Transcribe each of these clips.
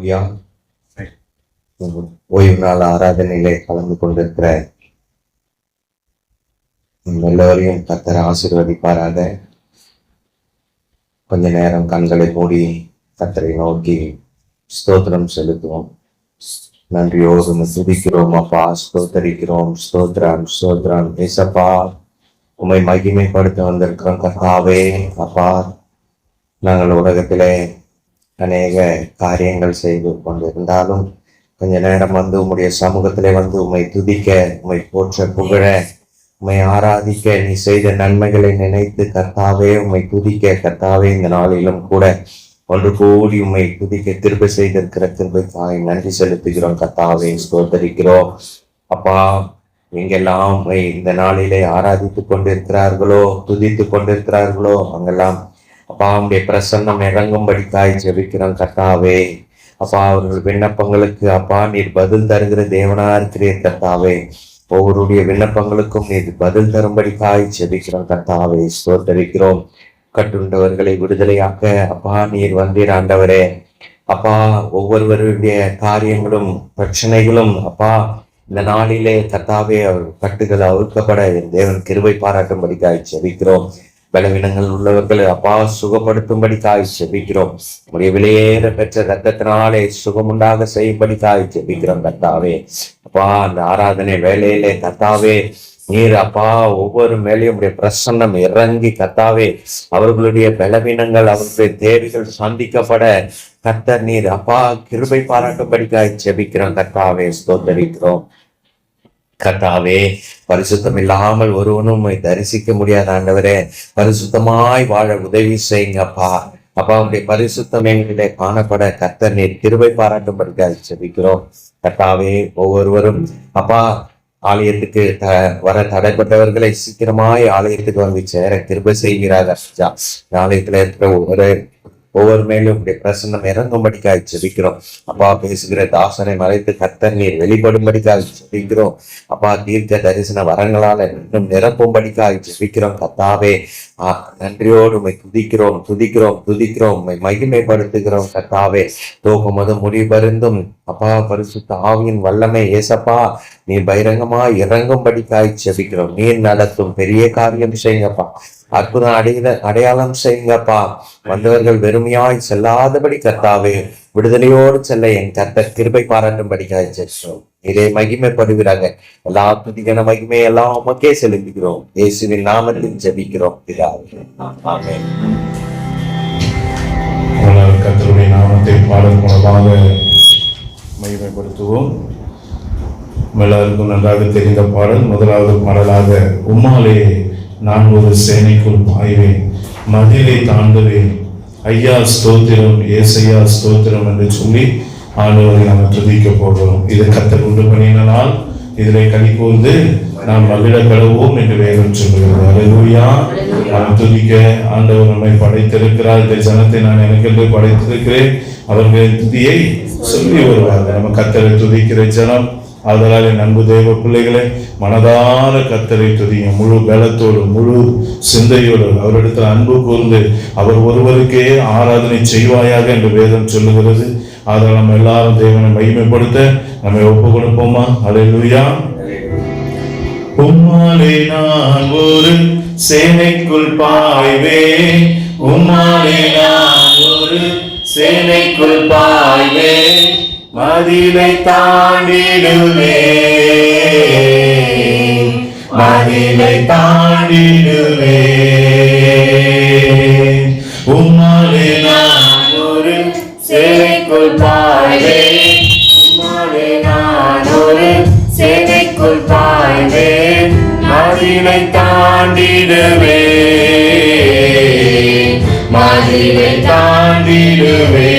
அல்லேலூயா. ஓய்வு நாள் ஆராதனையிலே கலந்து கொண்டிருக்கிற எல்லோரையும் கர்த்தர் ஆசீர்வதிப்பாராக. கொஞ்ச நேரம் கண்களை மூடி கர்த்தரை நோக்கி ஸ்தோத்திரம் செலுத்துவோம். நன்றியோடு துதிக்கிறோம் அப்பா, ஸ்தோத்தரிக்கிறோம். ஸ்தோத்ரம் ஸ்தோத்ரம் ஏசப்பா, உம்மை மகிமைப்படுத்த வந்திருக்கிறோம் கர்த்தாவே. அப்பா, நாங்கள் உலகத்திலே அநேக காரியங்கள் செய்து கொண்டிருந்தாலும் கொஞ்ச நேரம் வந்து உம்முடைய சமூகத்திலே வந்து உம்மை துதிக்க, உம்மை போற்ற, புகழ, உம்மை ஆராதிக்க, நீ செய்த நன்மைகளை நினைத்து கர்த்தாவே உம்மை துதிக்க கர்த்தாவே இந்த நாளிலும் கூட ஒன்று கூடி உம்மை துதிக்க திருப்பி செய்திருக்கிற திருப்பை நன்றி செலுத்துகிறோம் கர்த்தாவே, ஸ்தோத்தரிக்கிறோம் அப்பா. எங்கெல்லாம் உம்மை இந்த நாளிலே ஆராதித்துக் கொண்டிருக்கிறார்களோ, துதித்து கொண்டிருக்கிறார்களோ, அங்கெல்லாம் அப்பா உம்முடைய பிரசன்னம் இறங்கும்படிக்காய் ஜெபிக்கிறோம் கர்த்தாவே. அப்பா, அவர்கள் விண்ணப்பங்களுக்கு அப்பா நீர் பதில் தருகிற தேவனா இருக்கிறீர் கர்த்தாவே. ஒவ்வொருடைய விண்ணப்பங்களுக்கும் நீர் பதில் தரும்படிக்காய் ஜெபிக்கிறோம் கர்த்தாவே, ஸ்தோத்தரிக்கிறோம். கட்டுண்டவர்களை விடுதலையாக்க அப்பா நீர் வந்தீர் ஆண்டவரே. அப்பா, ஒவ்வொருவருடைய காரியங்களும் பிரச்சனைகளும் அப்பா இந்த நாளிலே கர்த்தாவே அவர் கட்டுகள் அவிழ்க்கப்பட தேவன் கிருபை பாராட்டும்படிக்காய் ஜெபிக்கிறோம். பலவீனங்கள் உள்ளவர்களை அப்பா சுகப்படுத்தும்படிக்காய் ஜெபிக்கிறோம். உடைய விலையேற பெற்ற ரத்தத்தினாலே சுகமுண்டாக செய்யும்படிக்காய் ஜெபிக்கிறோம் கர்த்தாவே. அப்பா, அந்த ஆராதனை வேலையிலே கர்த்தாவே நீர் அப்பா ஒவ்வொரு மேலையும் உடைய பிரசன்னம் இறங்கி கர்த்தாவே அவர்களுடைய பலவீனங்கள், அவர்களுடைய தேவைகள் சந்திக்கப்பட கர்த்தர் நீர் அப்பா கிருபை பாராட்டும்படிக்காய் ஜெபிக்கிறோம் கர்த்தாவே, ஸ்தோத்தரிக்கிறோம் கர்த்தாவே. பரிசுத்தம் இல்லாமல் ஒருவனும் தரிசிக்க முடியாத ஆண்டவரே, பரிசுத்தமாய் வாழ உதவி செய்யுங்க அப்பா. அப்பா உடைய பரிசுத்தம் எங்களிலே காணப்பட கர்த்தர் நீர் கிருபை பாராட்டும்படிக்காக ஜெபிக்கிறோம் கர்த்தாவே. ஒவ்வொருவரும் அப்பா ஆலயத்துக்கு வர தடைப்பட்டவர்களை சீக்கிரமாய் ஆலயத்துக்கு வந்து சேர கிருபை செய்கிறார்கள். ஆலயத்துல இருக்கிற ஒவ்வொரு மேலும் உடைய பிரசன்னம் இறங்கும்படிக்காக ஜெபிக்கிறோம் அப்பா. பேசுகிற தாசனை மறைத்து கர்த்தர் நீர் வெளிப்படும்படிக்காக ஜெபிக்கிறோம் அப்பா. தீர்க்க தரிசன வரங்களால் இன்னும் நிரப்பும்படிக்காக ஜெபிக்கிறோம் கர்த்தாவே. நன்றியோடு உம்மை துதிக்கிறோம் துதிக்கிறோம் துதிக்கிறோம், உம்மை மகிமைப்படுத்துகிறோம் கர்த்தாவே. தோகமது முடிவருந்தும் அப்பா பரிசுத்த ஆவியின் வல்லமை ஏசப்பா நீ பகிரங்கமா இறங்கும்படிக்காய் ஜெபிக்கிறோம். நீர் நடத்தும் பெரிய காரியம் செய்யுங்கப்பா, அற்புதம் அடையாளம் செய்யுங்கப்பா. வந்தவர்கள் வெறுமையாய் செல்லாதபடி கர்த்தாவே விடுதலையோடு செல்ல என் கர்த்தர் கிருபை பாராட்டும்படிக்காக ஜெபிக்கிறோம். நீரே மகிமைப்படுகிறாங்க. எல்லா துதிக்கான மகிமை எல்லாம் உமக்கே செலுத்துகிறோம். இயேசுவின் நாமத்தில் ஜெபிக்கிறோம் பிதாவே, ஆமென். கர்த்தருடைய நாமத்தை பாடல் மூலமாக மகிமைப்படுத்துவோம். எல்லாருக்கும் நன்றாக தெரிந்த பாடல். முதலாவது பாடலாக உம்மாலே நான் ஒரு சேனைக்குள் பாய்வேன், மதிலை தாண்டுவேன், ஐயா ஸ்தோத்திரம், ஏசையா ஸ்தோத்திரம் என்று சொல்லி ஆண்டவரை நாம் துதிக்க போகிறோம். இதை கர்த்தர் உண்டு பண்ணினால் இதிலே கனி கூர்ந்து நாம் மகிழ கடவோம் என்று வேதம் சொல்லுகிறது. அல்லேலூயா. நாம் துதிக்க ஆண்டவர் நம்மை படைத்திருக்கிறார். இந்த ஜனத்தை நான் எனக்கென்று படைத்திருக்கிறேன், அவர்கள் துதியை சொல்லி வருவார்கள். நம்ம கர்த்தரை துதிக்கிற ஜனம். அதனால் என் அன்பு தேவ பிள்ளைகளை மனதார கர்த்தரை துதிங்க, முழு பலத்தோடு முழு சிந்தையோடு அவரிடத்தில் அன்பு கூர்ந்து அவர் ஒருவருக்கே ஆராதனை செய்வாயாக என்று வேதம் சொல்லுகிறது. அதனால் நம்ம எல்லாரும் தேவனை மகிமைப்படுத்த நம்மை ஒப்பு கொடுப்போமா? அல்லேலூயா. உம்மாலே நான் ஒரு சேனைக்குள் பாய்வேன், உம்மாலே நான் ஒரு சேனைக்குள் பாய்வேன், மதிலை தாண்டிடுவேன், மதிலை தாண்டிடுவேன். உம்மாலே நான் ஒரு சேனைக்குள் பாய்வேன், உம்மாலே நான் ஒரு சேனைக்குள் பாய்வேன், மதிலை தாண்டிடுவேன், மதிலை தாண்டிடுவேன்.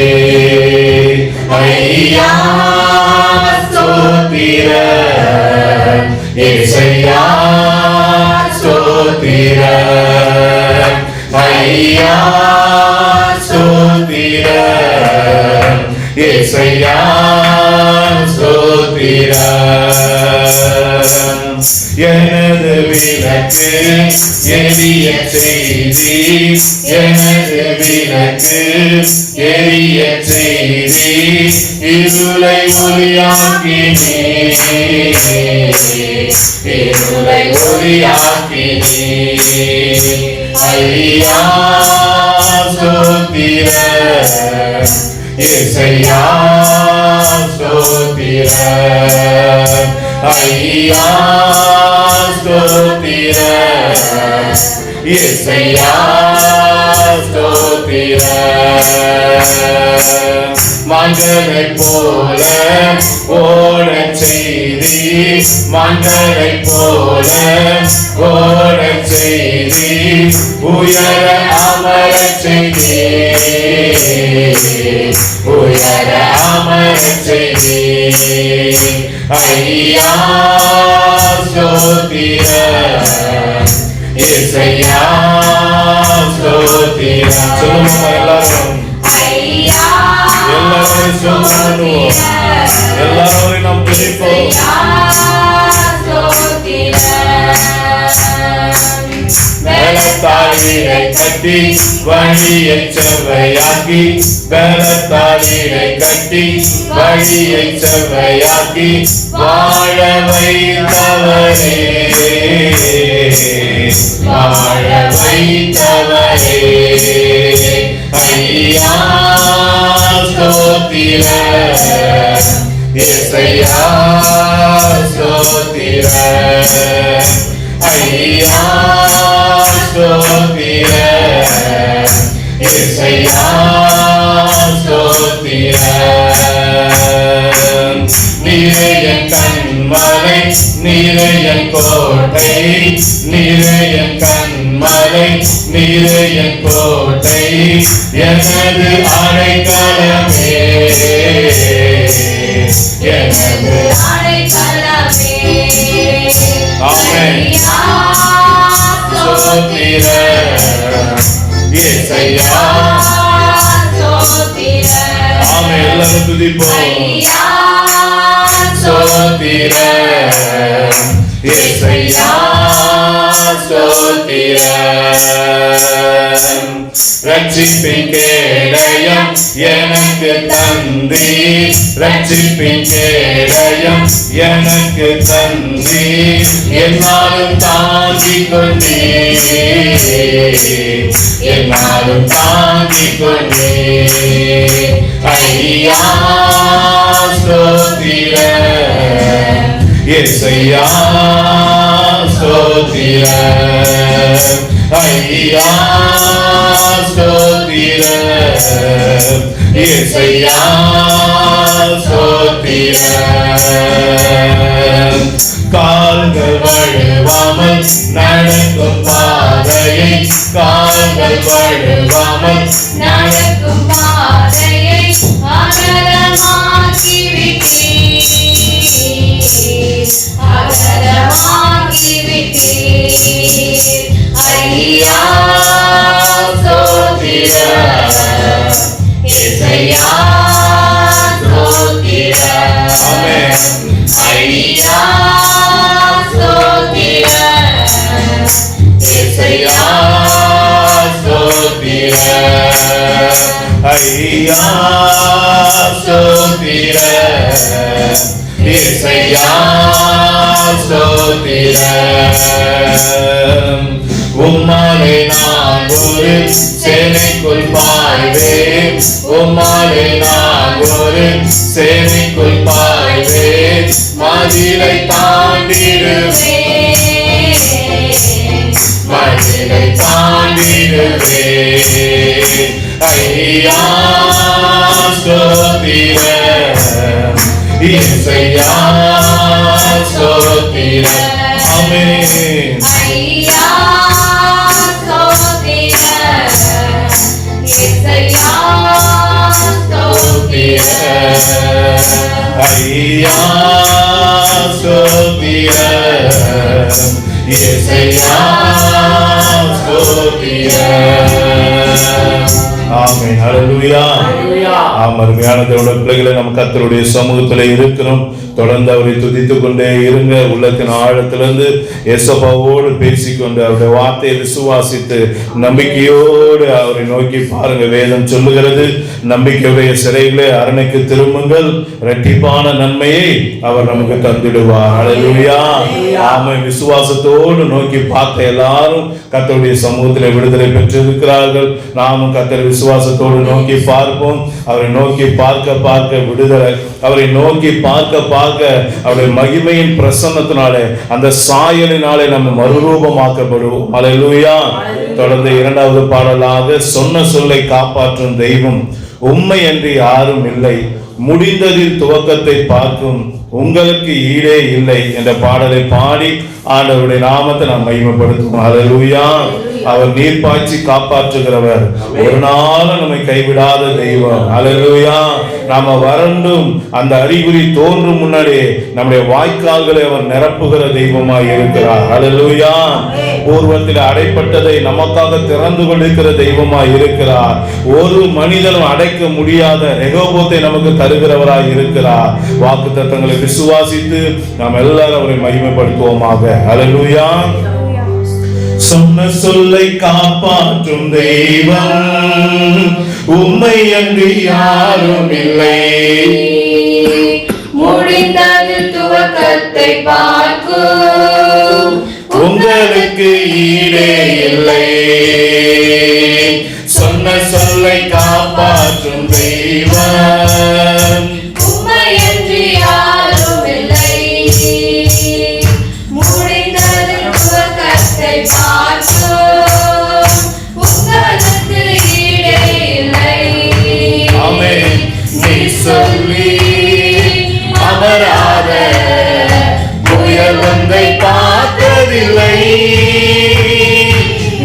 ஐயா ஸ்தோத்திரம், ஏசையா ஸ்தோத்திரம், ஐயா ஸ்தோத்திரம், ஏசையா ஸ்தோத்திரம். எனது விளக்கு எரிய செய்தி, எனது விளக்கு எரிய செய்தி, இருளை ஒளியாக்கினே, இருளை ஒளியாக்கினே. ஐயா ஸ்தோத்திரம், இயேசையா ஸ்தோத்திரம், ஐயா ஸ்தோத்திரம், இயேசையா ஸ்தோத்திரம். மான்களைப் போல ஓடச் செய்தி, மான்களைப் போல ஓடச் செய்தி, உயர அமரச் செய்தி, உயர அமரச் செய்தி. ஐயா ஸ்தோத்திரம், இயேசையா ஸ்தோத்திரம். சொல்லுங்க எல்லாரும், எல்லாரும் சொல்லுவோம், எல்லாரும் நாம் துதிப்போம். பலத்தாளிரை கட்டி வழியை செவ்வையாக்கி, பலத்தாளிரை கட்டி வழியை செவ்வையாக்கி, வாழ வைத்தவரே, வாழ வைத்தவரே. ஐயா ஸ்தோத்திரம், இயேசையா ஸ்தோத்திரம், ஐயா ஸ்தோத்திரம், இயேசையா ஸ்தோத்திரம். நீரே என் கண்மலை, நீரே என் கோட்டை, நீரே என் கண்மலை, நீரே என் கோட்டை, எனது அடைக்கலமே, எனது அடைக்கலமே. ஆமென். ஸ்தோத்திரம், இயேசையா ஸ்தோத்திரம். ஆமென். எல்லாரும் துதிப்போம். ஸ்தோத்திரம், இயேசையா ஸ்தோத்திரம். ரட்சிப்பின் கேடயம் எனக்கு தந்தி, ரட்சிப்பின் கேடயம் எனக்கு தந்தி, என்னாலும் தாங்கிக் கொண்டே, என்னாலும் தாங்கிக் கொண்டே. ஐயா ஸ்தோத்திரம், இயேசையா ஸ்தோத்திரம், ஐயா ஸ்தோத்திரம், இயேசையா ஸ்தோத்திரம். கால்கள் வழுவாமல் நடக்கும் பாதையை, கால்கள் வழுவாமல் நடக்கும் பாதையை அகலமாக்கி விட்டீர், அகலமாக்கி விட்டீர். ஐயா ஸ்தோத்திரம், இயேசையா ஸ்தோத்திரம். ஆமென். ஐயா ஸ்தோத்திரம், இயேசையா ஸ்தோத்திரம், ஐயா ஸ்தோத்திரம், இயேசையா ஸ்தோத்திரம். உம்மாலே நான் ஒரு சேனைக்குள் பாய்வேன், உம்மாலே நான் ஒரு சேனைக்குள் பாய்வேன், மதிலை தாண்டிடுவேன், மதிலை தாண்டிடுவேன். ஐயா ஸ்தோத்திரம், இயேசையா ஸ்தோத்திரம். ஆமென். ஐயா ஸ்தோத்திரம், இயேசையா ஸ்தோத்திரம். ஐயா ஸ்தோத்திரம், இயேசையா ஸ்தோத்திரம். ஆமென். ஆமென். ஹல்லேலூயா. அருமையான தேவனுடைய பிள்ளைகளை நம்ம கர்த்தருடைய சமூகத்தில் இருக்கிறோம். தொடர்ந்து அவரை துதித்துக் கொண்டே இருங்க. உள்ளத்தின் ஆழத்திலிருந்து இயேசுவோடு பேசிக்கொண்டு அவருடைய வார்த்தையை விசுவாசித்து நம்பிக்கையோடு அவரை நோக்கி பாருங்க. வேதம் சொல்லுகிறது, நம்பிக்கையுடைய சிறைகளே அரணைக்கு திரும்புங்கள், இரட்டிப்பான நன்மையை அவர் நமக்கு தந்திடுவார். ஹல்லேலூயா. ஆமென். விசுவாசத்தோடு நோக்கி பார்த்த எல்லாரும் கர்த்தருடைய சமூகத்தில் விடுதலை பெற்றிருக்கிறார்கள். நாமும் கர்த்தரை விசுவாசத்தோடு நோக்கி பார்ப்போம். அவரை நோக்கி பார்க்க பார்க்க விடுதலை, அவரை நோக்கி பார்க்க பார்க்க அவருடைய மகிமையின் பிரசன்னத்தினாலே, அந்த சாயலினாலே நம்ம மறுரூபமாக்கப்படுவோம். ஹல்லேலூயா. தொடர்ந்து இரண்டாவது பாடலாக, சொன்ன சொல்லை காப்பாற்றும் தெய்வம் உம்மை அன்றி யாரும் இல்லை, முடிந்ததில் துவக்கத்தை பார்க்கும் உங்களுக்கு ஈடே இல்லை என்ற பாடலை பாடி ஆண்டவருடைய நாமத்தை நாம் மகிமைப்படுத்துவோம். ஹல்லேலூயா. அவர் நீர் பாய்ச்சி காப்பாற்றுகிறவர், ஒரு நாள் நம்மை கைவிடாத தெய்வம். ஹல்லேலூயா. நாம வறண்டும் அந்த அறிகுறி தோன்றும் முன்னாடியே நம்முடைய வாய்க்கால்களை அவர் நிரப்புகிற தெய்வமாய் இருக்கிறார். ஹல்லேலூயா. பூர்வத்தில் அடைப்பட்டதை நமக்காக திறந்து கொண்டிருக்கிற தெய்வமாய் இருக்கிறார். ஒரு மனிதனும் அடைக்க முடியாத ரெகோபோத்தை நமக்கு தருகிறவராய் இருக்கிறார். வாக்குத்தத்தங்களை விசுவாசித்து நாம் எல்லாரும் அவரை மகிமைப்படுத்துவோமாக. ஹல்லேலூயா. சொன்ன சொல்லை காப்பாற்றும் தெய்வம் உம்மை அன்றி யாரும் இல்லை, முடிந்தது துவக்கத்தை பார்க்கும் உங்களுக்கு ஈடே இல்லை. சொன்ன சொல்லை காப்பாற்றும் தெய்வம் உம்மையன்றி யாரும் இல்லை, முடிந்தது துவக்கத்தை பார்க்கும் உங்களுக்கு ஈடே இல்லை. ஆமென். நீ சொல்லி அமராத புயல் ஒன்றை பார்த்ததில்லை,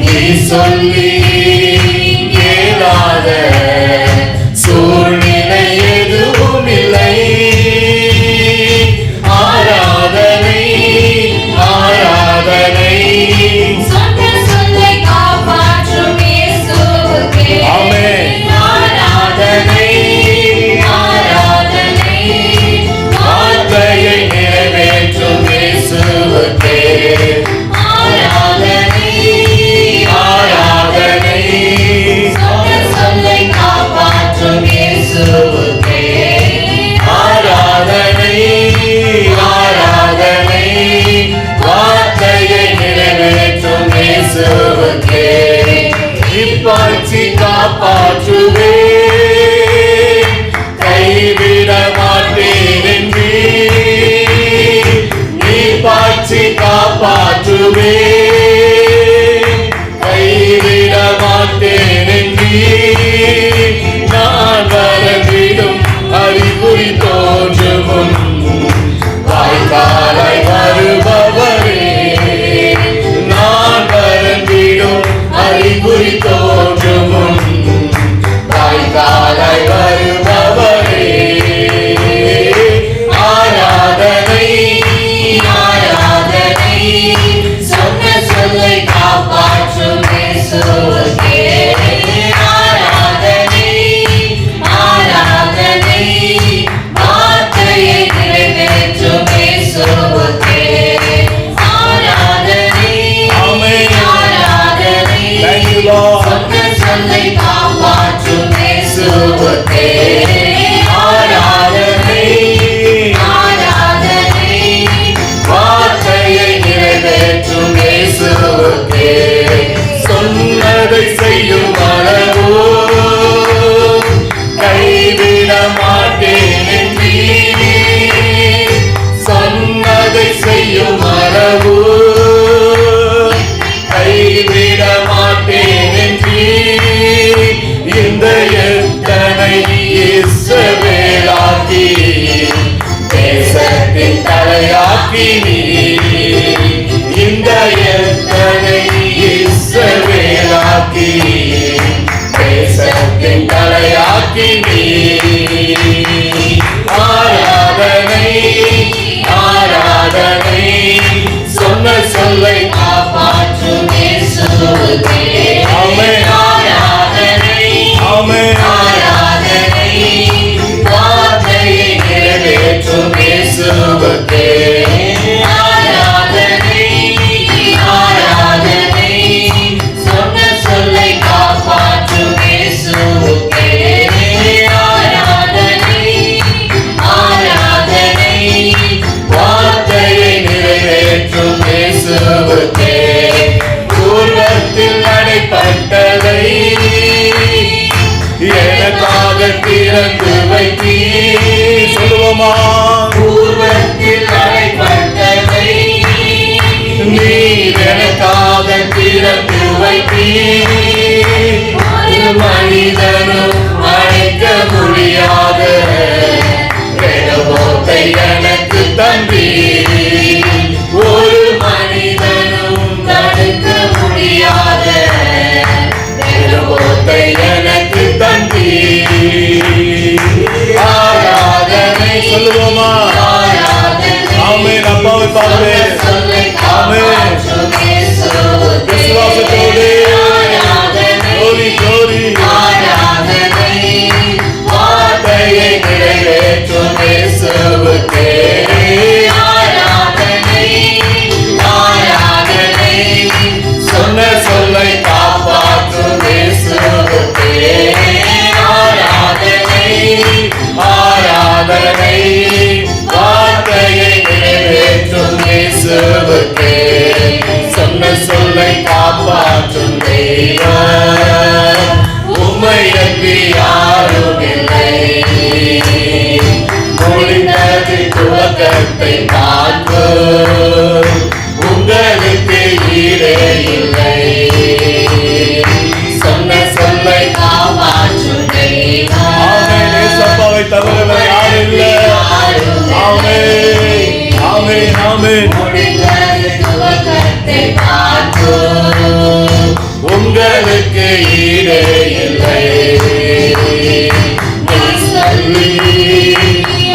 நீ சொல்லி கேளாத சூழ்நிலை எதுவும் இல்லை. ஆராதனை ஆராதனை. சொன்ன சொல்லை காப்பாற்றும் இயேசுவுக்கே ஆமென். ஆராதனை ஆராதனை. வார்த்தையை நிறைவேற்றும் இயேசுவுக்கே ஆராதனை ஆராதனை. சொன்ன சொல்லை காப்பாற்றும் இயேசுவுக்கே ஆராதனை ஆராதனை. வார்த்தையை நிறைவேற்றும் இயேசுவுக்கே இப்பாய்ச்சி காப்பாற்றுவே, கைவிட மாட்டேன் என்று நீ பாய்ச்சி காப்பாற்றுவே, கைவிட மாட்டேன் என்று நான் வரவிடும் அறிகுறி தோன்றும் முன் வாய்க்காலை வருபவரே, நான் வரவிடும் அறிகுறி தோன்றும் முன் வாய்க்காலை வருபவரே. ஆராதனை ஆராதனை. சொன்ன சொல்லை காப்பாற்றும் இயேசுவுக்கே ஆராதனை ஆராதனை. வார்த்தையை நிறைவேற்றும் இயேசுவுக்கே ஆராதனை ஆமென். ஆராதனை. Thank you, Lord. சொன்ன சொல்லை காப்பாற்றும் இயேசுவுக்கே ஆராதனை ஆராதனை. வார்த்தையை நிறைவேற்றும் இயேசுவுக்கே, சொன்னதை செய்யும் அளவோ கைவிட மாட்டேன் என்றீர், சொன்னதை செய்யும் அளவோ கைவிட மாட்டேன் என்றீர். இந்த எத்தனை இஸ்ரவேலாக்கி தேசத்தின் தலையாக்கி நீர், இந்த எத்தனை இஸ்ரவேலாக்கி தேசத்தின் தலையாக்கி நீர். ஆராதனை ஆராதனை. சொன்ன சொல்லை காப்பாற்றும் இயேசுவுக்கே ஆமென். ஆராதனை ஆமென். திறந்து வைத்தீர். சொல்லுவோமா? பூர்வத்தில் அடைபட்டதை நீர் எனக்காக திறந்து வைத்தீர். ஒரு மனிதனும் அழைக்க முடியாத ரெகோபோத்தை எனக்கு தந்தீர். ஒரு மனிதனும் தடுக்க முடியாத ரெகோபோத்தை எனக்கு தந்தீர். ஆராதனை சொல்லுவோமா? ஆராதனை ஆமென். அப்பாவை பார்த்து ஆமென். விசுவாசத்தோடு glory, glory. ஆராதனை வார்த்தையை நிறைவேற்றும் இயேசுவுக்கே. ஆராதனை ஆராதனை சொன்ன சொல்லை காப்பாற்றும் இயேசுவுக்கே. ஆராதனை ஆராதனை வார்த்தையை நிறைவேற்றும் இயேசுவுக்கே. சொன்ன சொல்லை காப்பாற்றும் தெய்வம் உம்மையன்றி யாரும் இல்லை. முடிந்தது துவக்கத்தை பார்ப்போம், உங்களுக்கு ஈடே இல்லை. சொன்ன சொல்லை காப்பாற்றும் தெய்வம் ஆமென். இயேசப்பாவை தவிர வேறு யாரும் இல்லை. ஆமென். ஆமென். ஆமென். முடிந்தது துவக்கத்தை பார்ப்போம், உங்களுக்கு ஈடே இல்லை. நீ சொல்லி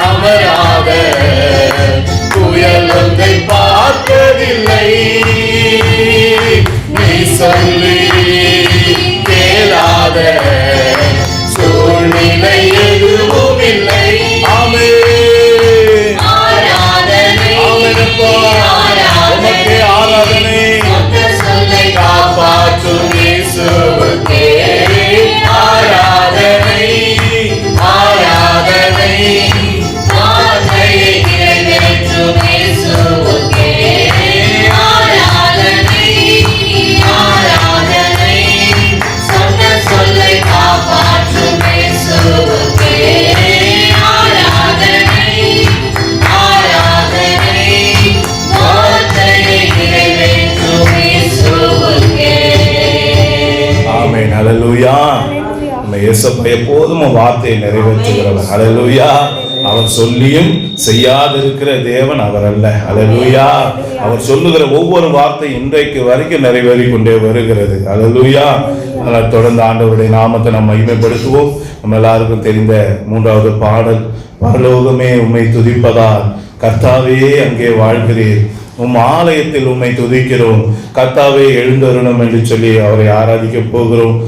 அமராத புயல் ஒன்றை பார்த்ததில்லை. நீ சொல்லி கேளாத சூழ்நிலை எதுவும் இல்லை. ஆமென். ஆராதனை ஆமென் அப்பா. உமக்கே ஆராதனை. சொன்ன சொல்லை காப்பாற்றும் இயேசுவுக்கே. ஆராதனை ஆராதனை வார்த்தையை நிறைவேற்றும் இயேசுவுக்கே. ஆராதனை ஆராதனை சொன்ன சொல்லை காப்பாற்றும் இயேசுவுக்கே. ஆராதனை ஆராதனை வார்த்தையை நிறைவேற்றும் இயேசுவுக்கே. ஆமென். ஹல்லேலூயா. நம்ம இயேசப்பா எப்போதும் வார்த்தையை நிறைவேற்றுகிறவர். ஹல்லேலூயா. அவர் சொல்லியும் செய்யாதிருக்கிற தேவன் அவர் அல்ல. ஹல்லேலூயா. அவர் சொல்லுகிற ஒவ்வொரு வார்த்தை இன்றைக்கு வரைக்கும் நிறைவேறிக் கொண்டே வருகிறது. ஹல்லேலூயா. அதனால் தொடர்ந்து ஆண்டவருடைய நாமத்தை நாம் மகிமைப்படுத்துவோம். நம்ம எல்லாருக்கும் தெரிந்த 3வது பாடல், பரலோகமே உம்மை துதிப்பதால் கர்த்தாவே அங்கே வாழ்கிறீர், உம் ஆலயத்தில் உம்மை துதிக்கிறோம், கர்த்தாவே எழுந்தருளும் என்று சொல்லி அவரை ஆராதிக்க போகிறோம்.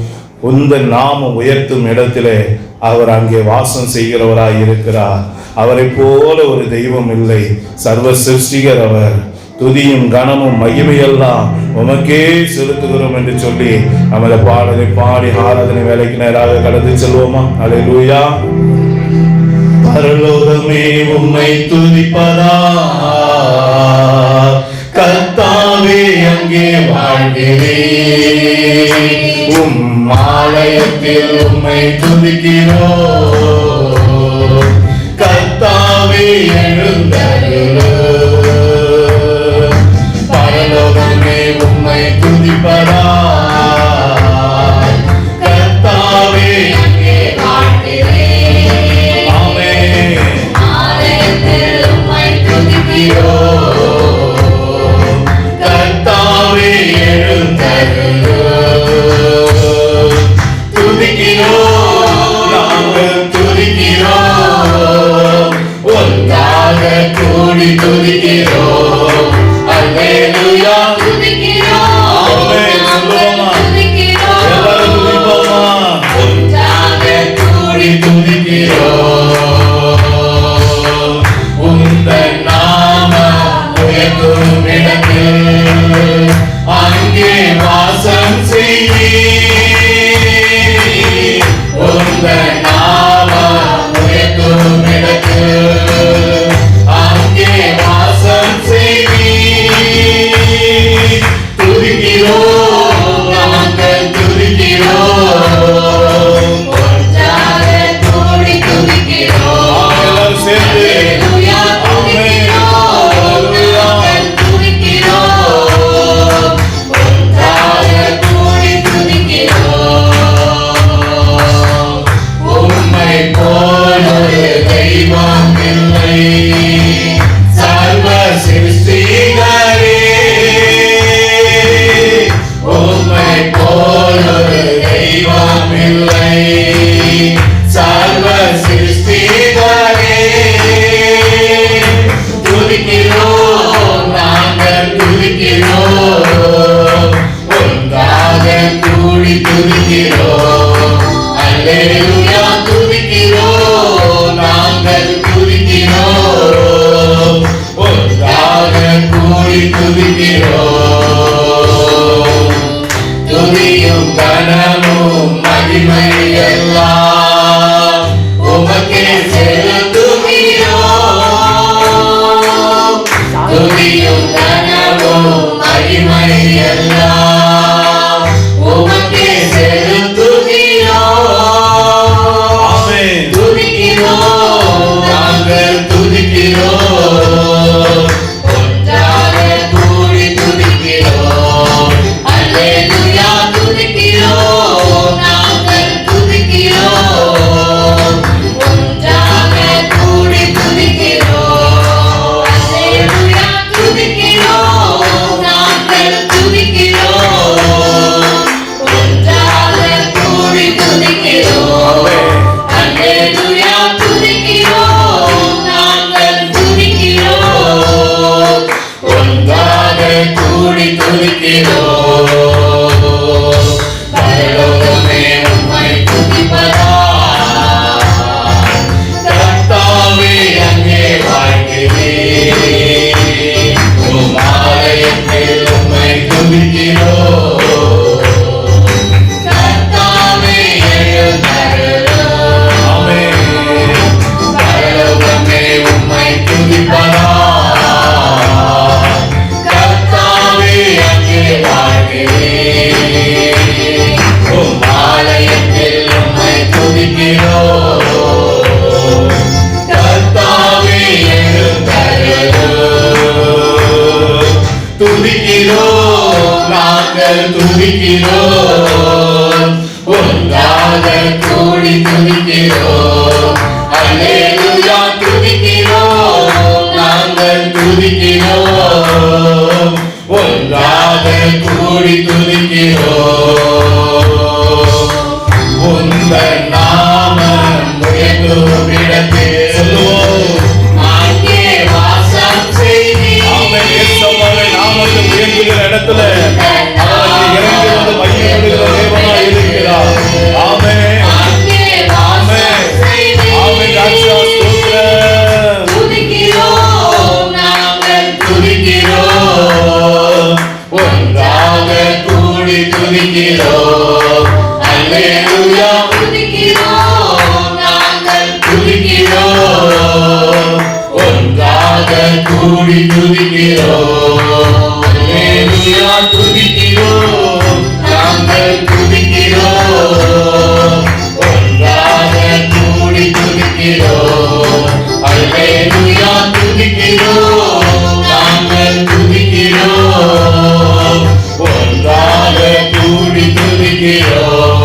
உந்த நாமம் உயர்த்தும் இடத்திலே அவர் அங்கே வாசம் செய்கிறவராய் இருக்கிறார். அவரை போல ஒரு தெய்வம் இல்லை. சர்வ சிருஷ்டிகர் அவர். துதியும் கனமும் மகிமையெல்லாம் உமக்கே செலுத்துகிறோம் என்று சொல்லி நமது பாடலை பாடி ஆராதனை வேலைக்கு நேராக கடந்து செல்வோமா? அல்லேலூயா. பரலோகமே உம்மை துதிப்பதா கர்த்தாவே அங்கே வாழ்கிறேன், உம் ஆலயத்தில் உம்மை துதிக்கிறோம், கர்த்தாவே எழுந்தருளும். பரலோகமே உம்மை துதிப்பதா கர்த்தாவே அங்கே வாழ்கிறேன். ஆமென். ஆலயத்தில் உம்மை துதிக்கிறோம், கர்த்தாவே எழுந்தருளும். துதிக்கிறோம், நாங்கள் துதிக்கிறோம், ஒன்றாக கூட கூடி துதிக்கிறோம். அல்லேலூயா துதிக்கிறோம், நாங்கள் துதிக்கிறோம். ஒன்றாக கூடி துதிக்கிறோம். துதியும் கனமும் மகிமை எல்லாம் உமக்கே செலுத்துகிறோம். துதியும் கனமும் மகிமை எல்லாம் உமக்கே செலுத்துகிறோம். ஆமென். துதிக்கிறோம், நாங்கள் துதிக்கிறோம். ஒன்றாக கூடி துதிக்கிறோம். அல்லேலூயா துதிக்கிறோம், நாங்கள் துதிக்கிறோம். ஒன்றாக கூடி துதிக்கிறோம். அல்லேலூயா துதிக்கிறோம், நாங்கள் துதிக்கிறோம். ஒன்றாக கூடி துதிக்கிறோம். அல்லேலூயா துதிக்கிறோம், நாங்கள் துதிக்கிறோம். ஒன்றாக கூடி துதிக்கிறோம். பரலோகமே உம்மை துதிப்பதால் கர்த்தாவே அங்கே வாழ்கிறேன். உம் ஆலயத்தில் உம்மை துதிக்கிறோம். கர்த்தாவே எழுந்தருளும். ஆமென். பரலோகமே உம்மை துதிப்பதால் கர்த்தாவே அங்கே வாழ்கிறேன். உம் ஆலயத்தில் உம்மை துதிக்கிறோம். கர்த்தாவே எழுந்தருளும். துதிக்கிறோம், நாங்கள் துதிக்கிறோம். ஒன்றாக கூடி துதிக்கிறோம். அல்லேலூயா துதிக்கிறோம், நாங்கள் துதிக்கிறோம். ஒன்றாக கூடி துதிக்கிறோம். உந்தன் நாமம் உயர்த்தும் இடத்தில் சொல்லுவோம். அங்கே வாசம் செய்வீர். ஆமென். இயேசுவின் நாமத்தை உயர்த்துகிற இடத்துல அவர் இறங்கி வந்து மகிமைப்படுகிற தேவனாய் இருக்கிறார். ஆமென். அங்கே வாசம் செய்வீர். ஆமென். ராஜா ஸ்தோத்திரம். துதிக்கிறோம், நாங்கள் துதிக்கிறோம். ஒன்றாக கூடி துதிக்கிறோம். அல்லேலூயா துதிக்கிறோம், நாங்கள் துதிக்கிறோம். ஒன்றாக கூடி துதிக்கிறோம். அல்லேலூயா துதிக்கிறோம், நாங்கள் துதிக்கிறோம். ஒன்றாக கூடி துதிக்கிறோம். அல்லேலூயா துதிக்கிறோம், நாங்கள் துதிக்கிறோம். ஒன்றாக கூடி துதிக்கிறோம்.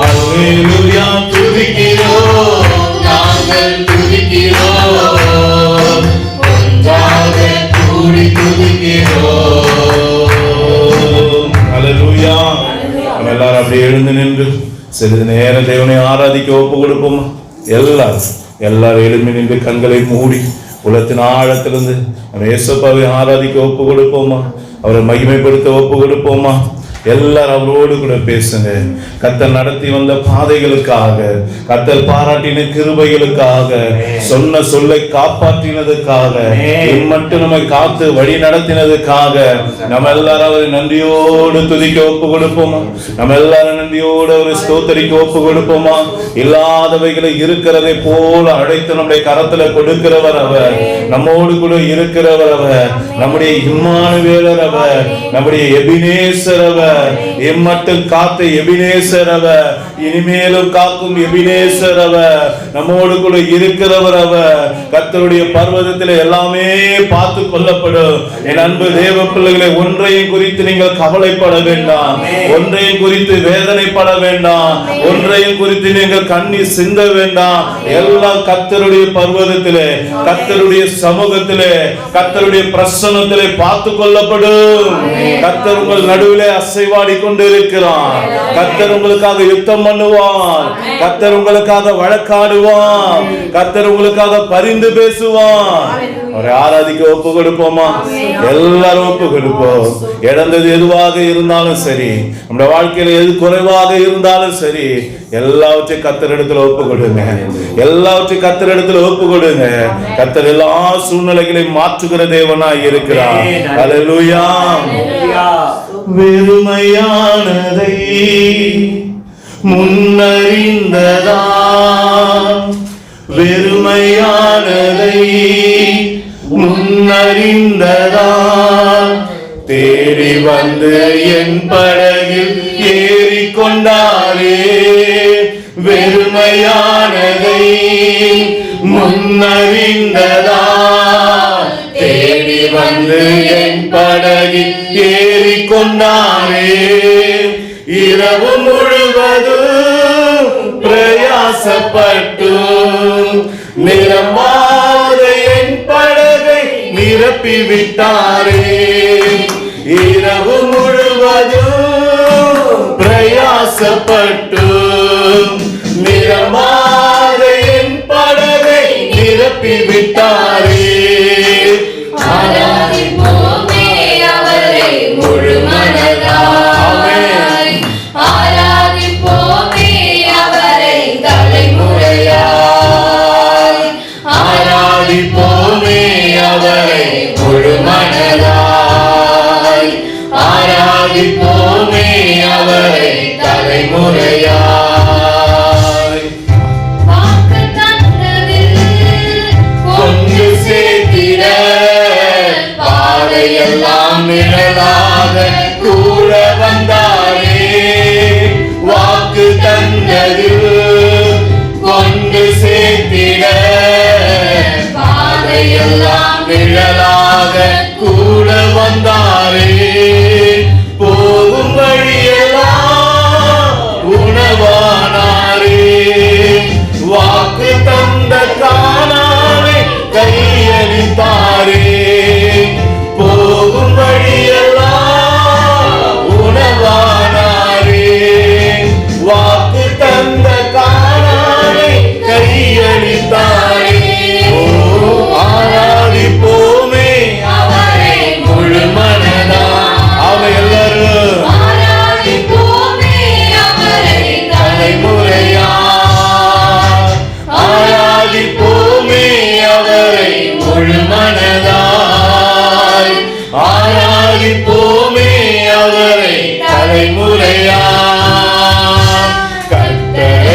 அல்லேலூயா துதிக்கிறோம், நாங்கள் துதிக்கிறோம். ஒன்றாக கூடி துதிக்கிறோம். அல்லேலூயா. நம்ம எல்லாரும் அப்படியே எழுந்து நின்று சிறிது நேரம் தேவனை ஆராதிக்க ஒப்பு கொடுப்போமா? எல்லாரும் எழுப்பி நின்று கண்களை மூடி உலகத்தின் ஆழத்திலிருந்து நம்ம இயேசுவை ஆராதிக்க ஒப்பு கொடுப்போமா? அவரை மகிமைப்படுத்த ஒப்பு கொடுப்போமா? எல்லாரும் அவரோடு கூட பேசுங்க. கர்த்தர் நடத்தி வந்த பாதைகளுக்காக, கர்த்தர் பாராட்டின கிருபைகளுக்காக, சொன்ன சொல்லை காப்பாற்றினதுக்காக, மட்டும் நம்மை காத்து வழி நடத்தினதுக்காக நம்ம எல்லாரும் அவரை நன்றியோடு துதிக்க ஒப்பு கொடுப்போமா? நம்ம எல்லாரும் நன்றியோடு அவரை ஸ்தோத்தரிக்க ஒப்பு கொடுப்போமா? இல்லாதவைகளை இருக்கிறதை போல அழைத்து நம்முடைய கரத்துல கொடுக்கிறவர் அவர், நம்மோடு கூட இருக்கிறவர் அவர், நம்முடைய இம்மானுவேலர் அவர், நம்முடைய எபினேசர் அவர், எம்மட்டும் காத்த எபினேசர் அவர், இனிமேலும் காக்கும் எபினேசர் அவர், நம்மோடு கூட இருக்கிறவர் அவர். கர்த்தருடைய பர்வதத்தில் எல்லாமே பார்த்து கொள்ளப்படும். என் அன்பு தேவ பிள்ளைகளை, ஒன்றையும் குறித்து நீங்கள் கவலைப்பட வேண்டாம், ஒன்றையும் குறித்து வேதனைப்பட வேண்டாம், ஒன்றையும் குறித்து நீங்கள் கண்ணீர் சிந்த வேண்டாம். எல்லாம் கர்த்தருடைய பர்வதத்திலே, கர்த்தருடைய சமூகத்திலே, கர்த்தருடைய பிரசன்னத்திலே பார்த்து கொள்ளப்படும். கர்த்தர் உங்கள் நடுவிலே அசைவாடி கொண்டு இருக்கிறார். கர்த்தர் உங்களுக்காக யுத்தம் பண்ணுவார். கர்த்தர் உங்களுக்காக வழக்காடுவார். கர்த்தர் உங்களுக்காக பரிந்து பேசுவார். அவரை ஆராதிக்க ஒப்பு கொடுப்போமா? எல்லாரும் ஒப்பு கொடுப்போம். இழந்தது எதுவாக இருந்தாலும் சரி, நம்முடைய வாழ்க்கையில எது குறைவாக இருந்தாலும் சரி, எல்லாவற்றையும் கர்த்தரிடத்துல ஒப்பு கொடுங்க. எல்லாவற்றையும் கர்த்தரிடத்துல ஒப்பு கொடுங்க. கர்த்தர் எல்லா சூழ்நிலைகளையும் மாற்றுகிற தேவனாய் இருக்கிறார். அல்லேலூயா. வெறுமையானதை முன்னறிந்ததா, வெறுமையானதை முன்னறிந்ததா, தேடி வந்து என் படகில் ஏறிக்கொண்டாரே. வெறுமையானதை முன்னறிந்ததா, தேடி வந்து என் படகில் ஏறிக்கொண்டாரே. இரவு முழுவதும் பிரயாசப்பட்டு நிரம்பாத என் படகை நிரப்பி விட்டாரே. இரவு முழுவதும் பிரயாசப்பட்டு நிரம்பாத என் படகை நிரப்பி விட்டாரே. ஆராதிப்போமே அவரை முழு மனதாய், ஆராதிப்போமே அவரை தலைமுறையாய், ஆராதிப்போமே அவரை முழு மனதாய், ஆராதிப்போமே அவரை தலைமுறையாய். வாக்கு தந்ததில் கொண்டு சேர்த்திட பாதையெல்லாம் நிழலாக கூட வந்தாரே. வாக்கு தந்ததில் கொண்டு சேர்த்திட பாதையெல்லாம் நிழலாக கூட வந்தாரே. போகும் வழியெல்லாம் உணவானாரே. வாக்கு தந்த கானானை கையளித்தாரே. போகும் வழியெல்லாம் உணவானாரே. வாக்கு தந்த கானானை கையளித்தாரே. ஓ, ஆராதிப்போமே அவரை முழு மனதா. அவன் எல்லாரும் ஆராதிப்போமே அவரை தலைமுறையா. ஆராதிப்போமே அவரை முழு மனதாய், ஆராதிப்போமே அவரை தலைமுறையா. கர்த்தரை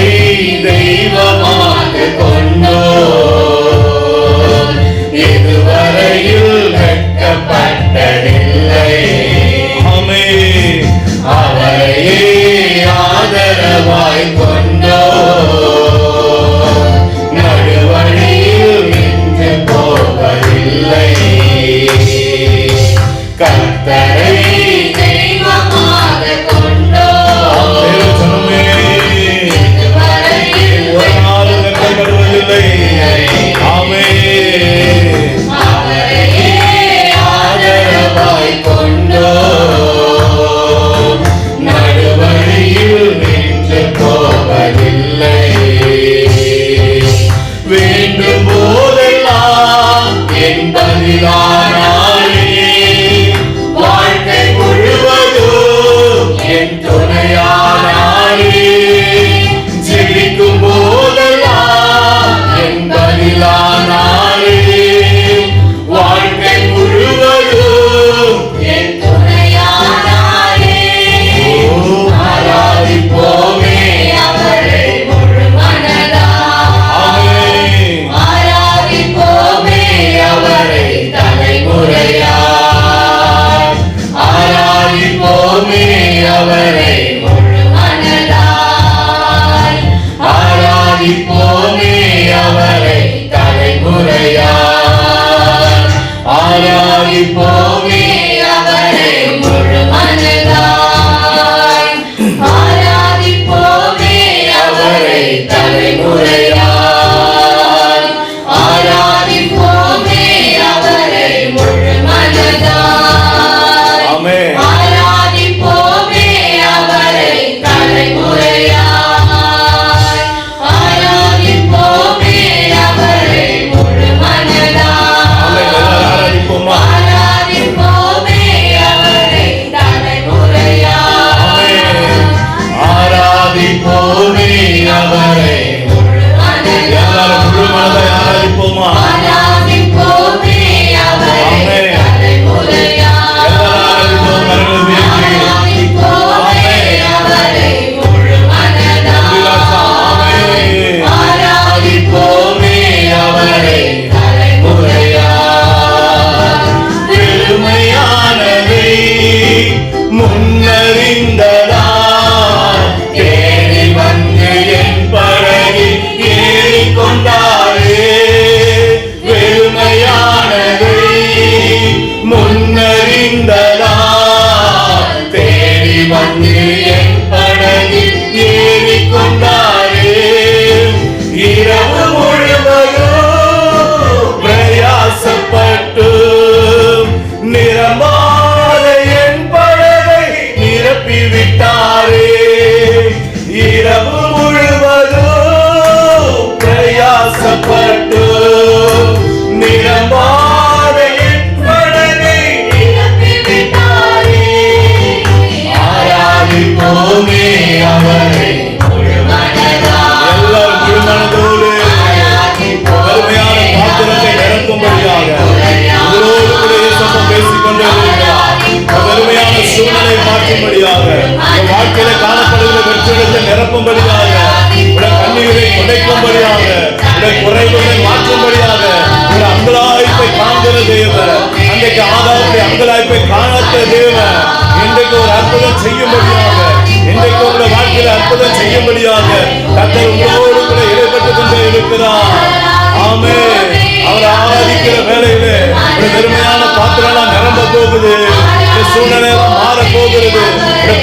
நிரப்பும்படியாக, உடைய கண்ணீரை துடைக்கும்படியாக, உடைய குறைவுகளை மாற்றும்படியாக, உடைய அங்கலாய்ப்பை காண்கிற தேவன், அன்றைக்கு ஆதாரத்தை அங்கலாய்ப்பை காணாத தேவன் இன்றைக்கு ஒரு அற்புதம் செய்யும்படியாக, இன்றைக்கு உங்களுடைய வாழ்க்கையில அற்புதம் செய்யும்படியாக கர்த்தர் உங்களோடு கூட இடைப்பட்டுக் கொண்டே இருக்கிறார். ஆமென். அவர் ஆராதிக்கிற வேளையிலே ஒரு பெருமையான பாத்திரம் நிரம்ப போகுது. சூழ்நிலை மாற போகிறது.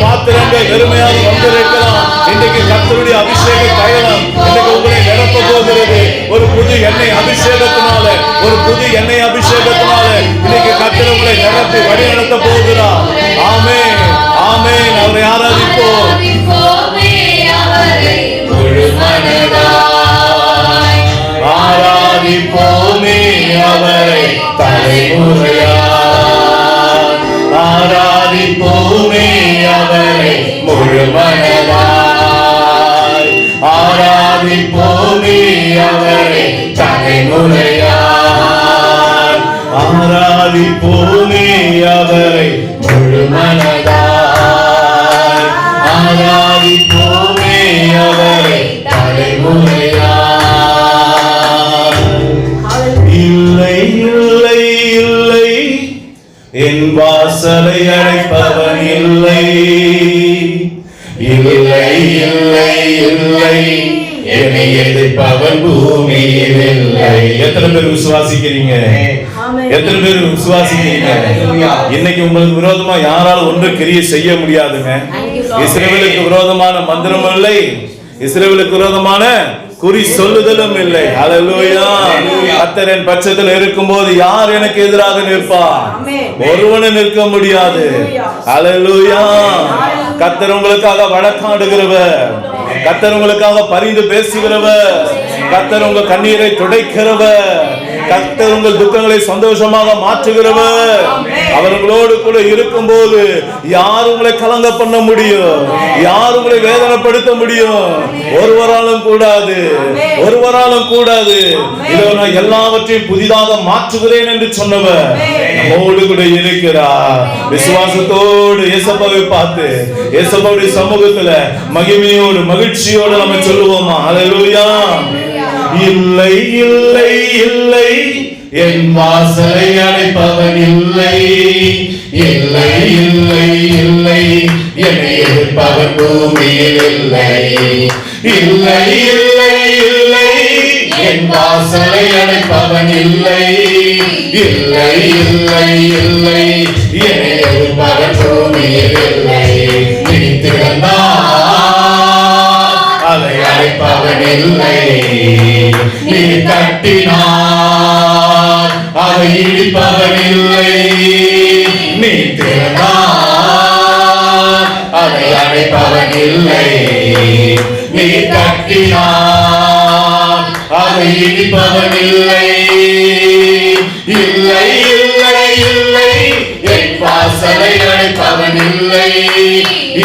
பாத்திரங்கள் பெருமையாக வந்திருக்கலாம். இன்றைக்கு கர்த்தருடைய அபிஷேக தைலம் இன்றைக்கு உங்களை நிரப்ப போகிறது. ஒரு புது எண்ணெய் அபிஷேகத்தினால, ஒரு புது எண்ணெய் அபிஷேகத்தினால இன்னைக்கு கர்த்தர் உங்களை நிரப்பி வழி நடத்த போகிறார். ஆமென், ஆமென். அவரை ஆராதிப்போம். முழு மனதாய் ஆராதிப்போமே அவரை, தலைமுறையாய் ஆராதிப்போமே அவரை, முழு மனதாய் ஆராதிப்போமே அவரை, தலைமுறையாய் ஆராதிப்போமே அவரை, முழு மனதாய் ஆராதிப்போமே அவரை, தலைமுறையாய். இல்லை இல்லை இல்லை, என் வாசலை அழைப்பவன் இல்லை. இல்லை இல்லை இல்லை, என்னை எதிர்ப்பவன் பூமியில் இல்லை. எத்தனை பேர் விசுவாசிக்கிறீங்க? எத்தனை பேர் விசுவாசிக்கிறீங்க? இன்னைக்கு உங்களுக்கு விரோதமா யாராலும் ஒன்று கிரியை செய்ய முடியாதுங்க. இஸ்ரவேலுக்கு விரோதமான மந்திரம் இல்லை, இஸ்ரவேலுக்கு விரோதமான குறி சொல்லுதலும் இல்லை. ஹல்லேலூயா. கர்த்தர் என் பட்சத்தில் இருக்கும்போது யார் எனக்கு எதிராக நிற்பார்? ஒருவனும் நிற்க முடியாது. ஹல்லேலூயா. கர்த்தர் உங்களுக்காக வழக்காடுகிறவர், கர்த்தர் உங்களுக்காக பரிந்து பேசுகிறவர், கர்த்தர் உங்கள் கண்ணீரை துடைக்கிறவர், கர்த்தர் உங்கள் துக்கங்களை சந்தோஷமாக மாற்றுகிறவர். அவர்களோடு கூட இருக்கும் போது யார் உங்களை கலங்க பண்ண முடியும்? யார் உங்களை வேதனைப்படுத்த முடியும்? ஒருவராலும் கூடாது, ஒருவராலும் கூடாது. இதோ நான் எல்லாவற்றையும் புதிதாக மாற்றுகிறேன் என்று சொன்னவர் நம்மோடு கூட இருக்கிறார். விசுவாசத்தோடு இயேசுவை பார்த்து இயேசுவுடைய சமூகத்துல மகிமையோடு மகிழ்ச்சியோடு நம்ம சொல்லுவோமா? ஹல்லேலூயா. இல்லை இல்லை இல்லை, என் வாசலை அழைப்பவன் இல்லை. இல்லை இல்லை இல்லை, என்னை எதிர்ப்பவன் பூமியில் இல்லை. இல்லை இல்லை இல்லை, என் வாசலை அழைப்பவன் இல்லை. இல்லை இல்லை இல்லை, என்னை எதிர்ப்பவன் பூமியில் இல்லை. நீ திறந்தால் அதை அழைப்பவன் இல்லை. நீ தட்டினார் அதை இடிப்பவன் இல்லை. நீ திறந்தார் அதை அழைப்பவன் இல்லை. நீ தட்டினார் அதை இடிப்பவன் இல்லை. இல்லை இல்லை இல்லை, என் வாசலை அழைப்பவன் இல்லை.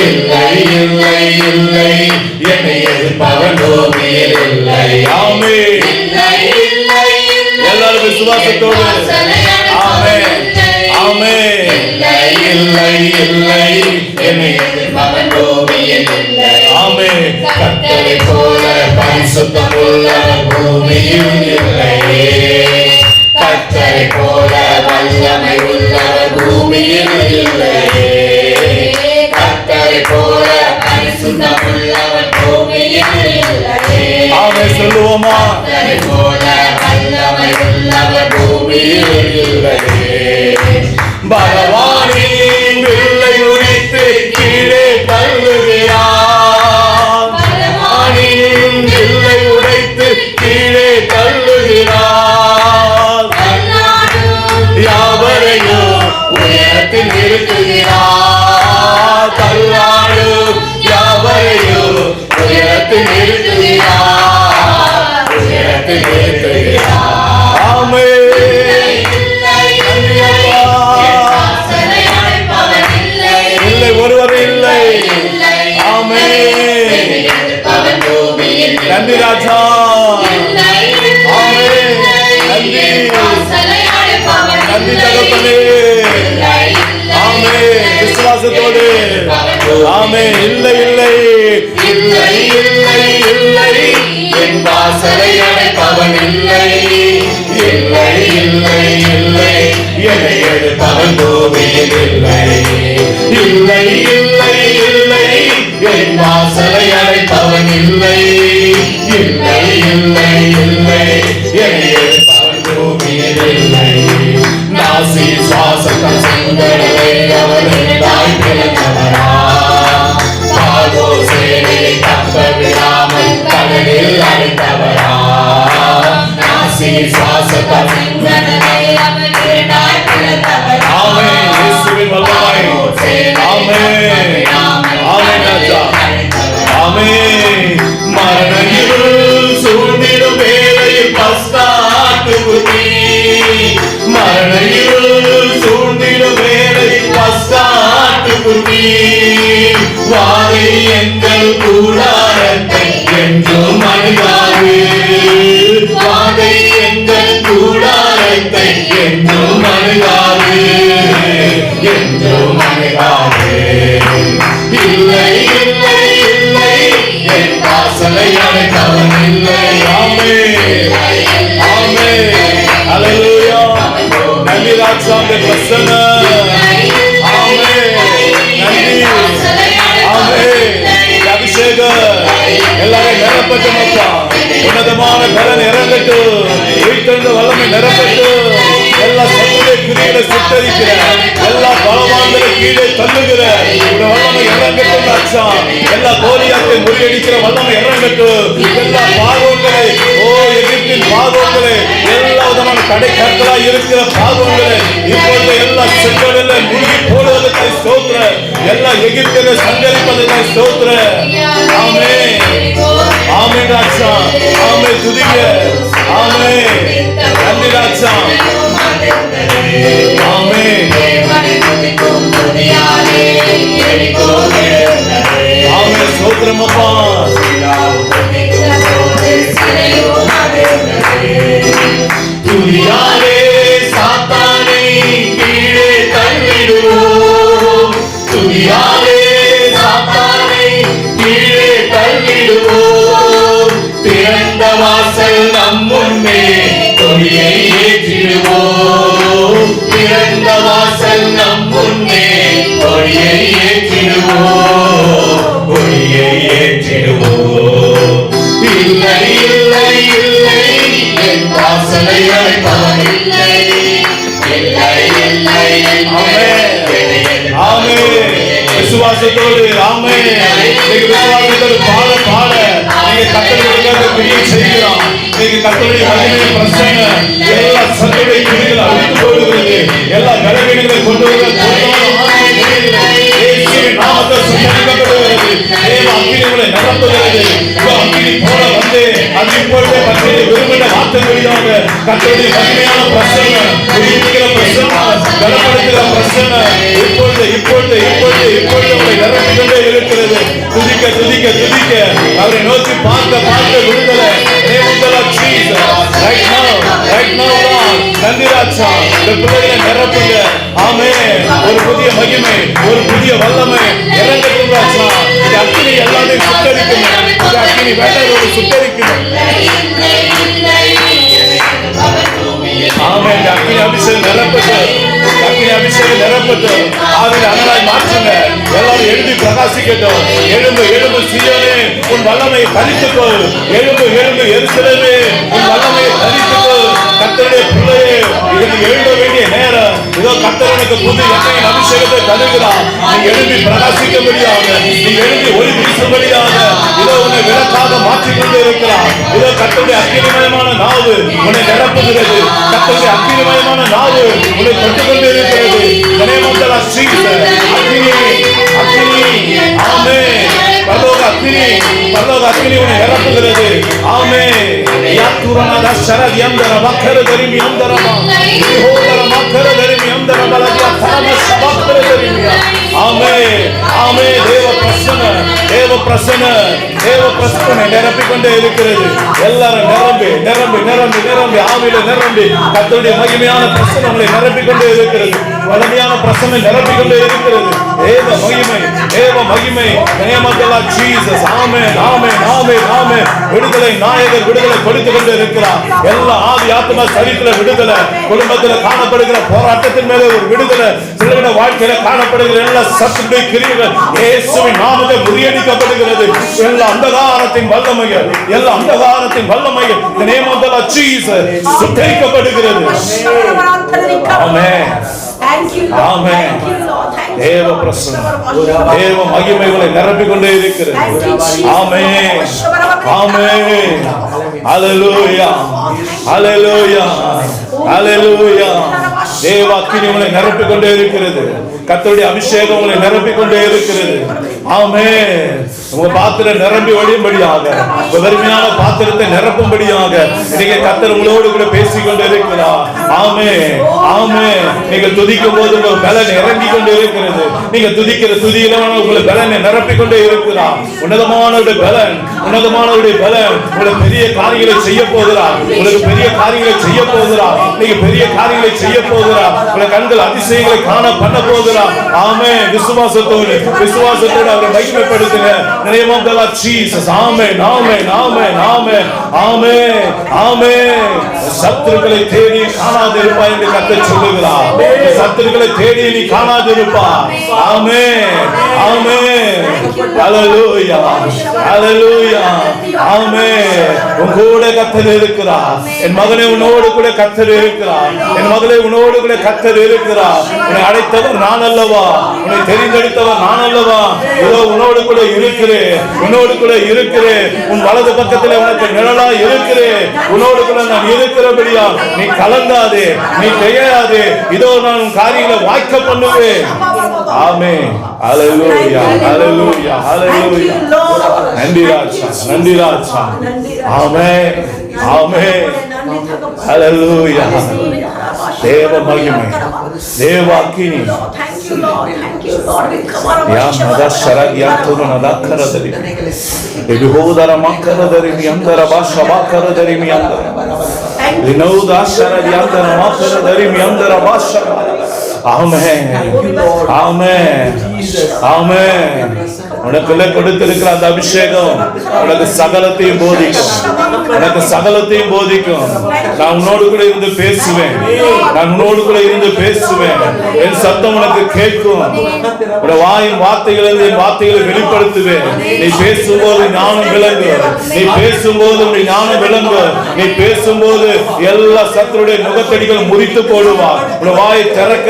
இல்லை இல்லை இல்லை, என்னை எதிர்ப்பவன் பூமியில் இல்லை. ஆமென். எல்லாரும் விசுவாசத்தோடு ஆமென், ஆமென். இல்லை இல்லை இல்லை, என்னை எதிர்ப்பவன் பூமியில் இல்லை. ஆமென். கர்த்தரை போல பரிசுத்தம் உள்ளவர் பூமியில் இல்லை. கர்த்தரை போல வல்லமை உள்ளவர் பூமியில் இல்லை. கர்த்தரை போல பரிசுத்தம் உள்ளவர் பூமியில் இல்லை. ஆமென் சொல்லுவோமா? கர்த்தரை போல வல்லமை உள்ளவர் பூமியில் இல்லை. பலவானின் வில்லை உரித்து கீழே தள்ளுகிறார். பலவானின் வில்லை உடைத்து கீழே தள்ளுகிறார். யாவரையும் உயரத்தில் நிறுத்துகிறார். தள்ளாடும் யாவரையும் உயரத்தில் நிறுத்துகிறார். உயரத்தில் நிறுத்துகிறார். ஆமென். இல்லை, ஒருவர் இல்லை. ஆமென். நன்றி ராஜா. ஆமென். நன்றி, நன்றி தகப்பனே. ஆமென். விசுவாசத்தோடு ஆமென். இல்லை இல்லை இல்லை இல்லை இல்லை என் வாசலை அடைப்பவன் இல்லை இல்லை இல்லை இல்லை என்னை எடுப்பவன் பூமியில் இல்லை இல்லை இல்லை இல்லை என் வாசலை அடைப்பவன் இல்லை இல்லை இல்லை இல்லை என்னை எடுப்பவன் பூமியில் இல்லை நாசி சுவாசத்தால் செங்கடலை அவர் தாய் பிளந்தவரா பாகோர் சேனையை தப்ப விடாமல் கடலில் அடைத்தவரா நாசி சுவாசத்தால் செங்கடலை அவர் இரண்டாய் பிளந்தவரா. ஆமென். இயேசுவின் வல்லமை. ஆமென். ஆமென் ராஜா. ஆமென். மரண இருள் சூழ்ந்திடும் வேளையில் பஸ்காட்டுகுதி. மரண இருள் சூழ்ந்திடும் வேளையில் பஸ்காட்டுகுதி. வாதை எங்கள் கூடாரத்தை என்றும் அணுகாது. வாதை எங்கள் கூடாரத்தை என்றும் அணுகாது. என்றும் அணுகாது. இல்லை இல்லை இல்லை என் வாசலை அடைத்தவன் இல்லை. ஆமென். ஆமென். ஹல்லேலூயா. நன்றி ராஜா உம்முடைய பிரசன்னம். ஆமென். நன்றி. ஆமென். இந்த அபிஷேகம் எல்லாரையும் நிரப்பட்டும் அப்பா. உன்னதமான பலன் இறங்கட்டும். உயிர்த்தெழுந்த வல்லமை நிரப்பட்டும். எல்லா சத்துடைய கிரிகளை சுட்டரிக்கிற எல்லா பலவான்களை கீழே தள்ளுகிற உடைய வல்லமை இறங்கட்டும் ராஜா. எல்லா கோலியாத்தை முறியடிக்கிற வல்லமை இறங்கட்டும். எல்லா பாகங்களை எகிப்தின் பாகங்களை எல்லா விதமான கடை கற்களாய் இருக்கிற பாகங்களை இப்பொழுது எல்லா செங்கடலை முழுகி போடுவதற்காக ஸ்தோத்திர. எல்லா எகிப்தியரை சங்கரிப்பதற்காக ஸ்தோத்திர. ஆமென். ஆமென் ராஜா. ஆமென். துதிங்க. ஆமென். நன்றி ராஜா. ஆமென். ஆமென். ஸ்தோத்திரம் அப்பா. துதியாலே சாத்தானை கீழே தள்ளிடுவோம். துதியாலே சாத்தானை கீழே தள்ளிடுவோம். திறந்த வாசல் நம் முன்னே கொடியை ஏற்றிடுவோம். திறந்த வாசல் நம் முன்னே கொடியை ஏற்றிடுவோம். கொடியை ஏற்றிடுவோம். இல்லை இல்லை இல்லை என் வாசலை அடைப்பவன் இல்லை இல்லை இல்லை. ஆமென். ஆமென். விசுவாசத்தோடு ஆமென். விசுவாசத்தோடு பாட பாட நீங்க கர்த்தருடைய கிரியை செய்கிறோம். நீங்க கர்த்தருடைய மகிமையை பிரசன்னம் எல்லா சத்துடைய கிரிகளை அழித்து போடுகிறது. எல்லா கலவீனங்களை கொண்டு வருகிற இயேசுவின் நாமத்தில் சுத்தரிக்கப்படுகிறது. தேவ அக்கினிகளை நிரப்புகிறது. அக்கினி போல வந்து அது இப்பொழுதே பற்றிய விரும்பின வார்த்தைகளிலாக கர்த்தருடைய மகிமையான பிரசன்னம் உயிர்ப்பிக்கிற பிரசன்னம் கனப்படுத்துகிற பிரசன்னம் இப்பொழுது இப்பொழுது இப்பொழுது இப்பொழுது உங்களை நிரப்பிக் கொண்டே இருக்கிறது. துதிக்க துதிக்க துதிக்க அவரை நோக்கி பார்க்க பார்க்க விடுதலை. Right now, God. நன்றி ராஜா. இந்த பிள்ளைகளை நிரப்புங்க. ஆமென். ஒரு புதிய மகிமை ஒரு புதிய வல்லமை இறங்கட்டும் ராஜா. இந்த அக்கினி எல்லாத்தையும் சுட்டரிக்கணும். இந்த அக்கினி வேண்டாதோடு சுட்டரிக்கணும். ஆமென். இந்த அக்கினி அபிஷேகம் நிரப்பட்டு அக்கினி அபிஷேகம் நிரப்பட்டு ஆவியில் அனலாய் மாற்றுங்க. எல்லாரும் எழுதி பிரகாசிக்கட்டும். எழும்பு எழும்பு சீயோனே உன் வல்லமையை தரித்துக்கோ. எழும்பு எழும்பு எருசலேமே உன் வல்லமையை தரித்துக்கோ. கர்த்தருடைய பிள்ளையே இதற்கு எழுத வேண்டிய நேரம் இதோ. கர்த்தர் உனக்கு புது எண்ணெயின் அபிஷேகத்தை தருகிறார். நீ எழும்பி பிரகாசிக்கும்படியாக நீ எழும்பி ஒளி வீசும்படியாக இதோ உன்னை விளக்காக மாற்றிக்கொண்டு இருக்கிறார். இதோ கர்த்தருடைய அக்கினிமயமான நாவு உன்னை நிரப்புகிறது. கர்த்தருடைய அக்கினிமயமான நாவு உன்னை தொட்டுக்கொண்டு இருக்கிறது. கனேமந்தல ஸ்ரீசர் அக்கினி அக்கினி. ஆமென். பரலோக அக்கினி உன்னை நிரப்புகிறது. ஆமென். யாத்துரனத சரதியந்தர வக்கர தரிமி அந்தரமா ஹோதர மக்கர தரிமி அந்தர பலதியா தரமஸ் வக்கர தரிமியா. ஆமென். ஆமென். தேவ பிரசன்ன நிரப்பிக்கொண்டே இருக்கிறது. எல்லாரும் நிரம்பி நிரம்பி நிரம்பி நிரம்பி ஆவியில நிரம்பி கர்த்தருடைய மகிமையான பிரசன்னம் உங்களை நிரப்பிக்கொண்டே இருக்கிறது. வலிமையான பிரசன்னம் நிரப்பிக் கொண்டே இருக்கிறது. தேவ மகிமை, தேவ மகிமை. ஜீசஸ். ஆமென், ஆமென், ஆமென், ஆமென். விடுதலை நாயகர் விடுதலை கொடுத்து கொண்டு இருக்கிறார். எல்லா ஆவி ஆத்மா சரீரத்துல விடுதலை, குடும்பத்தில் காணப்படுகிற போராட்டத்தின் மேலே ஒரு விடுதலை, சிலருடைய வாழ்க்கையில காணப்படுகிற எல்லா சத்துடைய கிரியைகள் இயேசுவின் நாமத்தில் முறியடிக்கப்படுகிறது. எல்லா அந்தகாரத்தின் வல்லமைகள், எல்லா அந்தகாரத்தின் வல்லமைகள் இந்த name of the Lord Jesus சுட்டரிக்கப்படுகிறது. ஆமென். ஆமென். தேவ பிரசன்னம், தேவ மகிமைகளை நிரப்பிக் கொண்டே இருக்கிறது. ஆமென், ஆமென். ஹல்லேலூயா, ஹல்லேலூயா, ஹல்லேலூயா. தேவ அக்கினி உங்களை நிரப்பிக் கொண்டே இருக்கிறது. கர்த்தருடைய அபிஷேகம் உங்களை நிரப்பிக் கொண்டே இருக்கிறது. ஆமென். உங்க பாத்திரம் நிரம்பி வழியும்படியாக, உங்க வெறுமையான பாத்திரத்தை நிரப்பும்படியாக இன்னைக்கு கர்த்தர் உங்களோடு கூட பேசிக் கொண்டே இருக்கிறார். ஆமென், ஆமென். நீங்க துதிக்கும் போது உங்க பலன் இறங்கி கொண்டே இருக்கிறது. நீங்க துதிக்கிற துதியில உங்களை பலனை நிரப்பிக் கொண்டே இருக்கிறார். உன்னதமானவருடைய பலன், உன்னதமானவருடைய பலன் உங்களை பெரிய காரியங்களை செய்ய போகிறார். உங்களுக்கு பெரிய காரியங்களை செய்ய போகிறார். நீங்க பெரிய காரியங்களை செய்ய போகிறார். உங்க கண்கள் அதிசயங்களை காண பண்ண போகிறார். ஆமென். விசுவாசத்தோடு, விசுவாசத்தோடு அவரை மகிமைப்படுத்துங்க. name of the Lord Jesus. ஆமென், ஆமென், ஆமென், ஆமென், ஆமென், ஆமென். சத்துருக்களை தேடி காணாதிருப்பாய் என்று கர்த்தர் சொல்லுகிறார். சத்துருக்களை தேடி நீ காணாதிருப்பாய். ஆமென், ஆமென். ஹல்லேலூயா, ஹல்லேலூயா. ஆமென். உன்னோட கர்த்தர் இருக்கிறார். என் மகனே உன்னோடு கூட கர்த்தர் இருக்கிறார். என் மகளே உன்னோடு கூட கர்த்தர் இருக்கிறார். உன்னை அழைத்தவர் நான் அல்லவா? உன்னை தெரிந்தெடுத்தவர் நான் அல்லவா? இதோ உன்னோடு கூட இருக்கிறேன், உன்னோடு கூட இருக்கிறேன். உன் வலது பக்கத்தில் உனக்கு நிழலா இருக்கிறேன். உன்னோடு கூட நான் இருக்கிறபடியா நீ கலங்காதே, நீ திகையாதே. இதோ நான் உன் காரியங்களை வாய்க்க பண்ணுவேன். ஆமென். ஹல்லேலூயா, ஹல்லேலூயா, ஹல்லேலூயா. நன்றி ராஜா, நன்றி ராஜா. ஆமென், ஆமென். ஹல்லேலூயா. தேவ மகிமை, தேவ அக்கினி. யா மதஷரத் யத்துன நதக்கரதரி. எபிஹோதர மக்கரதரி மியந்தர பாஷபாக்கரதரி மியந்தர. வினோதாஷரத் யந்தர மக்கரதரி மியந்தர பாஷ. ஆமென், ஆமென், ஆமென். உனக்குள்ள கொடுத்திருக்கிற அந்த அபிஷேகம் உனக்கு சகலத்தையும் போதிக்கும், உனக்கு சகலத்தையும் போதிக்கும். நான் உன்னோடு கூட இருந்து பேசுவேன், நான் உன்னோடு கூட இருந்து பேசுவேன். என் சத்தம் உனக்கு கேட்கும். உன் வாயின் வார்த்தைகளில் என் வார்த்தைகளை வெளிப்படுத்துவேன். நீ பேசும்போது ஞானம் விளங்கும், நீ பேசும்போது உன் ஞானம் விளங்கும். நீ பேசும்போது எல்லா சத்துருடைய நுகத்தடிகளும் முறித்து போடுவார். உன் வாயை திறக்க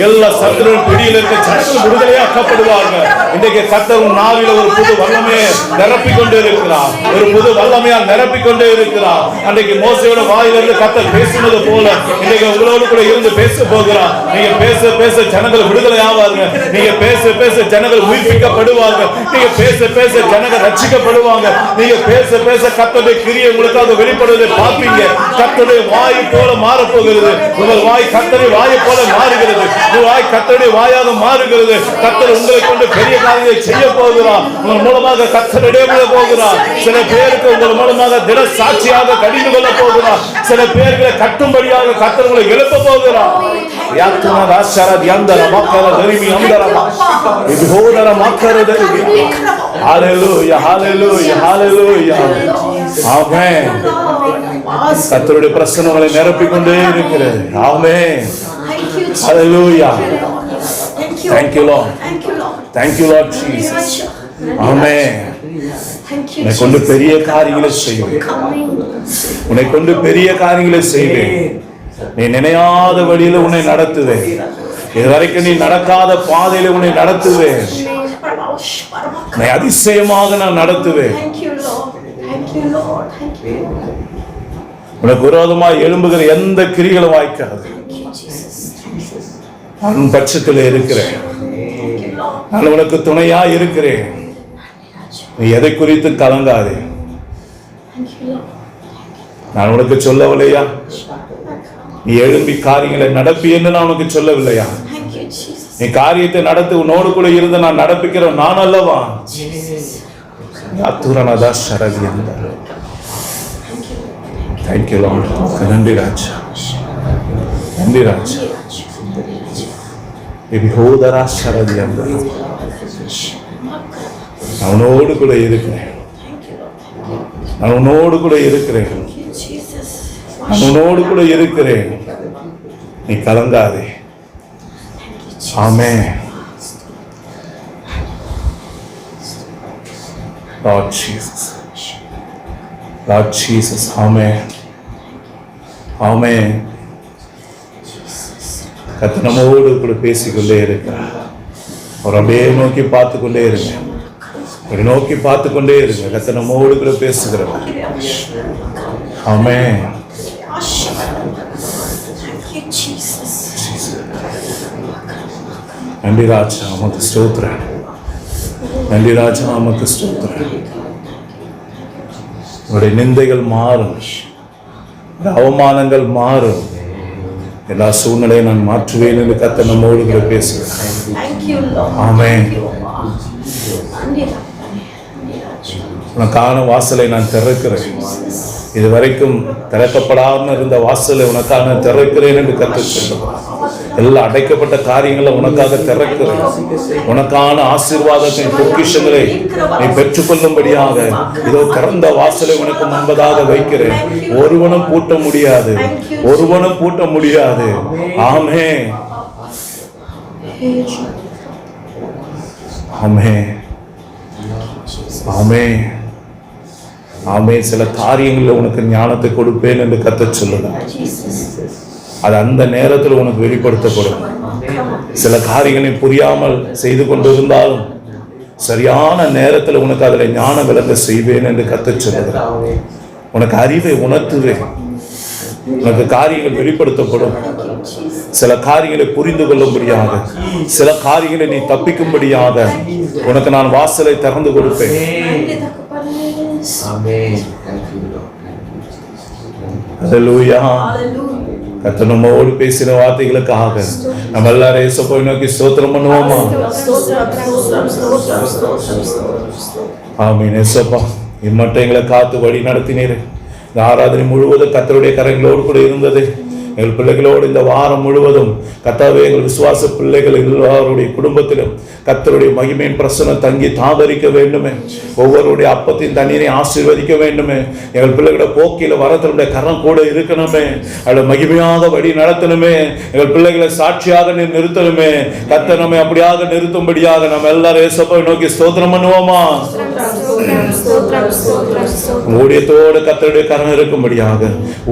எல்லா சத்துருவின் பிடியில் இருக்க சத்துரு விடுதலையாக்கப்படுவார்கள். இன்றைக்கு கர்த்தர் நாவில ஒரு புது வல்லமையை நிரப்பிக் கொண்டு இருக்கிறார், ஒரு புது வல்லமையால் நிரப்பிக் கொண்டே இருக்கிறார். அன்றைக்கு மோசேயோட வாயிலிருந்து கர்த்தர் பேசினது போல இன்றைக்கு உங்களோடு கூட இருந்து பேச போகிறார். நீங்க பேச பேச ஜனங்கள் விடுதலை ஆவாங்க, நீங்க பேச பேச ஜனங்கள் உயிர்ப்பிக்கப்படுவாங்க, நீங்க பேச பேச ஜனங்கள் ரட்சிக்கப்படுவாங்க. நீங்க பேச பேச கர்த்தருடைய கிரியை உங்களுக்காக வெளிப்படுவதை பார்ப்பீங்க. கர்த்தருடைய வாய் போல மாறப் போகிறது. உங்கள் வாய் கர்த்தருடைய வாயை போல மாறுகிறது. உங்கள் வாய் கர்த்தருடைய வாயாக மாறுகிறது. கர்த்தர் உங்களை கொண்டு பெரிய காரியங்களை செய்ய போகிறார். உங்கள் மூலமாக கர்த்தர் இடையே போகிறார். சில பேருக்கு உங்கள் மூலமாக தின சாட்சியாக கடிந்து கொள்ள போகிறார். சில பேர்களை கட்டும்படியாக கர்த்தர் உங்களை எழுப்ப போகிறார். யாத்துனா ராஷரத் யந்தர மக்கர தரிமி அந்தரமா இதுஹோதர மக்கர தரிமி. ஹalleluya, ஹalleluya, ஹalleluya. ஆமென். கர்த்தருடைய பிரசன்னங்களை நிரப்பிக் கொண்டே இருக்கிறது. ஆமென். ஹalleluya. Thank you Lord. Thank you Lord Jesus. ஆமென். உன்னை கொண்டு பெரிய காரியங்களை செய்வேன், உன்னை கொண்டு பெரிய காரியங்களை செய்வேன். நீ நினையாத வழியில உன்னை நடத்துவேன். இதுவரைக்கும் நீ நடக்காத பாதையில உன்னை நடத்துவேன். உன்னை அதிசயமாக நான் நடத்துவேன். உனக்கு விரோதமாக எழும்புகிற எந்த கிரிகளும் வாய்க்காது. நான் பட்சத்தில் இருக்கிறேன், நான் உனக்கு துணையா இருக்கிறேன். நீ எதை குறித்து கலங்காதே. நான் உனக்கு சொல்லவில்லையா? நீ எழும்பி காரியங்களை நடப்பி என்று நான் உனக்கு சொல்லவில்லையா? நீ காரியத்தை நடத்து, உன்னோடு கூட இருந்து நான் நடப்பிக்கிறேன் நான் அல்லவா? நன்றி ராஜா, நன்றி ராஜா. விபோதரா சரதியம். நான் உன்னோடு கூட இருக்கிறேன். நான் உன்னோடு கூட இருக்கிறேன். நான் உன்னோடு கூட இருக்கிறேன். நீ கலங்காதே. ஆமென். Lord Jesus. Lord Jesus. Amen. Amen. கர்த்தர் நம்மோடு கூட பேசிக்கொண்டே இருக்கிறார். அவர் அப்படியே நோக்கி பார்த்து கொண்டே இருங்க. அப்படி நோக்கி பார்த்து கொண்டே இருங்க. கர்த்தர் நம்மோடு கூட பேசுகிறார். ஆமென். நன்றி ராஜா, உமக்கு ஸ்தோத்திரம். நன்றி ராஜா, உமக்கு ஸ்தோத்திரம். உங்களுடைய நிந்தைகள் மாறும், அவமானங்கள் மாறும். எல்லா சூழ்நிலையும் நான் மாற்றுவேன் என்று கர்த்தர் நம்மோடு கூட பேசுகிறேன். ஆமென். உனக்கான வாசலை நான் திறக்கிறேன். இதுவரைக்கும் திறக்கப்படாமல் இருந்த வாசலை உனக்காக திறக்கிறேன் என்று கர்த்தர் சொல்லுவார். எல்லா அடைக்கப்பட்ட காரியங்களை உனக்காக திறக்கிறேன். உனக்கான ஆசீர்வாதத்தின் பொக்கிஷங்களை நீ பெற்றுக்கொள்ளும்படியாக இதோ திறந்த வாசலை உனக்கு முன்பதாக வைக்கிறேன். ஒருவனும் பூட்ட முடியாது, ஒருவனும் பூட்ட முடியாது. ஆமென். ஆமென். ஆமென். ஆமென். சில காரியங்களில் உனக்கு ஞானத்தை கொடுப்பேன் என்று கர்த்தர் சொல்லுகிறார். அது அந்த நேரத்தில் உனக்கு வெளிப்படுத்தப்படும். சில காரியங்களை புரியாமல் செய்து கொண்டிருந்தாலும் சரியான நேரத்தில் உனக்கு அதில் ஞான விளங்க செய்வேன் என்று கர்த்தர் சொல்லுகிறார். உனக்கு அறிவை உணர்த்துவேன். உனக்கு காரியங்கள் வெளிப்படுத்தப்படும். சில காரியங்களை புரிந்து கொள்ளும்படியாக, சில காரியங்களை நீ தப்பிக்கும்படியாக உனக்கு நான் வாசலை திறந்து கொடுப்பேன். ஹல்லேலூயா. கர்த்தர் நம்மோடு பேசின வார்த்தைகளுக்காக நம்ம எல்லாரும் இயேசுவை நோக்கி ஸ்தோத்திரம் பண்ணுவோமா? ஆமென். இயேசுப்பா, இம்மட்டும் எங்களை காத்து வழி நடத்தினீர். இந்த ஆராதனை முழுவதும் கர்த்தருடைய கரங்களோடு கூட இருந்தது. எங்கள் பிள்ளைகளோடு இந்த வாரம் முழுவதும் கர்த்தாவே, எங்கள் விசுவாச பிள்ளைகள் எல்லாருடைய குடும்பத்திலும் கர்த்தருடைய மகிமையின் பிரசன்னம் தங்கி தாபரிக்க வேண்டுமே. ஒவ்வொருடைய அப்பத்தின் தண்ணீரை ஆசீர்வதிக்க வேண்டுமே. எங்கள் பிள்ளைகளோட போக்கில வரத்தினுடைய கரம் கூட இருக்கணுமே. அவளை மகிமையாக வழி நடத்தணுமே. எங்கள் பிள்ளைகளை சாட்சியாக நிறுத்தணுமே. கர்த்தர் நம்மை அப்படியாக நிறுத்தும்படியாக நம்ம எல்லாரும் இயேசுவை நோக்கி ஸ்தோத்திரம் பண்ணுவோமா? ஊழியத்தோடு கர்த்தருடைய கரம் இருக்கும்படியாக,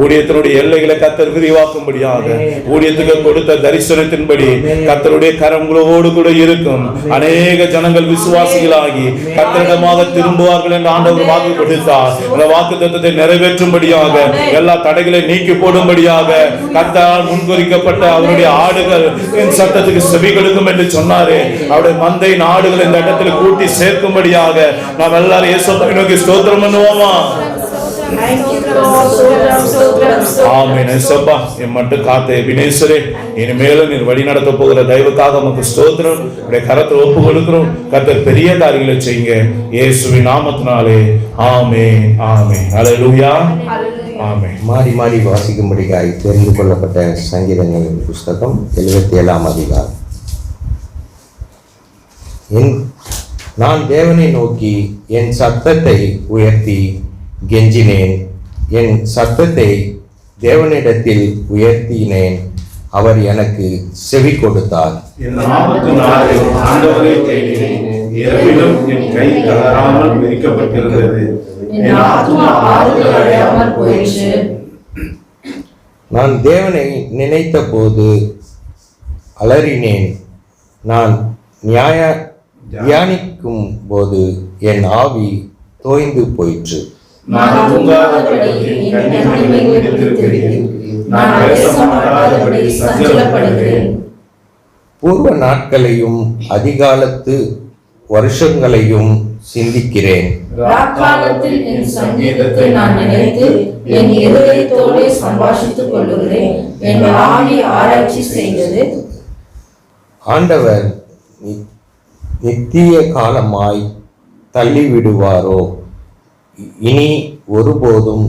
ஊழியத்தினுடைய எல்லைகளை கர்த்தர் விரிவாக்கும்படியாக, ஊழியத்துக்கு கொடுத்த தரிசனத்தின்படி கர்த்தருடைய கரங்களோடு கூட இருக்கும். அநேக ஜனங்கள் விசுவாசிகளாகி கர்த்தரிடமாக திரும்புவார்கள் என்று ஆண்டவர் வாக்கு கொடுத்தார். அந்த வாக்குத்தத்தத்தை நிறைவேற்றும்படியாக, எல்லா தடைகளை நீக்கி போடும்படியாக கர்த்தரால் முன்குறிக்கப்பட்ட அவருடைய ஆடுகள் என் சத்தத்துக்கு செவி கொடுக்கும் என்று சொன்னாரே. அவருடைய மந்தையின் ஆடுகள் இந்த இடத்தில் கூட்டி சேர்க்கும்படியாக நாம் எல்லாரும் இயேசுவை நோக்கி ஸ்தோத்திரம் பண்ணுவோமா? ஆமென். இயேசுப்பா, என் மட்டும் காத்த எபினேசரே, இனிமேலும் நீர் வழி நடத்த போகிற தயவுக்காக உமக்கு ஸ்தோத்திரம். உடைய கரத்தை ஒப்பு கொடுக்கிறோம். கர்த்தர் பெரிய காரியங்களை செய்யுங்க இயேசுவின் நாமத்தினாலே. ஆமென். ஆமென். ஹல்லேலூயா. ஆமென். மாறி மாறி வாசிக்கும்படியாய் தெரிந்து கொள்ளப்பட்ட சங்கீதங்களின் புஸ்தகம் 77ஆம் அதிகாரம். நான் தேவனை நோக்கி என் சத்தத்தை உயர்த்தி கெஞ்சினேன். என் சத்தத்தை தேவனிடத்தில் உயர்த்தினேன். அவர் எனக்கு செவி கொடுத்தார். என் நாமத்தினாலே ஆண்டவரை தேடினேன். இரவிலும் என் கை தளராமல் விரிக்கப்பட்டிருந்தது. என் ஆத்துமா ஆறுதல் அடையாமல் போயிற்று. நான் தேவனை நினைத்த போது அலறினேன். நான் தியானிக்கும் போது என் ஆவி தோய்ந்து போயிற்று. நான் தூங்காதபடி என் கண்களை விழித்திருக்கிறேன். நான் பேசமாட்டாதபடி சஞ்சலப்படுகிறேன். பூர்வ நாட்களையும் அதிகாலத்து வருஷங்களையும் சிந்திக்கிறேன். ராக்காலத்தில் என் சங்கீதத்தை நான் நினைத்து என் இருதயத்தோடு சம்பாஷித்துக் கொள்ளுகிறேன். என் ஆவி ஆராய்ச்சி செய்தது. ஆண்டவர் நித்திய காலமாய் தள்ளிவிடுவாரோ? இனி ஒருபோதும்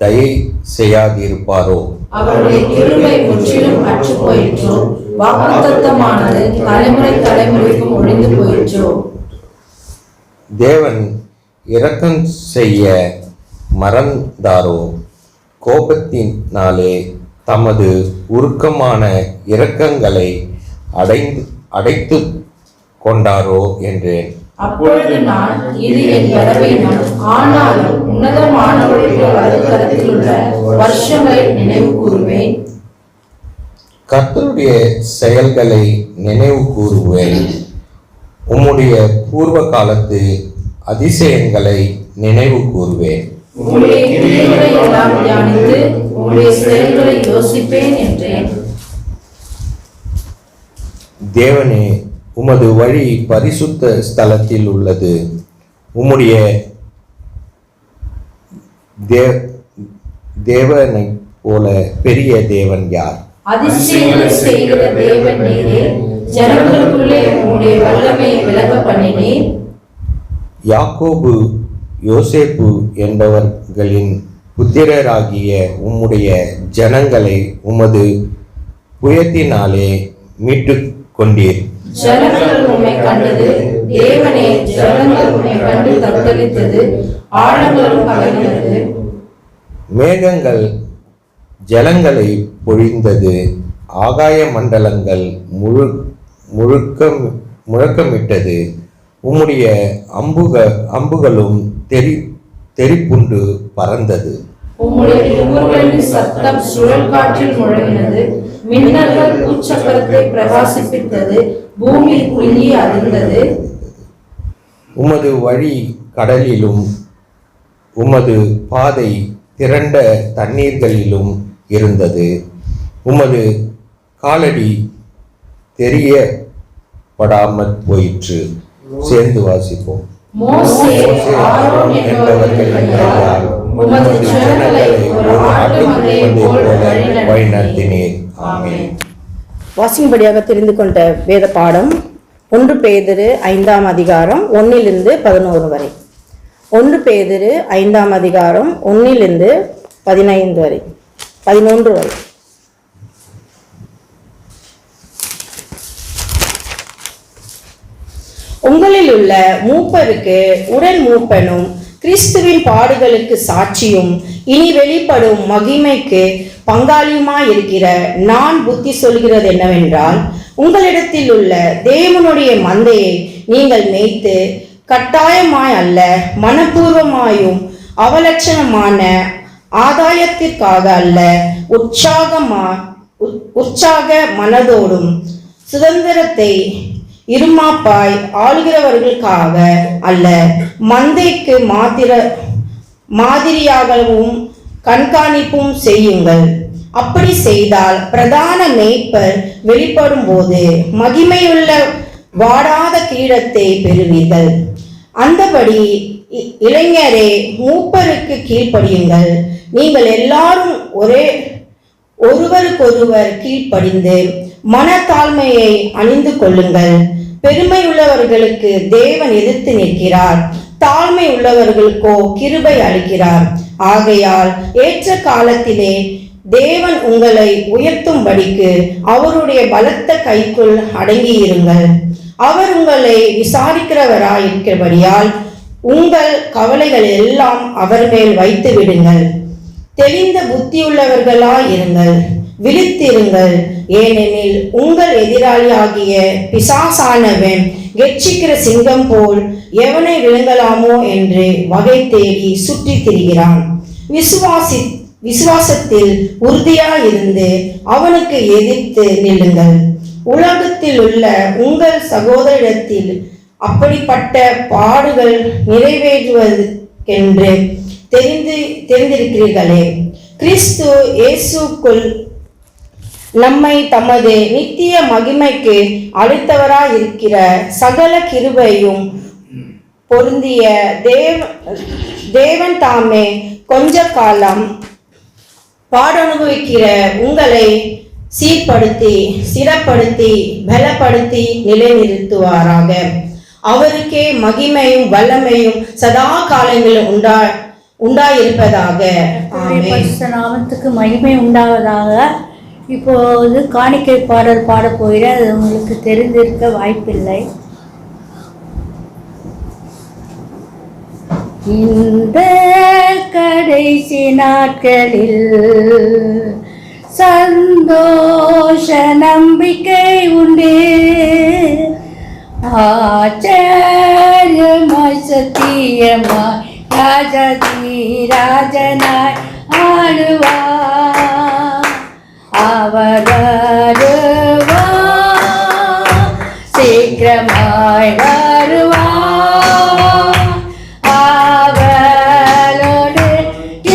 தயை செய்யாதிருப்பாரோ? அவருடைய கிருபை முற்றிலும் அற்று போயிற்றோ? வாக்குத்தத்தமானது தலைமுறை தலைமுறைக்கும் ஒழிந்து போயிற்றோ? தேவன் இரக்கம் செய்ய மறந்தாரோ? கோபத்தினாலே தமது உருக்கமான இரக்கங்களை அடைத்து கொண்டாரோ என்றேன். அப்பொழுது நான், இது என் பலவீனம், ஆனாலும் உன்னதமானவருடைய வலதுகரத்தில் உள்ள வருஷங்களை நினைவு கூறுவேன். கர்த்தருடைய செயல்களை நினைவு கூறுவேன். உம்முடைய பூர்வ காலத்து அதிசயங்களை நினைவு கூறுவேன். உம்முடைய கிரியைகளை எல்லாம் தியானித்து உம்முடைய செயல்களை யோசிப்பேன் என்றேன். தேவனே, உமது வழி பரிசுத்த ஸ்தலத்தில் உள்ளது. உம்முடைய தேவனை போல பெரிய தேவன் யார்? அதிசயங்களை செய்கிற தேவன் நீரே, ஜனங்களுக்குள்ளே உம்முடைய வல்லமையை விளங்க பண்ணினீர். யாக்கோபு யோசேப்பு என்பவர்களின் புத்திரராகிய உம்முடைய ஜனங்களை உமது புயத்தினாலே மீட்டு கொண்டீர். ஜனங்கள் உம்மை கண்டது, தேவனே, ஜனங்கள் உம்மை கண்டு தத்தளித்தது, ஆழங்களும் கலங்கினது. மேகங்கள் ஜலங்களை பொழிந்தது, ஆகாய மண்டலங்கள் முழக்கமிட்டது. உம்முடைய அம்புகளும் தெரிப்புண்டு பறந்தது. உம்முடைய தூண்களின் சத்தம் சுழல் காற்றில் முழங்கினது, மின்னல்கள் பூச்சக்கரத்தை பிரகாசிப்பித்தது, பூமி குலுங்கி அதிர்ந்தது. உமது வழி கடலிலும் உமது பாதை திரண்ட தண்ணீர்களிலும் இருந்தது. உமது காலடி தெரியப்படாமற் போயிற்று. சேர்ந்து வாசிப்போம். மோசே, ஆரோன் என்பவர்கள் கண்டார், உமது ஜனங்களை ஒரு ஆட்டு மந்தையைப் போல் வழிநடத்தினீர். ஆமென். வாசிக்கும்படியாக தெரிந்து கொண்ட வேத பாடம் 1 பேதுரு 5ஆம் அதிகாரம் 1 11 வரை. 1 பேதுரு 5ஆம் அதிகாரம் 1 11 வரை. உங்களில் உள்ள மூப்பருக்கு உடன் மூப்பனும் கிறிஸ்துவின் பாடுகளுக்கு சாட்சியும் இனி வெளிப்படும் மகிமைக்கு பங்காளியுமாயிருக்கிற நான் புத்தி சொல்கிறது என்னவென்றால், உங்களிடத்தில் உள்ள தேவனுடைய மந்தையை நீங்கள் மேய்த்து கட்டாயமாய் அல்ல, மனப்பூர்வமாயும் அவலட்சணமான ஆதாயத்திற்காக அல்ல, உற்சாக மனதோடும் சுதந்திரத்தை இருமாப்பாய் ஆளுகிறவர்களுக்காக அல்ல, மந்தைக்கு மாதிரியாகவும் கண்காணிப்பும் செய்யுங்கள். அப்படி செய்தால் பிரதான மேய்ப்பர் வெளிப்படும் போது மகிமையுள்ள வாடாத கிரீடத்தை பெறுவீர்கள். அந்தபடி இளைஞரே, மூப்பருக்கு கீழ்ப்படியுங்கள். நீங்கள் எல்லாரும் ஒருவருக்கொருவர் கீழ்ப்படிந்து மனத்தாழ்மையை அணிந்து கொள்ளுங்கள். பெருமை உள்ளவர்களுக்கு தேவன் எதிர்த்து நிற்கிறார், தாழ்மை உள்ளவர்களுக்கோ கிருபை அளிக்கிறார். ஆகையால் ஏற்ற காலத்திலே தேவன் உங்களை உயர்த்தும்படிக்கு அவருடைய பலத்த கைக்குள் அடங்கியிருங்கள். அவர் உங்களை விசாரிக்கிறவராயிருக்கிறபடியால் உங்கள் கவலைகள் எல்லாம் அவர் மேல் வைத்து விடுங்கள். தெளிந்த புத்தியுள்ளவர்களாயிருங்கள், விழித்திருங்கள். ஏனெனில் உங்கள் எதிராளியாகிய பிசாசானவன் கெர்ச்சிக்கிற சிங்கம் போல் எவனை விழுங்கலாமோ என்று வகை தேடி சுற்றி திரிகிறான். விசுவாசத்தில் உறுதியாயிருந்து அவனுக்கு எதிர்த்து நில்லுங்கள். உலகத்தில் உள்ள உங்கள் சகோதரிடத்தில் அப்படிப்பட்ட பாடுகள் நிறைவேற்றுவதற்கென்று தெரிந்திருக்கிறீர்களே. கிறிஸ்து இயேசுக்குள் நம்மை தமது நித்திய மகிமைக்கு அளித்தவராயிருக்கிற சகல கிருபையும் பொருந்திய தேவன் தாமே கொஞ்ச காலம் பாடனுபவிக்கிற உங்களை சீர்படுத்தி ஸ்திரப்படுத்தி பலப்படுத்தி நிலைநிறுத்துவாராக. அவருக்கே மகிமையும் வல்லமையும் சதா காலங்களில் உண்டாயிருப்பதாக. ஆமென். நாமத்துக்கு மகிமை உண்டாவதாக. இப்போது காணிக்கை பாடல் பாடப் போகிறேன். அது உங்களுக்கு தெரிந்திருக்க வாய்ப்பில்லை. இந்த கடைசி நாட்களில் சந்தோஷ நம்பிக்கை உண்டு. ஆச்சரியமாய் சத்தியமாய் ராஜாதி ராஜனாய் ஆளுவார். அவர் வருவார், சீக்கிரமாய் வருவார். அவளோடு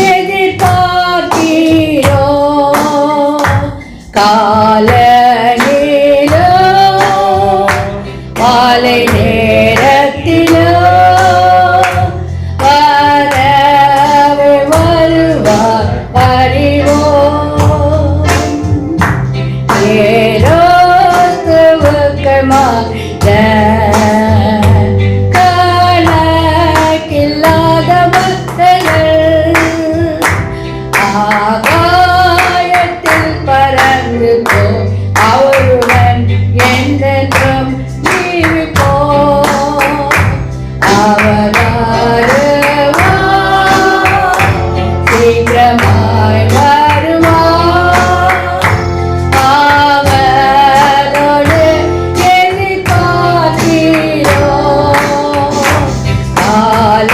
எதிர்பார்க்கிறோ காலையிலோ மாலை நேரத்திலோ வரவே வருவார் அறிவோம். கணக்கில்லாத பக்தர்கள் ஆகாயத்தில் பறந்து போ அவருடன் என்றென்றும் ஜீவிப்போம். அவர் வருவார், சீக்கிரமாய் வருவார். அவரோடு எதிர்பார்க்கிறோம்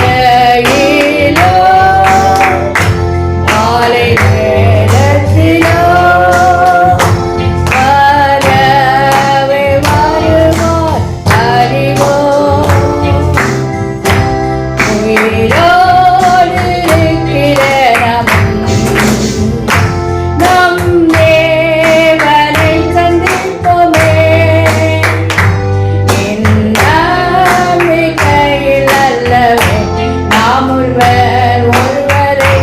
காலையிலோ மாலை நேரத்திலோ வரவே வருவார் அறிவோம். உயிரோடு இருக்கிற நம் தேவனை சந்திப்போமே. இந்நம்பிக்கையில் அல்லவே நாம் ஒருவரை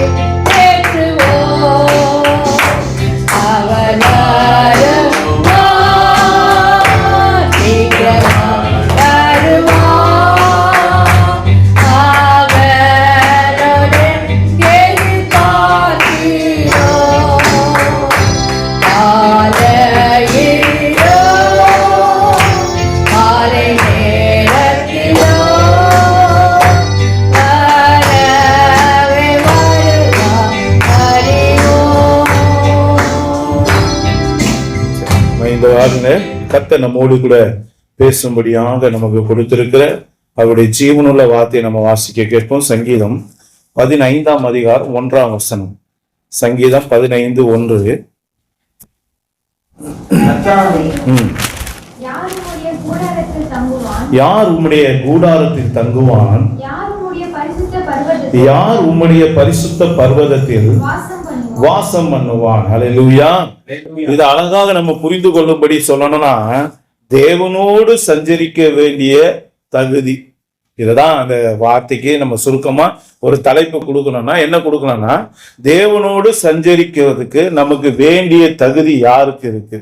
தேற்றுவோம். அவர் வருவார், சீக்கிரமாய் வருவார். அவரோடு எதிர்பார்க்கிறோம் காலையிலோ மாலை நேரத்திலோ வரவே வருவார் அறிவோம். இந்த வாரங்க கர்த்தர் நம்மோடு கூட பேசும்படியாக நமக்கு கொடுத்திருக்கிற அவருடைய ஜீவனுள்ள வார்த்தையை நம்ம வாசிக்க கேட்போம். சங்கீதம் 15ஆம் அதிகாரம் 1ஆம் வசனம். சங்கீதம் 15:1. யார் உம்முடைய கூடாரத்தில் தங்குவான்? யார் உம்முடைய கூடாரத்தில் தங்குவான்? யார் உம்முடைய பரிசுத்த பர்வதத்தில் யார் உம்முடைய பரிசுத்த பர்வதத்தில் வாசம் பண்ணுவான்? வாசம் பண்ணுவான்? ஹல்லேலூயா. இது அழகாக நம்ம புரிந்து கொள்ளும்படி சொல்லணும்னா, தேவனோடு சஞ்சரிக்க வேண்டிய தகுதி. இதுதான் அந்த வார்த்தைக்கு நம்ம சுருக்கமா ஒரு தலைப்பு கொடுக்கணும்னா என்ன கொடுக்கணும்னா, தேவனோடு சஞ்சரிக்கிறதுக்கு நமக்கு வேண்டிய தகுதி யாருக்கு இருக்கு,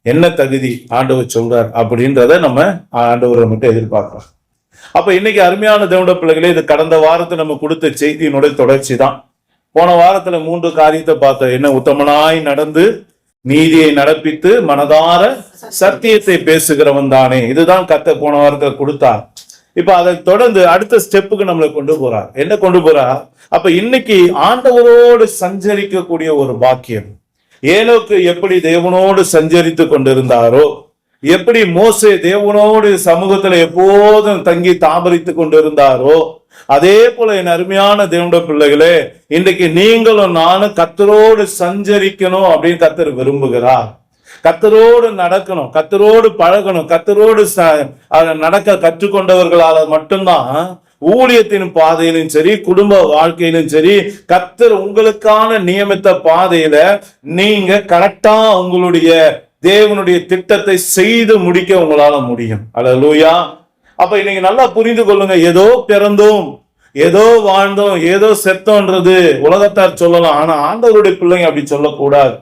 என்ன தகுதி ஆண்டவர் சொல்றார் அப்படின்றத நம்ம ஆண்டவரை மட்டும் எதிர்பார்க்கிறோம். அப்ப இன்னைக்கு அருமையான தேவனுடைய பிள்ளைகளே, இது கடந்த வாரத்தை நம்ம கொடுத்த செய்தியினுடைய தொடர்ச்சி தான். போன வாரத்துல 3 காரியத்தை பார்த்தோம். என்ன? உத்தமனாய் நடந்து நீதியை நடப்பித்து மனதார சத்தியத்தை பேசுகிறவன் தானே. இதுதான் கர்த்தர் போன வாரத்துல கொடுத்தார். இப்ப அதை தொடர்ந்து அடுத்த ஸ்டெப்புக்கு நம்மளை கொண்டு போறார். என்ன கொண்டு போறார்? அப்ப இன்னைக்கு ஆண்டவரோடு சஞ்சரிக்கக்கூடிய ஒரு பாக்கியம். ஏனோக்கு எப்படி தேவனோடு சஞ்சரித்து கொண்டிருந்தாரோ, எப்படி மோசே தேவனோடு சமூகத்துல எப்போதும் தங்கி தாபரித்து கொண்டிருந்தாரோ, அதே போல என் அருமையான தேவனுடைய பிள்ளைகளே, இன்றைக்கு நீங்களும் நானும் கர்த்தரோடு சஞ்சரிக்கணும் அப்படின்னு கர்த்தர் விரும்புகிறார். கர்த்தரோடு நடக்கணும், கர்த்தரோடு பழகணும், கர்த்தரோடு நடக்க கற்றுக்கொண்டவர்களால மட்டும்தான் ஊழியத்தின் பாதையிலும் சரி, குடும்ப வாழ்க்கையிலும் சரி, கர்த்தர் உங்களுக்கான நியமித்த பாதையில நீங்க கரெக்டா உங்களுடைய தேவனுடைய திட்டத்தை செய்து முடிக்க உங்களால முடியும். அல்லேலூயா. அப்ப இன்னைக்கு நல்லா புரிந்து கொள்ளுங்க. ஏதோ பிறந்தோம், ஏதோ வாழ்ந்தோம், ஏதோ செத்தோன்றது உலகத்தார் சொல்லலாம். ஆனா ஆண்டவருடைய பிள்ளைங்க அப்படி சொல்லக்கூடாது.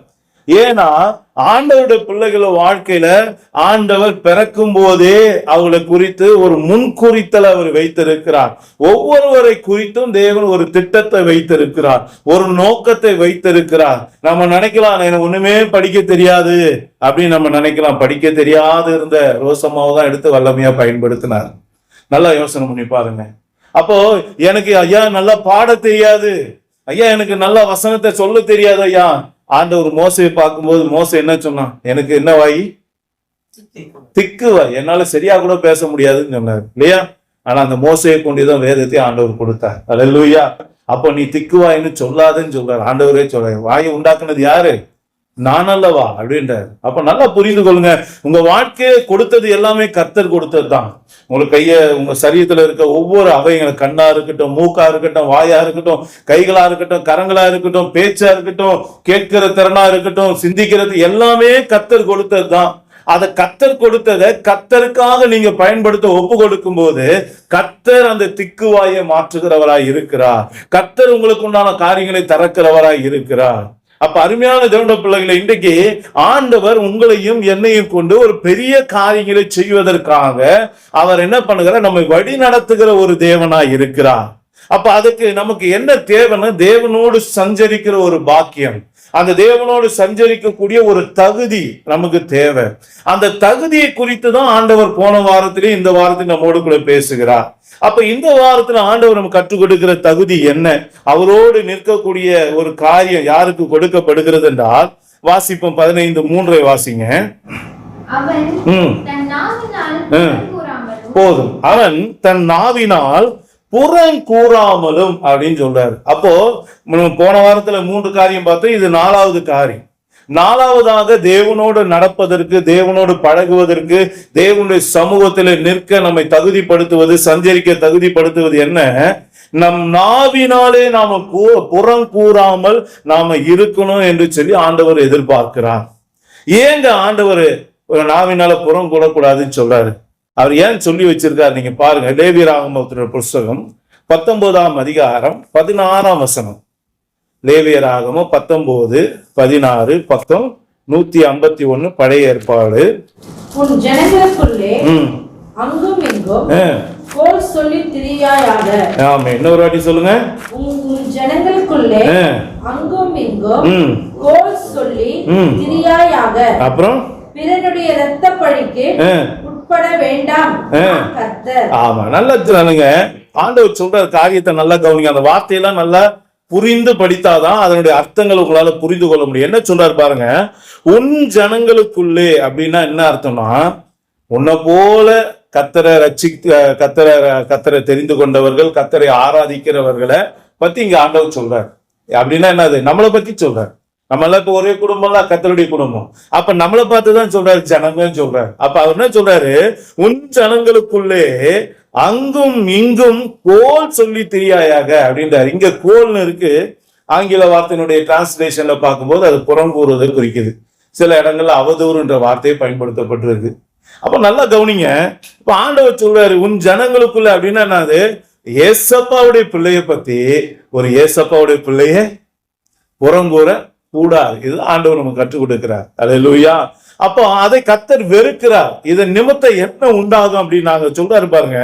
ஏன்னா ஆண்டவருடைய பிள்ளைகள் வாழ்க்கையில ஆண்டவர் பிறக்கும் போதே அவங்களை குறித்து ஒரு முன்குறித்தல் அவர் வைத்திருக்கிறார். ஒவ்வொருவரை குறித்தும் தேவன் ஒரு திட்டத்தை வைத்திருக்கிறார், ஒரு நோக்கத்தை வைத்திருக்கிறார். நம்ம நினைக்கலாம் எனக்கு ஒண்ணுமே படிக்க தெரியாது அப்படின்னு நம்ம நினைக்கலாம். படிக்க தெரியாது இருந்த ரோசம்மாவை தான் எடுத்து வல்லமையா பயன்படுத்தினார். நல்லா யோசனை பண்ணி பாருங்க. அப்போ எனக்கு ஐயா நல்லா பாட தெரியாது, ஐயா எனக்கு நல்லா வசனத்தை சொல்ல தெரியாது ஐயா. ஆண்டவர் மோசையை பார்க்கும்போது மோசை என்ன சொன்னான்? எனக்கு என்ன வாய்? திக்கு வாய், என்னால சரியா கூட பேச முடியாதுன்னு சொன்னார் இல்லையா? ஆனா அந்த மோசையை கொண்டுதான் வேதத்தை ஆண்டவர் கொடுத்தார். அல்லேலூயா. அப்ப நீ திக்கு வாயின்னு சொல்லாதுன்னு சொல்றாரு. ஆண்டவரே சொல்றாரு, வாயை உண்டாக்குனது யாரு? நான் அல்லவா அப்படின்றாரு. அப்ப நல்லா புரிந்து கொள்ளுங்க, உங்க வாழ்க்கையை கொடுத்தது எல்லாமே கர்த்தர் கொடுத்தது தான். உங்களுக்கு உங்க சரீரத்துல இருக்க ஒவ்வொரு அவைகள், கண்ணா இருக்கட்டும், மூக்கா இருக்கட்டும், வாயா இருக்கட்டும், கைகளா இருக்கட்டும், கரங்களா இருக்கட்டும், பேச்சா இருக்கட்டும், கேட்கிற திறனா இருக்கட்டும், சிந்திக்கிறது எல்லாமே கர்த்தர் கொடுத்தது தான். அதை கர்த்தர் கொடுத்ததை கர்த்தருக்காக நீங்க பயன்படுத்த ஒப்பு கொடுக்கும் போது கர்த்தர் அந்த திக்குவாயை மாற்றுகிறவராய் இருக்கிறார். கர்த்தர் உங்களுக்கு உண்டான காரியங்களை திறக்கிறவராய் இருக்கிறார். அப்ப அருமையான தேவனுடைய பிள்ளைகளை, இன்றைக்கு ஆண்டவர் உங்களையும் என்னையும் கொண்டு ஒரு பெரிய காரியங்களை செய்வதற்காக அவர் என்ன பண்ணுகிறார்? நம்மை வழி நடத்துகிற ஒரு தேவனாய் இருக்கிறார். அப்ப அதுக்கு நமக்கு என்ன தேவைன்னா, தேவனோடு சஞ்சரிக்கிற ஒரு பாக்கியம், அந்த தேவனோடு சஞ்சரிக்கக்கூடிய ஒரு தகுதி நமக்கு தேவை. அந்த தகுதியை குறித்து தான் ஆண்டவர் போன வாரத்திலே இந்த வாரத்தில் நம்மோடு கூட பேசுகிறார். அப்ப இந்த வாரத்துல ஆண்டவர் நம்ம கற்றுக் கொடுக்கிற தகுதி என்ன? அவரோடு நிற்கக்கூடிய ஒரு காரியம் யாருக்கு கொடுக்கப்படுகிறது என்றால், வாசிப்போம் 15:3 வாசிங்க. போதும், அவன் தன் நாவினால் புறங்கூறாமலும் அப்படின்னு சொல்றாரு. அப்போ போன வாரத்துல 3 காரியம் பார்த்தோம், இது 4வது காரியம். 4வதாக தேவனோடு நடப்பதற்கு, தேவனோடு பழகுவதற்கு, தேவனுடைய சமூகத்தில் நிற்க நம்மை தகுதிப்படுத்துவது, சஞ்சரிக்க தகுதிப்படுத்துவது என்ன? நம் நாவினாலே நாம புறம் கூறாமல் நாம இருக்கணும் என்று சொல்லி ஆண்டவர் எதிர்பார்க்கிறார். ஏங்க ஆண்டவர் ஒரு நாவினால புறம் கூடக்கூடாதுன்னு சொல்றாரு? அவர் ஏன் சொல்லி வச்சிருக்காரு? நீங்க பாருங்க, லேவியராகமத்தின் புஸ்தகம் 19ஆம் அதிகாரம் 16ஆம் வசனம். லேவியராகமம் 19:16 பக்கம் 151 பழைய ஏற்பாடு. உன் ஜனங்களுக்குள்ளே அங்கும் இங்கும் கோல் சொல்லி திரியாயாக. ஆமா, இன்னொரு வாட்டி சொல்லுங்க. உன் ஜனங்களுக்குள்ளே அங்கும் இங்கும் கோல் சொல்லி திரியாயாக. அப்புறம் பிறனுடைய இரத்த பழிக்கு உட்பட வேண்டாம் கர்த்தர். ஆமா, நல்லா ஆண்டவர் சொல்ற காரியத்தை நல்லா கவனிங்க. அந்த வார்த்தையெல்லாம் நல்லா புரிந்து படித்தாதான் அதனுடைய அர்த்தங்கள் உங்களால புரிந்து கொள்ள முடியும். என்ன சொல்றாரு பாருங்க, உன் ஜனங்களுக்குள்ளே அப்படின்னா என்ன அர்த்தம்னா, உன்னை போல கர்த்தரை கர்த்தரை தெரிந்து கொண்டவர்கள், கர்த்தரை ஆராதிக்கிறவர்களை பத்தி இங்க ஆண்டவர் சொல்றாரு. அப்படின்னா என்னது? நம்மளை பத்தி சொல்றாரு. நம்ம எல்லாம் இப்ப ஒரே குடும்பம்லாம் கர்த்தருடைய குடும்பம். அப்ப நம்மளை பார்த்துதான் சொல்றாரு, ஜனங்கன்னு சொல்றாரு. அப்ப அவர் என்ன சொல்றாரு? உன் ஜனங்களுக்குள்ளே அங்கும் இங்கும் கோல் சொல்லி திரியாயாக அப்படின்றாரு. இங்க கோல்னு இருக்கு, ஆங்கில வார்த்தையினுடைய டிரான்ஸ்லேஷன்ல பார்க்கும்போது அது புறங்கூறுவதை குறிக்குது. சில இடங்கள்ல அவதூறுன்ற வார்த்தையை பயன்படுத்தப்பட்டிருக்கு. அப்ப நல்லா கவனிங்க. இப்ப ஆண்டவர் சொல்றாரு உன் ஜனங்களுக்குள்ள அப்படின்னா என்னது? ஏசப்பாவுடைய பிள்ளைய பத்தி ஒரு ஏசப்பாவுடைய பிள்ளைய புறங்கூற கூடாது. இது ஆண்டவர் நமக்கு கற்றுக் கொடுக்கிறார். அல்லேலூயா. அப்போ அதை கர்த்தர் வெறுக்கிறார். இதன் நிமித்தம் என்ன உண்டாகும் அப்படின்னு நாங்க சொல்றாரு பாருங்க,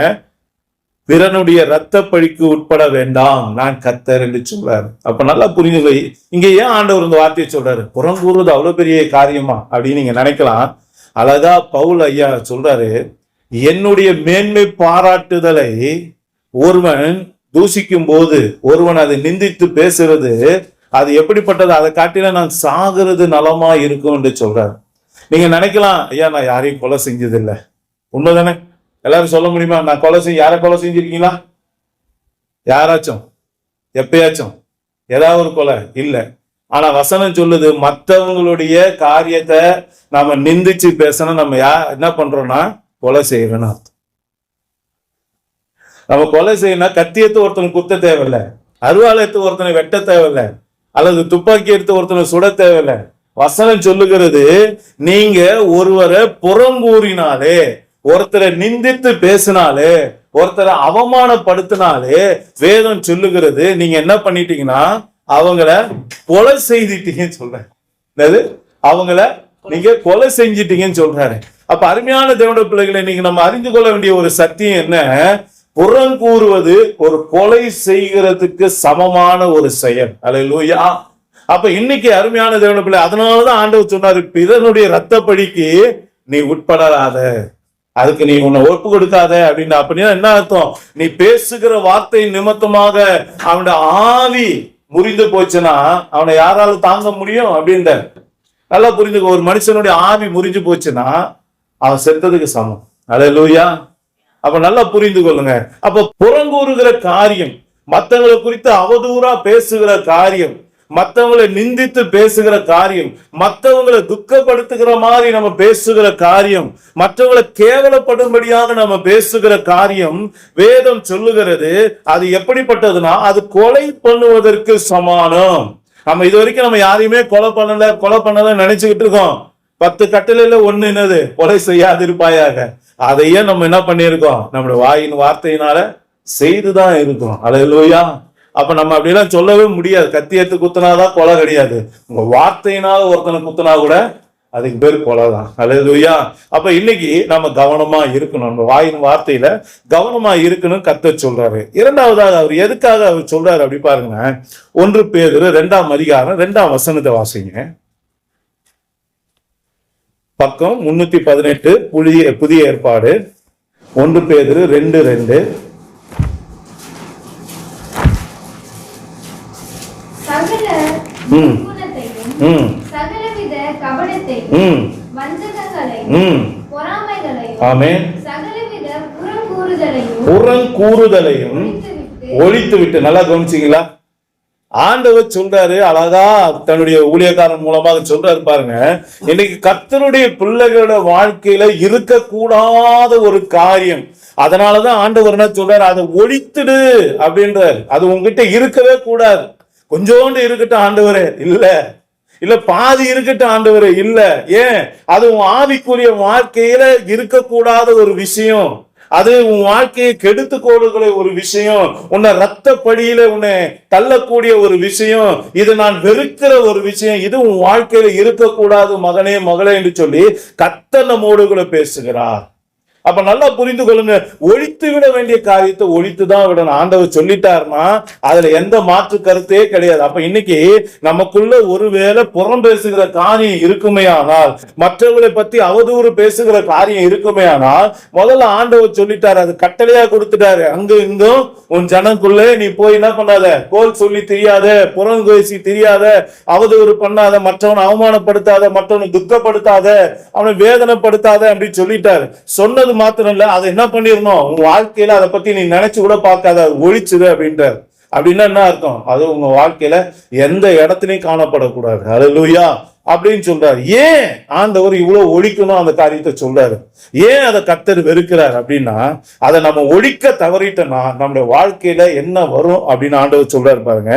பிறனுடைய இரத்த பழிக்கு உட்பட வேண்டாம், நான் கர்த்தர் என்று சொல்றாரு. அப்ப நல்லா புரிஞ்சுங்க, இங்க ஏன் ஆண்டவர் இந்த வார்த்தையை சொல்றாரு? புறங்கூறுவது அவ்வளவு பெரிய காரியமா அப்படின்னு நீங்க நினைக்கலாம். அழகா பவுல் ஐயா சொல்றாரு, என்னுடைய மேன்மை பாராட்டுதலை ஒருவன் தூசிக்கும் போது, ஒருவன் அதை நிந்தித்து பேசுறது, அது எப்படிப்பட்டது? அதை காட்டில நான் சாகிறது நலமா இருக்கும் என்று சொல்றாரு. நீங்க நினைக்கலாம், ஐயா நான் யாரையும் கொலை செஞ்சதில்லை. உண்மைதானே? எல்லாரும் சொல்ல முடியுமா? நான் யாரை கொலை செஞ்சிருக்கீங்களா? யாராச்சும் எப்பயாச்சும் ஏதாவது ஒரு கொலை இல்லை. ஆனா வசனம் சொல்லுது, மற்றவங்களுடைய காரியத்தை நாம நிந்திச்சு பேசணும். நம்ம என்ன பண்றோம்னா கொலை செய்யறோம்னு அர்த்தம். நம்ம கொலை செய்யணும், கத்தி எடுத்து ஒருத்தனை குத்த தேவையில்லை, அருவாள் எடுத்து ஒருத்தனை வெட்ட தேவையில்லை, அல்லது துப்பாக்கி எடுத்து ஒருத்தனை சுட தேவையில்லை. வசனம் சொல்லுகிறது, நீங்க ஒருவரை புறங்கூறினாலே, ஒருத்தரை நிந்தித்து பேசினாலே, ஒருத்தரை அவமானப்படுத்தினாலே வேதம் சொல்லுகிறது நீங்க என்ன பண்ணிட்டீங்கன்னா அவங்கள கொலை செய்துட்டீங்கன்னு சொல்றேன். அவங்கள நீங்க கொலை செஞ்சிட்டீங்கன்னு சொல்றாரு. அப்ப அருமையான தேவனுடைய பிள்ளைகளை, நீங்க நம்ம அறிந்து கொள்ள வேண்டிய ஒரு சத்தியம் என்ன? புறங்கூறுவது ஒரு கொலை செய்கிறதுக்கு சமமான ஒரு செயல். அல்லேலூயா. அப்ப இன்னைக்கு அருமையான தேவனுடைய பிள்ளை, அதனாலதான் ஆண்டவர் சொன்னாரு, பிறனுடைய இரத்தப்பழிக்கு நீ உட்படாத, அதுக்கு நீ உன்னை ஒப்பு கொடுக்காத அப்படின்னு. அப்படின்னா என்ன அர்த்தம்? நீ பேசுகிற வார்த்தை நிமித்தமாக அவனுடைய ஆவி முறிந்து போச்சுன்னா அவனை யாரால தாங்க முடியும் அப்படின்ற. நல்லா புரிஞ்சுக்க, ஒரு மனுஷனுடைய ஆவி முறிஞ்சு போச்சுன்னா அவன் செத்ததுக்கு சமம். அல்லேலூயா. அப்ப நல்லா புரிந்து கொள்ளுங்க. அப்ப புறங்கூறுகிற காரியம், மற்றவங்களை குறித்து அவதூறா பேசுகிற காரியம், மற்றவங்களை நிந்தித்து பேசுகிற காரியம், மற்றவங்களை துக்கப்படுத்துகிற மாதிரி நம்ம பேசுகிற காரியம், மற்றவங்களை கேவலப்படும்படியாக நம்ம பேசுகிற காரியம், வேதம் சொல்லுகிறது அது எப்படிப்பட்டதுன்னா அது கொலை பண்ணுவதற்கு சமானம். நம்ம இது வரைக்கும் நம்ம யாரையுமே கொலை பண்ணல நினைச்சுக்கிட்டு இருக்கோம். 10 கட்டளையில ஒண்ணு என்னது? கொலை செய்யாதிருப்பாயாக. அதையே நம்ம என்ன பண்ணியிருக்கோம்? நம்முடைய வாயின் வார்த்தையினால செய்துதான் இருக்கோம். அல்லேலூயா. அப்ப நம்ம அப்படிலாம் சொல்லவே முடியாது. கத்தி எடுத்து குத்துனாதான் கொலை கிடையாது. உங்க வார்த்தையினால ஒருத்தனை குத்துனா கூட அதுக்கு பேர் கொலை தான். அல்லேலூயா. அப்ப இன்னைக்கு நம்ம கவனமா இருக்கணும். நம்ம வாயின் வார்த்தையில கவனமா இருக்கணும் கர்த்தர் சொல்றாரு. இரண்டாவதாக அவர் எதுக்காக அவர் சொல்றாரு அப்படி பாருங்க. 1 பேதுரு 2ஆம் அதிகாரம் 2ஆம் வசனத்தை வாசிங்க. பக்கம் 318 புதிய ஏற்பாடு. 1 பேதுரு 2:2. சகல குணத்தையும் சகலவித கபடத்தையும் வஞ்சகங்களையும் பொறாமைகளையும் ஆமென் சகலவித புறங்கூறுதலையும் ஒழித்து விட்டு. நல்லா கவனிச்சீங்களா? ஆண்டவர் சொல்றாரு, அழகா தன்னுடைய ஊழியக்காரன் மூலமாக சொல்றாரு பாருங்க. இன்னைக்கு கர்த்தருடைய பிள்ளைகளோட வாழ்க்கையில இருக்கக்கூடாத ஒரு காரியம். அதனாலதான் ஆண்டவர் என்ன சொல்றாரு? அதை ஒழித்துடு அப்படின்றார். அது உங்ககிட்ட இருக்கவே கூடாது. கொஞ்சோண்டு இருக்கட்டும் ஆண்டவரே, இல்ல பாதி இருக்கட்டும் ஆண்டவரே, இல்ல. ஏன்? அது உன் ஆவிக்குரிய வாழ்க்கையில இருக்கக்கூடாத ஒரு விஷயம். அது உன் வாழ்க்கையை கெடுத்து கோடுகிற ஒரு விஷயம். உன்னை ரத்த படியில உன்னை தள்ளக்கூடிய ஒரு விஷயம். இது நான் வெறுக்கிற ஒரு விஷயம். இது உன் வாழ்க்கையில இருக்கக்கூடாது மகனே மகளே என்று சொல்லி கர்த்தர் நம்மோடு கூட பேசுகிறார். அப்ப நல்லா புரிந்து கொள்ளுங்க. ஒழித்து விட வேண்டிய காரியத்தை ஒழித்துதான் விடணும். ஆண்டவர் சொல்லிட்டாருன்னா அதுல எந்த மாற்று கருத்தே கிடையாது. அப்ப இன்னைக்கு நமக்குள்ள ஒருவேளை புறம் பேசுகிற காரியம் இருக்குமே ஆனால், மற்றவர்களை பத்தி அவதூறு பேசுகிற காரியம் இருக்குமே ஆனால், முதல்ல ஆண்டவர் சொல்லிட்டாரு, அது கட்டளையா கொடுத்துட்டாரு. அங்கு இங்கும் உன் ஜனக்குள்ளே நீ போய் என்ன பண்ணாத, கோல் சொல்லி தெரியாத, புறம் பேசி தெரியாத, அவதூறு பண்ணாத, மற்றவனை அவமானப்படுத்தாத, மற்றவனை துக்கப்படுத்தாத, அவனை வேதனைப்படுத்தாத அப்படின்னு சொல்லிட்டாரு. சொன்னது மாத்திரம் இல்ல, அதை என்ன பண்ணிடணும், உங்க வாழ்க்கையில அதை பத்தி நீ நினைச்சு கூட பார்க்காத, ஒழிச்சுது அப்படின்றார். அப்படின்னா என்ன அர்த்தம்? அது உங்க வாழ்க்கையில எந்த இடத்துலயும் காணப்படக்கூடாது. அல்லேலூயா அப்படின்னு சொல்றாரு. ஏன் ஆண்டவர் இவ்வளவு ஒழிக்கணும் அந்த காரியத்தை சொல்றாரு? ஏன் அதை கர்த்தர் வெறுக்கிறார் அப்படின்னா, அதை நம்ம ஒழிக்க தவறிட்டோம்னா நம்முடைய வாழ்க்கையில என்ன வரும் அப்படின்னு ஆண்டவர் சொல்றாரு பாருங்க.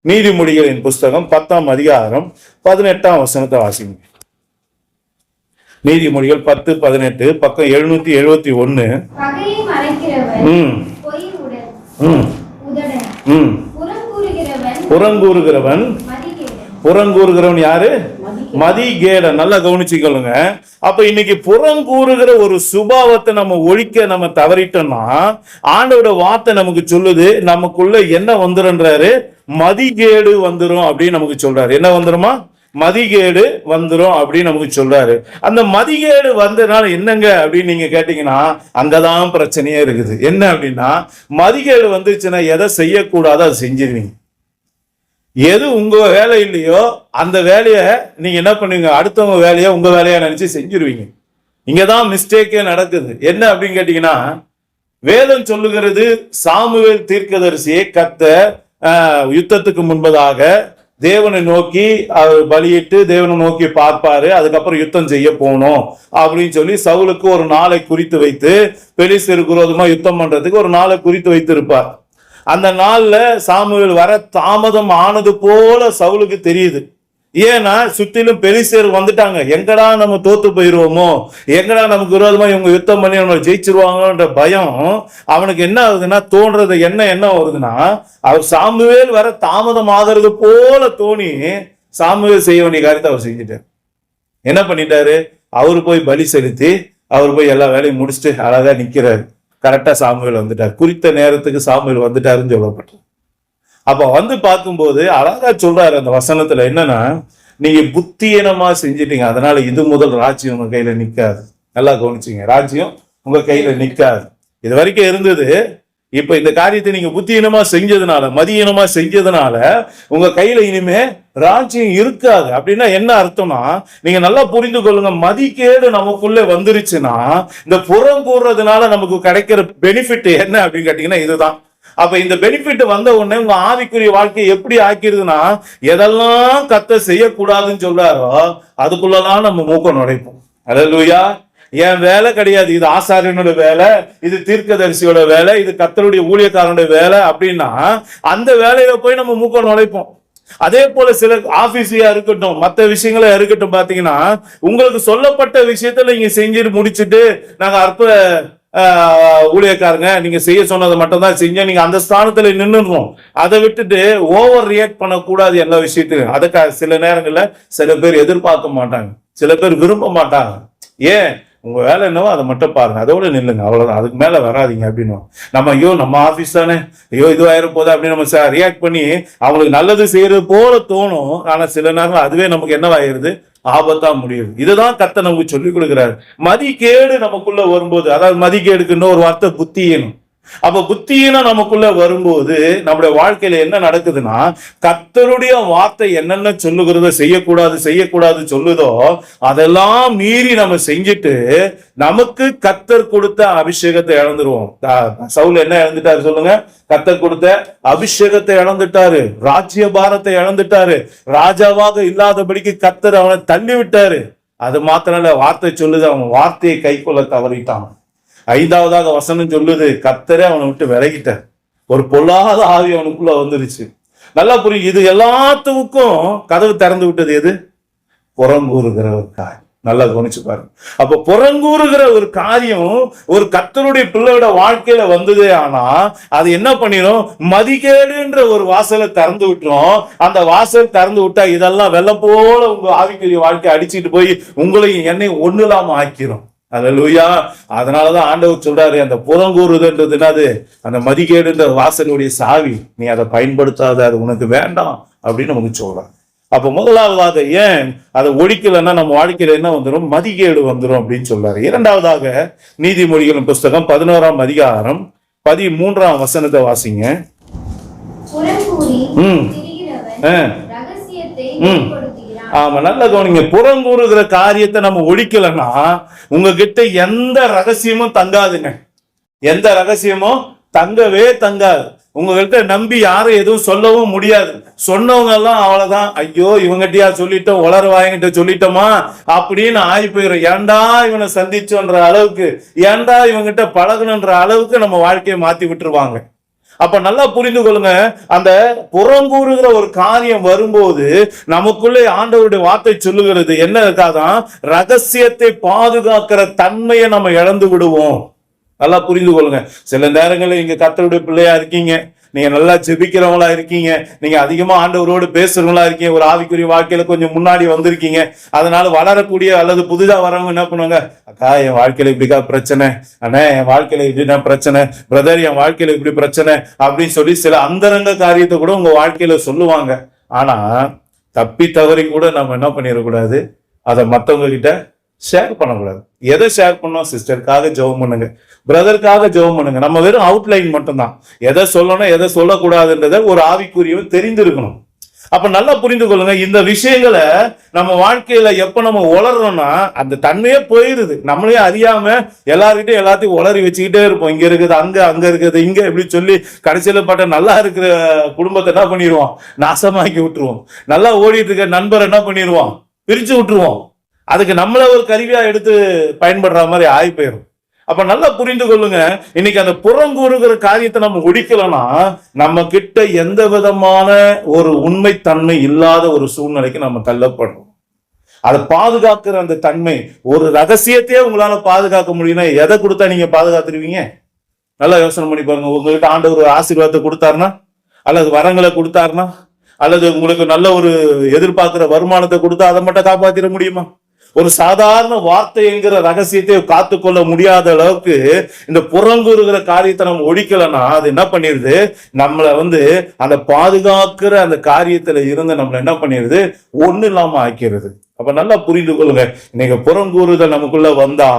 நீதிமொழிகளின் புஸ்தகம் 10ஆம் அதிகாரம் 18ஆம் வசனத்தை வாசிங்க. நீதிமொழிகள் 10:18, பக்கம் 771. பகையை மறைக்கிறவன் பொய் உதடன் புறங்கூறுகிறவன் புறங்கூறுகிறவன் யாரு? மதிகேடன். நல்லா கவனிச்சுக்கொள்ளுங்க. அப்ப இன்னைக்கு புறங்கூறுகிற ஒரு சுபாவத்தை நம்ம ஒழிக்க நம்ம தவறிட்டோம்னா ஆண்டோட வார்த்தை நமக்கு சொல்லுது, நமக்குள்ள என்ன வந்துருன்றாரு? மதிகேடு வந்துரும் அப்படின்னு நமக்கு சொல்றாரு. என்ன வந்துருமா? மதிகேடு வந்துரும் அப்படின்னு நமக்கு சொல்றாரு. அந்த மதிகேடு வந்ததுனால என்னங்க அப்படின்னு நீங்க கேட்டீங்கன்னா அங்கதான் பிரச்சனையே இருக்குது. என்ன அப்படின்னா, மதிகேடு வந்துச்சுன்னா எதை செய்யக்கூடாதோ அதை செஞ்சிருவீங்க. எது உங்க வேலை இல்லையோ அந்த வேலையை நீங்க என்ன பண்ணுவீங்க? அடுத்தவங்க வேலையை உங்க வேலையா நினைச்சு செஞ்சிருவீங்க. இங்கதான் மிஸ்டேக்கே நடக்குது. என்ன அப்படின்னு கேட்டீங்கன்னா, வேதம் சொல்லுகிறது, சாமுவேல் தீர்க்கதரிசியை கர்த்தர் யுத்தத்துக்கு முன்பதாக தேவனை நோக்கி பலியிட்டு தேவனை நோக்கி பார்ப்பாரு. அதுக்கப்புறம் யுத்தம் செய்ய போகணும் அப்படின்னு சொல்லி சவுலுக்கு ஒரு நாளை குறித்து வைத்து, பெலிஸ்தருக்கு விரோதமா யுத்தம் பண்றதுக்கு ஒரு நாளை குறித்து வைத்து இருப்பார். அந்த நாள்ல சாமுவேல் வர தாமதம் ஆனது போல சவுலுக்கு தெரியுது. ஏன்னா சுத்திலும் பெலிஸ்தர் வந்துட்டாங்க. எங்கடா நம்ம தோத்து போயிருவோமோ, எங்கடா நமக்கு விரோதமா இவங்க யுத்தம் பண்ணி நம்ம ஜெயிச்சிருவாங்கன்ற பயம் அவனுக்கு என்ன ஆகுதுன்னா, தோன்றது என்ன வருதுன்னா, அவர் சாமுவேல் வர தாமதம் ஆகிறது போல தோணி சாமுவேல் செய்ய வேண்டிய காரியத்தை அவர் செஞ்சுட்டார். என்ன பண்ணிட்டாரு? அவரு போய் பலி செலுத்தி அவர் போய் எல்லா வேலையும் முடிச்சுட்டு அழகா நிக்கிறாரு. கரெக்டா சாமுவேல் வந்துட்டார், குறித்த நேரத்துக்கு சாமுவேல் வந்துட்டாருன்னு சொல்லப்பட்டது. அப்ப வந்து பார்க்கும்போது அழகா சொல்றாரு அந்த வசனத்துல, என்னன்னா நீங்க புத்தியீனமா செஞ்சிட்டீங்க, அதனால இது முதல் ராஜ்யம் உங்க கையில நிக்காது. நல்லா கவனிச்சுங்க, ராஜ்யம் உங்க கையில நிக்காது. இது வரைக்கும் இருந்தது. இப்ப இந்த காரியத்தை நீங்க புத்தியீனமா செஞ்சதுனால, மதியீனமா செஞ்சதுனால உங்க கையில இனிமே ராஜ்யம் இருக்காது. அப்படின்னா என்ன அர்த்தம்னா, நீங்க நல்லா புரிந்து கொள்ளுங்க, மதிக்கேடு நமக்குள்ள வந்துருச்சுன்னா இந்த புறம் கூறுறதுனால நமக்கு கிடைக்கிற பெனிஃபிட் என்ன அப்படின்னு கேட்டீங்கன்னா இதுதான். அப்ப இந்த பெனிஃபிட் வந்த உடனே உங்க ஆவிக்குரிய வாழ்க்கையை எப்படி ஆக்கிடுதுன்னா, எதெல்லாம் கத்த செய்யக்கூடாதுன்னு சொல்றாரோ அதுக்குள்ளதான் நம்ம மூக்க நுழைப்போம். அல்லேலூயா. என் வேலை கிடையாது, இது ஆசாரியனோட வேலை, இது தீர்க்கதரிசியோட வேலை, இது கர்த்தருடைய ஊழியக்காரனுடைய வேலை அப்படின்னா அந்த வேலையில போய் நம்ம மூக்க நுழைப்போம். அதே போல சில ஆபீஸியா இருக்கட்டும், மற்ற விஷயங்களா இருக்கட்டும், பாத்தீங்கன்னா உங்களுக்கு சொல்லப்பட்ட விஷயத்துல நீங்க செஞ்சுட்டு முடிச்சுட்டு, நாங்க அற்ப ஊழியக்காரங்க நீங்க செய்ய சொன்னதை மட்டும் தான் செஞ்ச, நீங்க அந்த ஸ்தானத்துல நின்னுறோம். அதை விட்டுட்டு ஓவர் ரியாக்ட் பண்ணக்கூடாது எல்லா விஷயத்திலும். அதுக்காக சில நேரங்கள்ல சில பேர் எதிர்பார்க்க மாட்டாங்க, சில பேர் விரும்ப மாட்டாங்க. ஏன்? உங்க வேலை என்னவோ அதை மட்டும் பாருங்க, அதோட நில்லுங்க, அவ்வளவுதான், அதுக்கு மேல வராதிங்க அப்படின்னு. நம்ம ஐயோ நம்ம ஆபீஸ் தானே, ஐயோ இதுவாயிரம் போதா அப்படின்னு நம்ம ரியாக்ட் பண்ணி அவங்களுக்கு நல்லது செய்யறது போல தோணும். ஆனா சில நேரம் அதுவே நமக்கு என்னவாயிருது, ஆபத்தா முடியுது. இதுதான் கர்த்தர் நமக்கு சொல்லி கொடுக்கிறாரு. மதிக்கேடு நமக்குள்ள வரும்போது, அதாவது மதிக்கேடுக்கு இன்னொரு வார்த்தை புத்தியீனம். அப்ப புத்தியீனம் நமக்குள்ள வரும்போது நம்முடைய வாழ்க்கையில என்ன நடக்குதுன்னா, கர்த்தருடைய வார்த்தை என்னென்ன சொல்லுகிறதோ, செய்யக்கூடாது சொல்லுதோ அதெல்லாம் மீறி நம்ம செஞ்சுட்டு நமக்கு கர்த்தர் கொடுத்த அபிஷேகத்தை இழந்துருவோம். சவுல் என்ன இழந்துட்டாரு சொல்லுங்க? கர்த்தர் கொடுத்த அபிஷேகத்தை இழந்துட்டாரு, ராஜ்ய பாரத்தை இழந்துட்டாரு, ராஜாவாக இல்லாதபடிக்கு கர்த்தர் அவனை தள்ளி விட்டாரு. அது மாத்திரம் இல்ல, வார்த்தை சொல்லுது, அவன் வார்த்தையை கை கொள்ள தவறிட்டான். 5வதாக வசனம் சொல்லுது, கர்த்தரே அவனை விட்டு விலகிட்டார். ஒரு பொல்லாத ஆவி அவனுக்குள்ள வந்துருச்சு. நல்லா புரியும். இது எல்லாத்துக்கும் கதவு திறந்து விட்டது எது? புறங்கூறுகிற ஒரு காரியம். நல்லா கவனிச்சு பாருங்க. அப்ப புறங்கூறுகிற ஒரு காரியம் ஒரு கர்த்தருடைய பிள்ளையோட வாழ்க்கையில வந்ததே, ஆனா அது என்ன பண்ணிடும்? மதிக்கேடுன்ற ஒரு வாசலை திறந்து விட்டுரும். அந்த வாசல் திறந்து விட்டா இதெல்லாம் வெள்ளம் போல உங்க ஆவிக்குரிய வாழ்க்கை அடிச்சுட்டு போய் உங்களையும் என்னையும் ஒண்ணு இல்லாம ஆக்கிரும். அல்லேலூயா. அதனாலதான் ஆண்டவர் சொல்றாரு, அந்த புறங்கூறுதல்ன்றது என்னது? அந்த மதிக்கேடுன்ற வாசலுடைய சாவி, நீ அதை பயன்படுத்தாத, அது உனக்கு வேண்டாம் அப்படின்னு நமக்கு சொல்றாங்க. அப்ப முதலாவதாக ஏன் அதை ஒழிக்கலன்னா நம்ம வாழ்க்கையில என்ன வந்துடும்? மதிக்கேடு வந்துடும் அப்படின்னு சொல்றாரு. 2வதாக நீதிமொழிகளின் புஸ்தகம் 11ஆம் அதிகாரம் 13ஆம் வசனத்தை வாசிங்க. ஆமா, நல்லா கவனிங்க. புறங்கூறுகிற காரியத்தை நம்ம ஒழிக்கலன்னா உங்ககிட்ட எந்த ரகசியமும் தங்காதுங்க. எந்த ரகசியமும் தங்கவே தங்காது. உங்ககிட்ட நம்பி யாரும் எதுவும் சொல்லவும் முடியாது. சொன்னவங்க எல்லாம் அவ்வளவுதான், ஐயோ இவங்கிட்டயா சொல்லிட்டோம், உளரவாயங்கிட்ட சொல்லிட்டோமா அப்படின்னு ஆகி போயிடும். ஏண்டா இவனை சந்திச்சோன்ற அளவுக்கு, ஏண்டா இவங்கிட்ட பழகணுன்ற அளவுக்கு நம்ம வாழ்க்கையை மாத்தி விட்டுருவாங்க. அப்ப நல்லா புரிந்து கொள்ளுங்க, அந்த புறங்கூறுகிற ஒரு காரியம் வரும்போது நமக்குள்ளே ஆண்டவருடைய வார்த்தை சொல்லுகிறது என்ன இருக்காதான்? ரகசியத்தை பாதுகாக்கிற தன்மையை நம்ம இழந்து விடுவோம். நல்லா புரிந்து கொள்ளுங்க. சில நேரங்களில் நீங்க கர்த்தருடைய பிள்ளையா இருக்கீங்க, நீங்க நல்லா ஜெபிக்கிறவங்களா இருக்கீங்க, நீங்க அதிகமா ஆண்டவரோடு பேசுறவங்களா இருக்கீங்க, ஒரு ஆவிக்குரிய வாழ்க்கையில கொஞ்சம் முன்னாடி வந்திருக்கீங்க. அதனால வளரக்கூடிய அல்லது புதிதா வரவங்க என்ன பண்ணுவாங்க? அக்கா என் வாழ்க்கையில இப்படிக்கா பிரச்சனை, அண்ணா என் வாழ்க்கையில இப்படின்னா பிரச்சனை, பிரதர் என் வாழ்க்கையில இப்படி பிரச்சனை அப்படின்னு சொல்லி சில அந்தரங்க காரியத்தை கூட உங்க வாழ்க்கையில சொல்லுவாங்க. ஆனா தப்பி தவறி கூட நம்ம என்ன பண்ணிடக்கூடாது, அதை மற்றவங்க கிட்ட ஷேர் பண்ணக்கூடாது. எதை ஷேர் பண்ணோம்? சிஸ்டருக்காக ஜெபம் பண்ணுங்க, பிரதருக்காக ஜெபம் பண்ணுங்க. நம்ம வெறும் அவுட்லைன் மட்டும்தான், எதை சொல்லணும் எதை சொல்லக்கூடாதுன்றத ஒரு ஆவிக்குரியவன் தெரிந்திருக்கணும். அப்ப நல்லா புரிந்து கொள்ளுங்க, இந்த விஷயங்களை நம்ம வாழ்க்கையில எப்ப நம்ம உளறோம்னா அந்த தன்மையே போயிருது. நம்மளே அறியாம எல்லார்கிட்டையும் எல்லாத்தையும் உளறி வச்சுக்கிட்டே இருப்போம். இங்க இருக்குது அங்க, அங்க இருக்குது இங்க, இப்படி சொல்லி கடைசியில பட்ட நல்லா இருக்கிற குடும்பத்தை என்ன பண்ணிடுவோம்? நாசமாக்கி விட்டுருவோம். நல்லா ஓடிட்டு இருக்க நண்பர் என்ன பண்ணிடுவோம்? பிரிச்சு விட்டுருவோம். அதுக்கு நம்மள ஒரு கருவியா எடுத்து பயன்படுற மாதிரி ஆகி போயிடும். அப்ப நல்லா புரிந்து கொள்ளுங்க, இன்னைக்கு அந்த புறங்கூறுகிற காரியத்தை நம்ம ஒழிக்கலன்னா நம்ம கிட்ட எந்த விதமான ஒரு உண்மைத்தன்மை இல்லாத ஒரு சூழ்நிலைக்கு நம்ம தள்ளப்படுறோம். அதை பாதுகாக்கிற அந்த தன்மை, ஒரு ரகசியத்தையே உங்களால பாதுகாக்க முடியும்னா எதை கொடுத்தா நீங்க பாதுகாத்துருவீங்க? நல்லா யோசனை பண்ணி பாருங்க. உங்ககிட்ட ஆண்டவர் ஒரு ஆசீர்வாதத்தை கொடுத்தாருன்னா, அல்லது வரங்களை கொடுத்தாருன்னா, அல்லது உங்களுக்கு நல்ல ஒரு எதிர்பார்க்கிற வருமானத்தை கொடுத்தா அதை மட்டும் காப்பாத்திட முடியுமா? ஒரு சாதாரண வார்த்தை என்கிற ரகசியத்தை காத்துக்கொள்ள முடியாத அளவுக்கு இந்த புறங்கூறுகிற காரியத்தை நம்ம ஒழிக்கலன்னா அது என்ன பண்ணிடுது, நம்மளை அந்த பாதுகாக்கிற அந்த காரியத்துல இருந்து நம்மளை என்ன பண்ணிடுது, ஒண்ணு இல்லாம ஆக்கிறது. அப்ப நல்லா புரிந்து கொள்ளுங்க, இன்னைக்கு புறங்கூறுதல் நமக்குள்ள வந்தா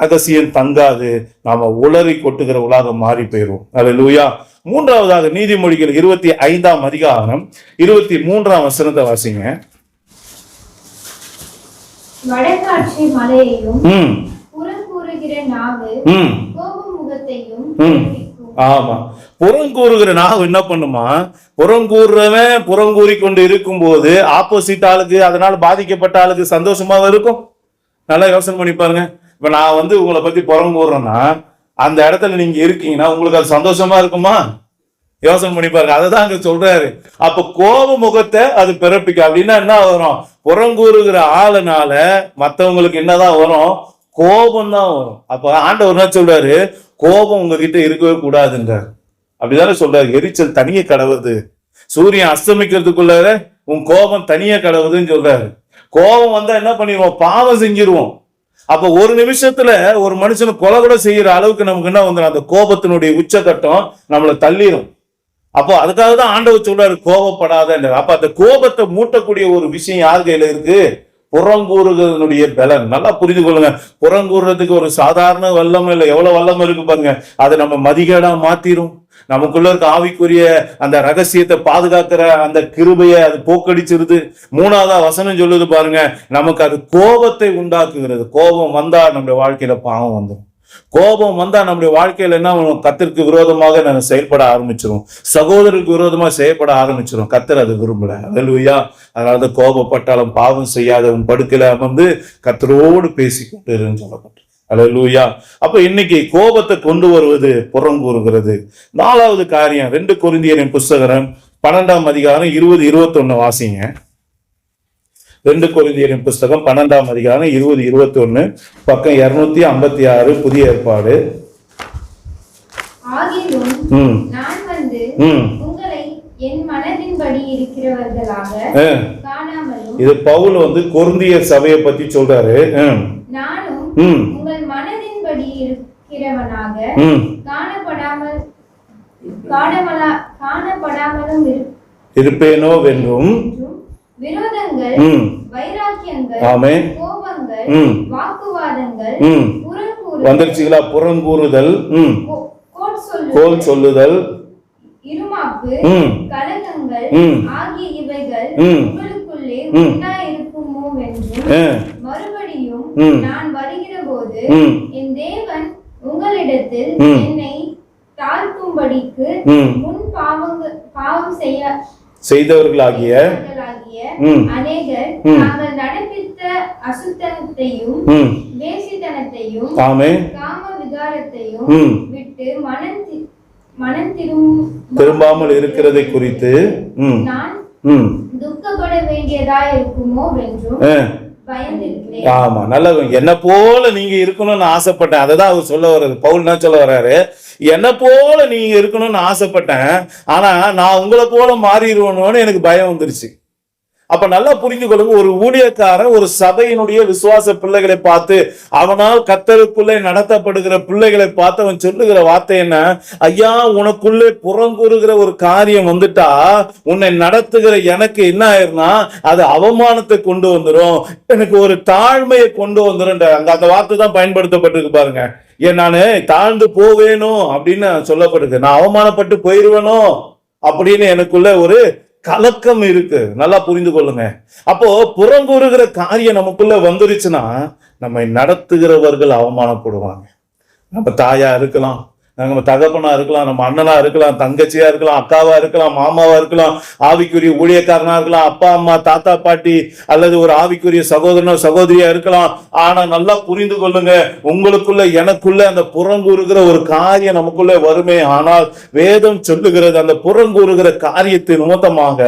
ரகசியம் தங்காது, நாம உளறி கொட்டுகிற உலகம் மாறி போயிடும். அல்லேலூயா. மூன்றாவதாக நீதிமொழிகள் 25ஆம் அதிகாரம் 23ஆம் வசனத்தை வாசிங்க. வடக்காட்சி மலையையும் புறங்கூறுகிற நாவு கோபம் முகத்தையும் பிறப்பிக்கும். ஆமா, புறங்கூறுகிற நாவு என்ன பண்ணுமா, புறங்கூறுறவன் புறங்கூறி கொண்டு இருக்கும் போது ஆப்போசிட் ஆளுக்கு, அதனால பாதிக்கப்பட்ட ஆளுக்கு சந்தோஷமாக இருக்கும். நல்லா யோசனை பண்ணி பாருங்க. இப்ப நான் உங்களை பத்தி புறங்கூறுறேன்னா அந்த இடத்துல நீங்க இருக்கீங்கன்னா உங்களுக்கு அது சந்தோஷமா இருக்குமா? யோசனை பண்ணி பாருங்க. அததான் அங்க சொல்றாரு. அப்ப கோப முகத்தை அது பிறப்பிக்க. அப்படின்னா என்ன வரும், புறங்கூறுகிற ஆளுனால மத்தவங்களுக்கு என்னதான் வரும், கோபம் தான் வரும். அப்ப ஆண்டவர் என்ன சொல்றாரு, கோபம் உங்ககிட்ட இருக்கவே கூடாதுன்றார். அப்படிதானே சொல்றாரு. எரிச்சல் தனிய கடவுது, சூரியன் அஸ்தமிக்கிறதுக்குள்ள உன் கோபம் தனிய கடவுதுன்னு சொல்றாரு. கோபம் வந்தா என்ன பண்ணிடுவோம், பாவம் செஞ்சிருவோம். அப்ப ஒரு நிமிஷத்துல ஒரு மனுஷனை கொலை கூட செய்யற அளவுக்கு நமக்கு என்ன வந்துடும், அந்த கோபத்தினுடைய உச்சகட்டம் நம்மளை தள்ளிடும். அப்போ அதுக்காக தான் ஆண்டவர் சொல்றாரு கோபப்படாத. அப்ப அந்த கோபத்தை மூட்டக்கூடிய ஒரு விஷயம் யார் கையில இருக்கு, புறங்கூறுகிறனுடைய பலன். நல்லா புரிந்து கொள்ளுங்க. புறங்கூறுறதுக்கு ஒரு சாதாரண வல்லம் இல்லை, எவ்வளவு வல்லம் இருக்கு பாருங்க. அதை நம்ம மதிகேடா மாத்திரும். நமக்குள்ள இருக்க ஆவிக்குரிய அந்த ரகசியத்தை பாதுகாக்கிற அந்த கிருபையை அது போக்கடிச்சிருது. மூணாவதா வசனம் சொல்லுது பாருங்க, நமக்கு அது கோபத்தை உண்டாக்குகிறது. கோபம் வந்தா நம்முடைய வாழ்க்கையில பாவம் வந்துடும். கோபம் வந்தா நம்முடைய வாழ்க்கையில என்ன, கர்த்தருக்கு விரோதமாக நம்ம செயல்பட ஆரம்பிச்சிடும், சகோதரருக்கு விரோதமா செயல்பட ஆரம்பிச்சிடும். கர்த்தர் அது விரும்பல. அல்லேலூயா. அதனால கோபப்பட்டாலும் பாவம் செய்யாதவன் படுக்கையில அமர்ந்து கர்த்தரோடு பேசிக்கொண்டு சொல்லப்பட்டு. அல்லேலூயா. அப்ப இன்னைக்கு கோபத்தை கொண்டு வருவது புறங்கூறுகிறது. நாலாவது காரியம் 2 கொரிந்தியரின் புஸ்தகம் 12ஆம் அதிகாரம் 20-21 வாசிங்க. 2 கொரிந்தியரின் புஸ்தகம் 12ஆம் அதிகாரம் 20-21 பக்கம் 256 புதிய ஏற்பாடு. ஆகிலும் நான் உங்களை என் மனதின்படி இருக்கிறவர்களாக காணாமலும். இது பவுல் கொரிந்தியர் சபையை பத்தி சொல்றாரு. நானும் உங்கள் மனதின்படி இருக்கிறவனாக காணப்படாமலும் இருப்பேனோ வென்றும் விரோதங்கள், வைராக்கியங்கள், கோபங்கள், வாக்குவாதங்கள், வந்துருச்சுங்களா, புறங்கூறுதல், கோல் சொல்லுதல், இருமாப்பு, கலகங்கள் ஆகிய இவைகள் உங்களுக்குள்ளே உண்டாயிருக்குமோ என்றும் மறுபடியும் நான் வருகிற போது என் தேவன் உங்களிடத்தில் என்னை தாழ்த்தும்படிக்கு முன் பாவம் செய்தவர்களாகிய அநேகர் தாங்கள் நடப்பித்த அசுத்தத்தையும் வேசித்தனத்தையும் காம விகாரத்தையும் விட்டு மனம் திரும்பாமல் இருக்கிறதை குறித்து நான் துக்கப்பட வேண்டியதா இருக்குமோ என்றும் பயந்திருக்கிறேன். ஆமா, நல்ல என்ன போல நீங்க இருக்கணும்னு ஆசைப்பட்டேன். அததான் அவர் சொல்ல வர்றாரு. பவுல் என்ன சொல்ல வர்றாரு, என்ன போல நீங்க இருக்கணும்னு ஆசைப்பட்டேன், ஆனா நான் உங்களை போல மாறிடுவேணும்னு எனக்கு பயம் வந்துருச்சு. அப்ப நல்லா புரிந்து கொள்ளுங்க, ஒரு ஊழியக்காரன் ஒரு சபையினுடைய விசுவாச பிள்ளைகளை பார்த்து, அவனால் கர்த்தருக்குள்ளே நடத்தப்படுகிற பிள்ளைகளை பார்த்து அவன் சொல்லுகிற வார்த்தை என்ன, ஐயா உனக்குள்ளே புறங்கூறுகிற ஒரு காரியம் வந்துட்டா உன்னை நடத்துகிற எனக்கு என்ன ஆயிருன்னா அது அவமானத்தை கொண்டு வந்துடும், எனக்கு ஒரு தாழ்மையை கொண்டு வந்துடும். அந்த வார்த்தை தான் பயன்படுத்தப்பட்டிருக்கு பாருங்க. ஏன் நானு தாழ்ந்து போவேணும் அப்படின்னு சொல்லப்படுது, நான் அவமானப்பட்டு போயிருவேனோ அப்படின்னு எனக்குள்ள ஒரு கலக்கம் இருக்கு. நல்லா புரிந்து கொள்ளுங்க. அப்போ புறங்கூறுகிற காரியம் நமக்குள்ள வந்துருச்சுன்னா நம்மை நடத்துகிறவர்கள் அவமானப்படுவாங்க. நம்ம தாயா இருக்கலாம், நம்ம தகப்பனா இருக்கலாம், நம்ம அண்ணனா இருக்கலாம், தங்கச்சியா இருக்கலாம், அக்காவா இருக்கலாம், மாமாவா இருக்கலாம், ஆவிக்குரிய ஊழியக்காரனா இருக்கலாம், அப்பா அம்மா தாத்தா பாட்டி அல்லது ஒரு ஆவிக்குரிய சகோதரனோ சகோதரியா இருக்கலாம். ஆனா நல்லா புரிந்து கொள்ளுங்க, உங்களுக்குள்ள எனக்குள்ள அந்த புறங்கூறுகிற ஒரு காரியம் நமக்குள்ள வருமே, ஆனால் வேதம் சொல்லுகிறது அந்த புறங்கூறுகிற காரியத்தின் நிமித்தமாக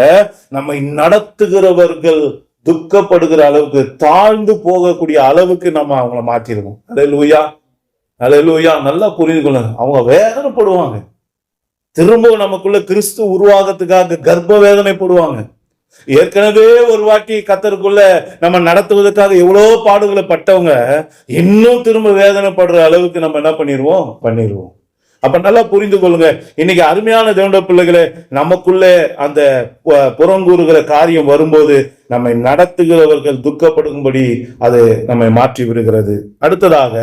நம்மை நடத்துகிறவர்கள் துக்கப்படுகிற அளவுக்கு, தாழ்ந்து போகக்கூடிய அளவுக்கு நம்ம அவங்கள மாற்றிருக்கோம். அல்லேலூயா, அல்லேலூயா. நல்லா புரிந்து கொள்ளுங்க. அவங்க வேதனைப்படுவாங்க. திரும்ப நமக்குள்ள கிறிஸ்து உருவாகத்துக்காக கர்ப்ப வேதனைப்படுவாங்க. ஏற்கனவே ஒரு வாட்டி கர்த்தருக்குள்ள நம்ம நடத்துவதற்காக எவ்வளோ பாடுகளை பட்டவங்க இன்னும் திரும்ப வேதனைப்படுற அளவுக்கு நம்ம என்ன பண்ணிடுவோம். அப்ப நல்லா புரிந்து கொள்ளுங்க. இன்னைக்கு அருமையான தேவனுடைய பிள்ளைகளே, நமக்குள்ளே அந்த புறங்கூறுகிற காரியம் வரும்போது நம்மை நடத்துகிறவர்கள் துக்கப்படும்படி அது நம்மை மாற்றி விடுகிறது. அடுத்ததாக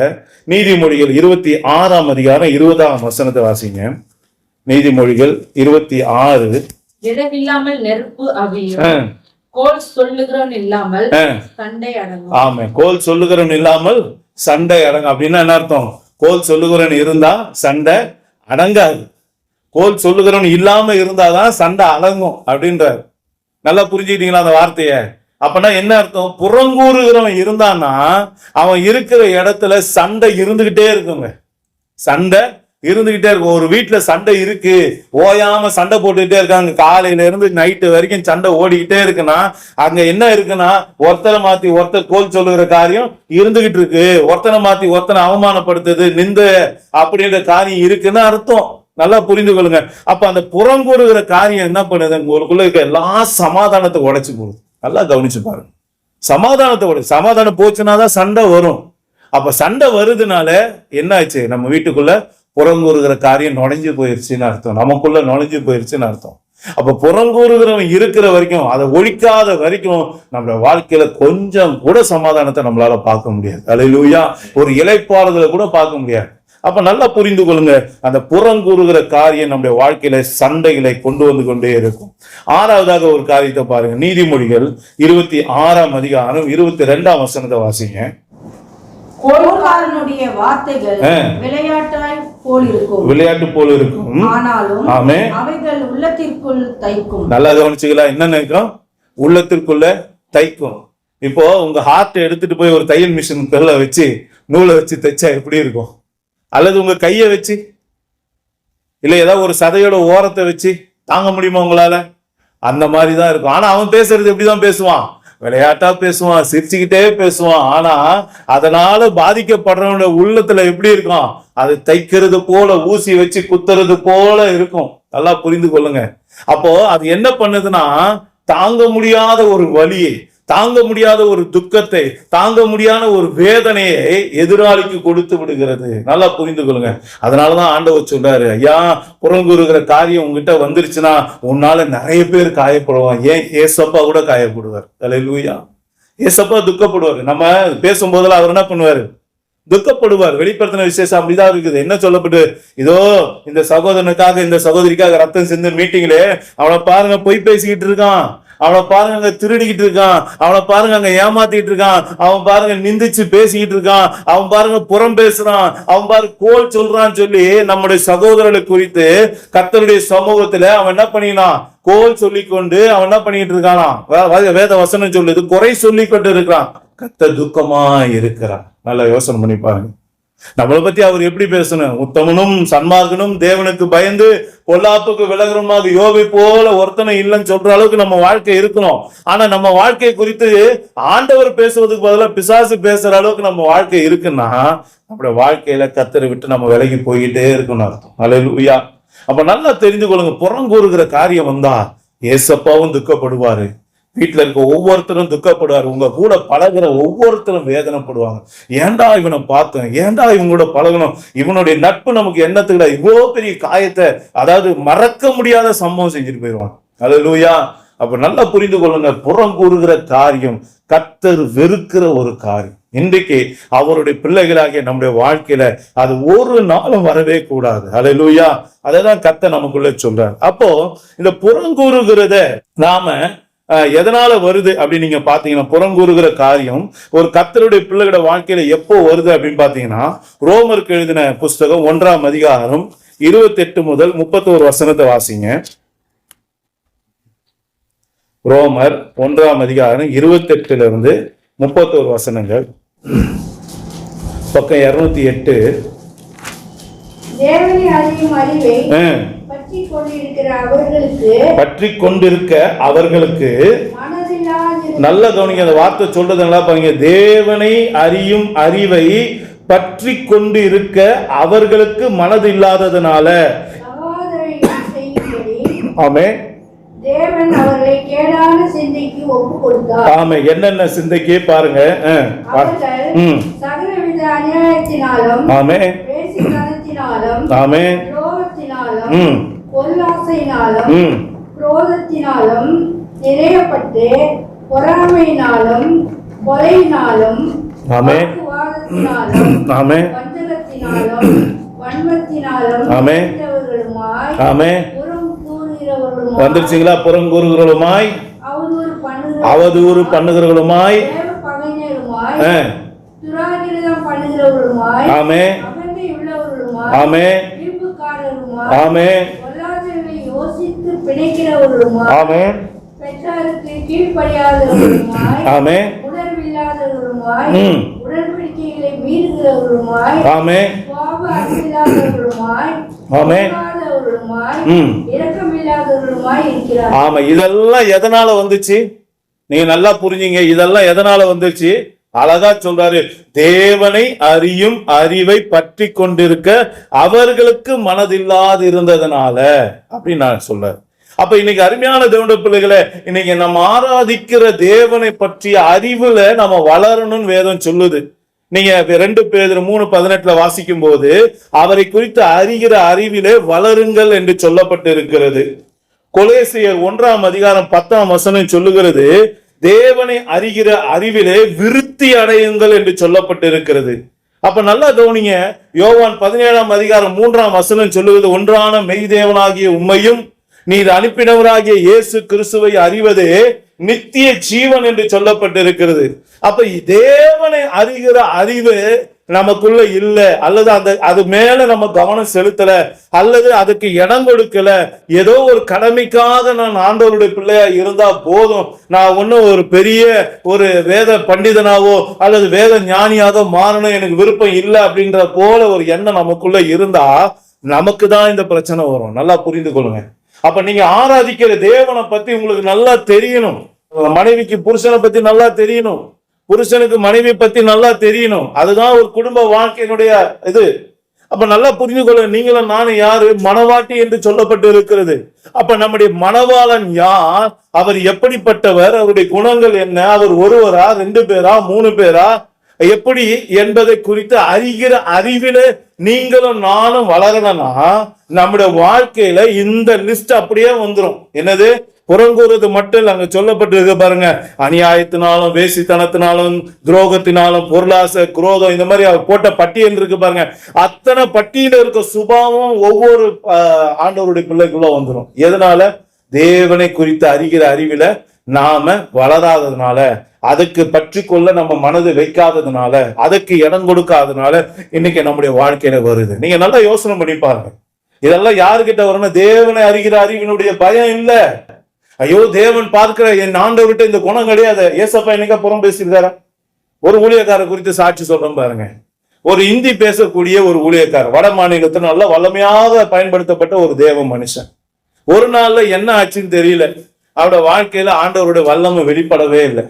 நீதிமொழிகள் 26ஆம் அதிகாரம் 20ஆம் வசனத்தை வாசிங்க. நீதிமொழிகள் 26. இடமில்லாமல் நெருப்பு அவியும், கோல் சொல்லுகிறவன் இல்லாமல் சண்டை அடங்கும். ஆமா, கோல் சொல்லுகிறவன் இல்லாமல் சண்டை அடங்கும். அப்படின்னா என்ன அர்த்தம்? கோல் சொல்லுகிறவன் இருந்தா சண்டை அடங்காது. கோல் சொல்லுகிறவன் இல்லாம இருந்தாதான் சண்டை அடங்கும் அப்படின்றார். நல்லா புரிஞ்சுக்கிட்டீங்களா அந்த வார்த்தைய? அப்பனா என்ன அர்த்தம்? புறங்கூறுகிறவன் இருந்தான்னா அவன் இருக்கிற இடத்துல சண்டை இருந்துகிட்டே இருக்குங்க. சண்டை இருந்துகிட்டே இருக்கும். ஒரு வீட்டுல சண்டை இருக்கு, ஓயாம சண்டை போட்டுக்கிட்டே இருக்காங்க, காலையில இருந்து நைட்டு வரைக்கும் சண்டை ஓடிக்கிட்டே இருக்குன்னா அங்க என்ன இருக்குன்னா ஒருத்தரை மாத்தி ஒருத்தர் கோல் சொல்லுகிற காரியம் இருந்துகிட்டு இருக்கு. ஒருத்தனை மாத்தி ஒருத்தனை அவமானப்படுத்துது, நிந்த அப்படின்ற காரியம் இருக்குன்னு அர்த்தம். நல்லா புரிந்து கொள்ளுங்க. அப்ப அந்த புறங்கூறுகிற காரியம் என்ன பண்ணுது? உங்களுக்குள்ள இருக்க எல்லா சமாதானத்தை உடைச்சு போடுது. நல்லா கவனிச்சு பாருங்க. சமாதானம் போச்சுன்னா தான் சண்டை வரும். அப்ப சண்டை வருதுனால என்ன ஆச்சு? நம்ம வீட்டுக்குள்ள புறங்கூறுகிற காரியம் நுழைஞ்சு போயிருச்சுன்னு அர்த்தம். நமக்குள்ள நுழைஞ்சு போயிருச்சுன்னு அர்த்தம். அப்ப புறங்கூறுகிறவன் இருக்கிற வரைக்கும், அதை ஒழிக்காத வரைக்கும் நம்ம வாழ்க்கையில கொஞ்சம் கூட சமாதானத்தை நம்மளால பார்க்க முடியாது. அல்லேலூயா. ஒரு இளைப்பாறுதலை கூட பார்க்க முடியாது. அப்ப நல்லா புரிந்து கொள்ளுங்க, அந்த புறங்கூறுகிற காரியம் நம்முடைய வாழ்க்கையில சண்டைகளை கொண்டு வந்து கொண்டே இருக்கும். 6வதாக ஒரு காரியத்தை பாருங்க. நீதிமொழிகள் 26ஆம் அதிகாரம் 22ஆம் வசனத்தை வாசிங்க. கோல்காரனுடைய வார்த்தைகள் விளையாட்டு போல் இருக்கும், ஆனாலும் அவைகள் உள்ளத்திற்குள் தைக்கும். நல்லா கவனிச்சுக்கலாம். என்ன நினைக்கும்? உள்ளத்திற்குள்ள தைக்கும். இப்போ உங்க ஹார்ட் எடுத்துட்டு போய் ஒரு தையல் மிஷின் வச்சு நூலை வச்சு தைச்சா எப்படி இருக்கும்? அல்லது உங்க கையை வச்சு, இல்ல ஏதாவது ஒரு சதையோட ஓரத்தை வச்சு தாங்க முடியுமா உங்களால? அந்த மாதிரிதான் இருக்கும். ஆனா அவன் பேசுறது எப்படிதான் பேசுவான்? விளையாட்டா பேசுவான், சிரிச்சுக்கிட்டே பேசுவான். ஆனா அதனால பாதிக்கப்படுறவனோட உள்ளத்துல எப்படி இருக்கும்? அது தைக்கிறது போல, ஊசி வச்சு குத்துறது போல இருக்கும். நல்லா புரிந்து கொள்ளுங்க. அப்போ அது என்ன பண்ணுதுன்னா, தாங்க முடியாத ஒரு வலியை, தாங்க முடியாத ஒரு துக்கத்தை, தாங்க முடியாத ஒரு வேதனையை எதிராளிக்கு கொடுத்து விடுகிறது. நல்லா புரிந்து கொள்ளுங்க. அதனாலதான் ஆண்டவர் சொல்றாரு, ஐயா புறங்கூறுகிற காரியம் உங்ககிட்ட வந்துருச்சுன்னா உன்னால நிறைய பேர் காயப்படுவான். ஏன் ஏசப்பா கூட காயப்படுவார். அல்லேலூயா. ஏசப்பா துக்கப்படுவார். நம்ம பேசும்போதெல்லாம் அவர் என்ன பண்ணுவாரு? துக்கப்படுவார். வெளிப்படுத்தின விசேஷம் அப்படிதான் இருக்குது. என்ன சொல்லப்பட்டு, இதோ இந்த சகோதரனுக்காக இந்த சகோதரிக்காக ரத்தம் சிந்து மீட்டிங்ல அவனை பாருங்க பொய் பேசிக்கிட்டு இருக்கான், அவனை பாருங்க அங்க திருடிக்கிட்டு இருக்கான், அவனை பாருங்க அங்க ஏமாத்திட்டு இருக்கான், அவன் பாருங்க நிந்திச்சு பேசிக்கிட்டு இருக்கான், அவன் பாருங்க புறம் பேசுறான், அவன் பாருங்க கோல் சொல்றான்னு சொல்லி நம்முடைய சகோதரர்களை குறித்து கர்த்தருடைய சமூகத்துல அவன் என்ன பண்ணினான்? கோல் சொல்லிக்கொண்டு அவன் என்ன பண்ணிட்டு இருக்கானா? வேத வசனம் சொல்லுது, குறை சொல்லி கொண்டு இருக்கிறான். கர்த்தர் துக்கமா இருக்கிறான். நல்லா யோசனை பண்ணி பாருங்க. நம்மளை பத்தி அவர் எப்படி பேசணும்? உத்தமனும் சன்மார்க்கனும் தேவனுக்கு பயந்து பொல்லாப்புக்கு விலகுறமாக யோபை போல ஒருத்தனை இல்லைன்னு சொல்ற அளவுக்கு நம்ம வாழ்க்கை இருக்கணும். ஆனா நம்ம வாழ்க்கை குறித்து ஆண்டவர் பேசுவதுக்கு பதிலாக பிசாசு பேசுற அளவுக்கு நம்ம வாழ்க்கை இருக்குன்னா நம்முடைய வாழ்க்கையில கர்த்தரை விட்டு நம்ம விலகி போயிட்டே இருக்கணும் அர்த்தம். அல்லேலூயா. அப்ப நல்லா தெரிந்து கொள்ளுங்க, புறங்கூறுகிற காரியம் வந்தா ஏசப்பாவும் துக்கப்படுவாரு, வீட்டுல இருக்க ஒவ்வொருத்தரும் துக்கப்படுவார், உங்க கூட பழகிற ஒவ்வொருத்தரும் வேதனைப்படுவாங்க. ஏண்டா இவனை பார்த்தேன், ஏண்டா இவங்களோட பழகணும், இவனுடைய நட்பு நமக்கு என்னத்துக்குடா இவ்வளோ பெரிய காயத்தை, அதாவது மறக்க முடியாத சம்பவம் செஞ்சுட்டு போயிடுவாங்க. அல்லேலூயா. அப்ப நல்லா புரிந்து கொள்ளுங்க, புறங்கூறுகிற காரியம் கர்த்தர் வெறுக்கிற ஒரு காரியம். இன்றைக்கு அவருடைய பிள்ளைகளாகிய நம்முடைய வாழ்க்கையில அது ஒரு நாளும் வரவே கூடாது. அல்லேலூயா. அதைதான் கர்த்தர் நமக்குள்ள சொல்றார். அப்போ இந்த புறங்கூறுகிறத நாம எதனால வருது அப்படின்னு நீங்க பாத்தீங்கன்னா, புறங்கூறுகிற காரியம் ஒரு கர்த்தருடைய பிள்ளைகளோட வாழ்க்கையில எப்போ வருது அப்படின்னு பாத்தீங்கன்னா, ரோமருக்கு எழுதின புஸ்தகம் 1ஆம் அதிகாரம் 28 முதல் 31 வசனத்தை வாசிங்க. ரோமர் 1ஆம் அதிகாரம் 28 இருந்து 31 வசனங்கள். பக்கம் 208. தேவனை அறியும் அறிவை பற்றி கொண்டிருக்க அவர்களுக்கு நல்ல கவனிங்க, அந்த வார்த்தை சொல்றது நல்லா பாருங்க. தேவனை அறியும் அறிவை பற்றி கொண்டு இருக்க அவர்களுக்கு மனது இல்லாததுனால. ஆமென். தேவன் அவர்களை கேடான சிந்தைக்கு ஒப்பு கொடுத்தார். ஆமா, என்னென்ன சிந்தைக்கு பாருங்க. அவர்கள் சகலவித அநியாயத்தினாலும், ஆமே, வேசித்தனத்தினாலும், ஆமே, துரோகத்தினாலும், பொல்லாசையினாலும், குரோதத்தினாலும் நிறையப்பட்டு பொறாமையினாலும், கொலையினாலும், ஆமே, வாக்குவாதத்தினாலும், ஆமே, வஞ்சகத்தினாலும், வன்மத்தினாலும் ஆமே, நிறைந்தவர்களுமாய், ஆமே, புறம் கூறுகிறவர்களுமாய், வந்துருச்சுங்களா? புறங்கூறுகிறவளுமாய், அவதூறு பண்ணுகிறவளுமாய், தேவ பகைஞருமாய், ஆ, துராகிருதம் பண்ணுகிறவர்களுமாய், ஆமே, அகந்தை உள்ளவர்களுமாய், ஆமே, வீம்புக்காரருமாய், ஆமே, பொல்லாதவர்களை யோசித்து பிணைக்கிறவர்களுமாய், ஆமே, பெற்றாருக்கு கீழ்ப்படியாதவர்களுமாய், ஆமே, உணர்வில்லாதவர்களுமாய், ம், உடன்படிக்கைகளை மீறுகிறவர்களுமாய், ஆமே, பாவ அறிவில்லாதவர்களுமாய், ஆமே, பொல்லாதவர்களுமாய், ம், இரக்கமில்லாதவர்களுமாய் இருக்கிறார். ஆமா. இதெல்லாம் எதனால வந்துச்சு? நீங்க நல்லா புரிஞ்சுங்க. இதெல்லாம் எதனால வந்துச்சு? அழகா சொல்றாரு, தேவனை அறியும் அறிவை பற்றி கொண்டிருக்க அவர்களுக்கு மனதில்லாது இருந்ததுனால அப்படின்னு நான் சொல்றேன். அப்ப இன்னைக்கு அருமையான தேவனுடைய பிள்ளைகளை, இன்னைக்கு நம்ம ஆராதிக்கிற தேவனை பற்றிய அறிவுல நம்ம வளரணும்னு வேதம் சொல்லுது. நீங்க 2 பேதுரு 3:18 வாசிக்கும் போது அவரை குறித்து அறிகிற அறிவிலே வளருங்கள் என்று சொல்லப்பட்டு இருக்கிறது. கொலோசியர் 1:10 சொல்லுகிறது, தேவனை அறிகிற அறிவிலே விருத்தி அடையுங்கள் என்று சொல்லப்பட்டு இருக்கிறது. அப்ப நல்லா கவனிங்க. யோவான் 17:3 சொல்லுவது, ஒன்றான மெய்தேவனாகிய உம்மையும் நீர் அனுப்பினவராகிய இயேசு கிறிஸ்துவை அறிவதே நித்திய ஜீவன் என்று சொல்லப்பட்டிருக்கிறது. அப்ப தேவனை அறிகிற அறிவு நமக்குள்ள இல்ல, அல்லது அது மேல நம்ம கவனம் செலுத்தல, அல்லது அதுக்கு இடம் கொடுக்கல, ஏதோ ஒரு கடமைக்காக நான் ஆண்டவருடைய பிள்ளையா இருந்தா போதும், நான் ஒன்னும் ஒரு பெரிய ஒரு வேத பண்டிதனாவோ அல்லது வேத ஞானியாக மாறணும் எனக்கு விருப்பம் இல்லை அப்படின்ற போல ஒரு எண்ணம் நமக்குள்ள இருந்தா நமக்கு தான் இந்த பிரச்சனை வரும். நல்லா புரிந்து கொள்ளுங்க. அப்ப நீங்க ஆராதிக்கிற தேவனை பத்தி உங்களுக்கு நல்லா தெரியணும். மனைவிக்கு புருஷனை பத்தி நல்லா தெரியணும், புருஷனுக்கு மனைவி பத்தி நல்லா தெரியணும். அதுதான் ஒரு குடும்ப வாழ்க்கையினுடைய இது. அப்ப நல்லா புரிந்து கொள்ள, நீங்களும் நானும் யாரு? மணவாட்டி என்று சொல்லப்பட்டு இருக்கிறது. அப்ப நம்முடைய மணவாளன் யார்? அவர் எப்படிப்பட்டவர்? அவருடைய குணங்கள் என்ன? அவர் ஒருவரா, 2 பேரா, 3 பேரா, எப்படி என்பதை குறித்து அறிகிற அறிவில நீங்களும் நானும் வளரணும்னா நம்முடைய வாழ்க்கையில இந்த லிஸ்ட் அப்படியே வந்துடும். என்னது? புறங்கூறுவது மட்டும் அங்க சொல்லப்பட்டிருக்கு பாருங்க. அநியாயத்தினாலும், வேசித்தனத்தினாலும், துரோகத்தினாலும், பொருளாசை, குரோதம், இந்த மாதிரி அவர் போட்ட பட்டியல் இருக்கு பாருங்க. அத்தனை பட்டியல இருக்க சுபாவம் ஒவ்வொரு ஆண்டவருடைய பிள்ளைக்குள்ள வந்துடும். எதனால? தேவனை குறித்து அறிகிற அறிவில நாம வளராததுனால, அதுக்கு பற்றி கொள்ள நம்ம மனது வைக்காததுனால, அதுக்கு இடம் கொடுக்காததுனால இன்னைக்கு நம்முடைய வாழ்க்கையில வருது. நீங்க நல்லா யோசனை பண்ணி பாருங்க. இதெல்லாம் யாருக்கிட்ட வரணும்? தேவனை அறிகிற அறிவினுடைய பயம் இல்ல. ஐயோ, தேவன் பார்க்கிற என் ஆண்டவர்கிட்ட இந்த குணம் கிடையாது. ஏசப்பா என்னைக்கா புறம் பேசியிருக்காரா? ஒரு ஊழியக்காரர் குறித்து சாட்சி சொல்றேன் பாருங்க. ஒரு இந்தி பேசக்கூடிய ஒரு ஊழியக்காரர், வட மாநிலத்தில் நல்ல வல்லமையாக பயன்படுத்தப்பட்ட ஒரு தேவ மனுஷன். ஒரு நாள்ல என்ன ஆச்சுன்னு தெரியல, அவரோட வாழ்க்கையில ஆண்டவருடைய வல்லமை வெளிப்படவே இல்லை.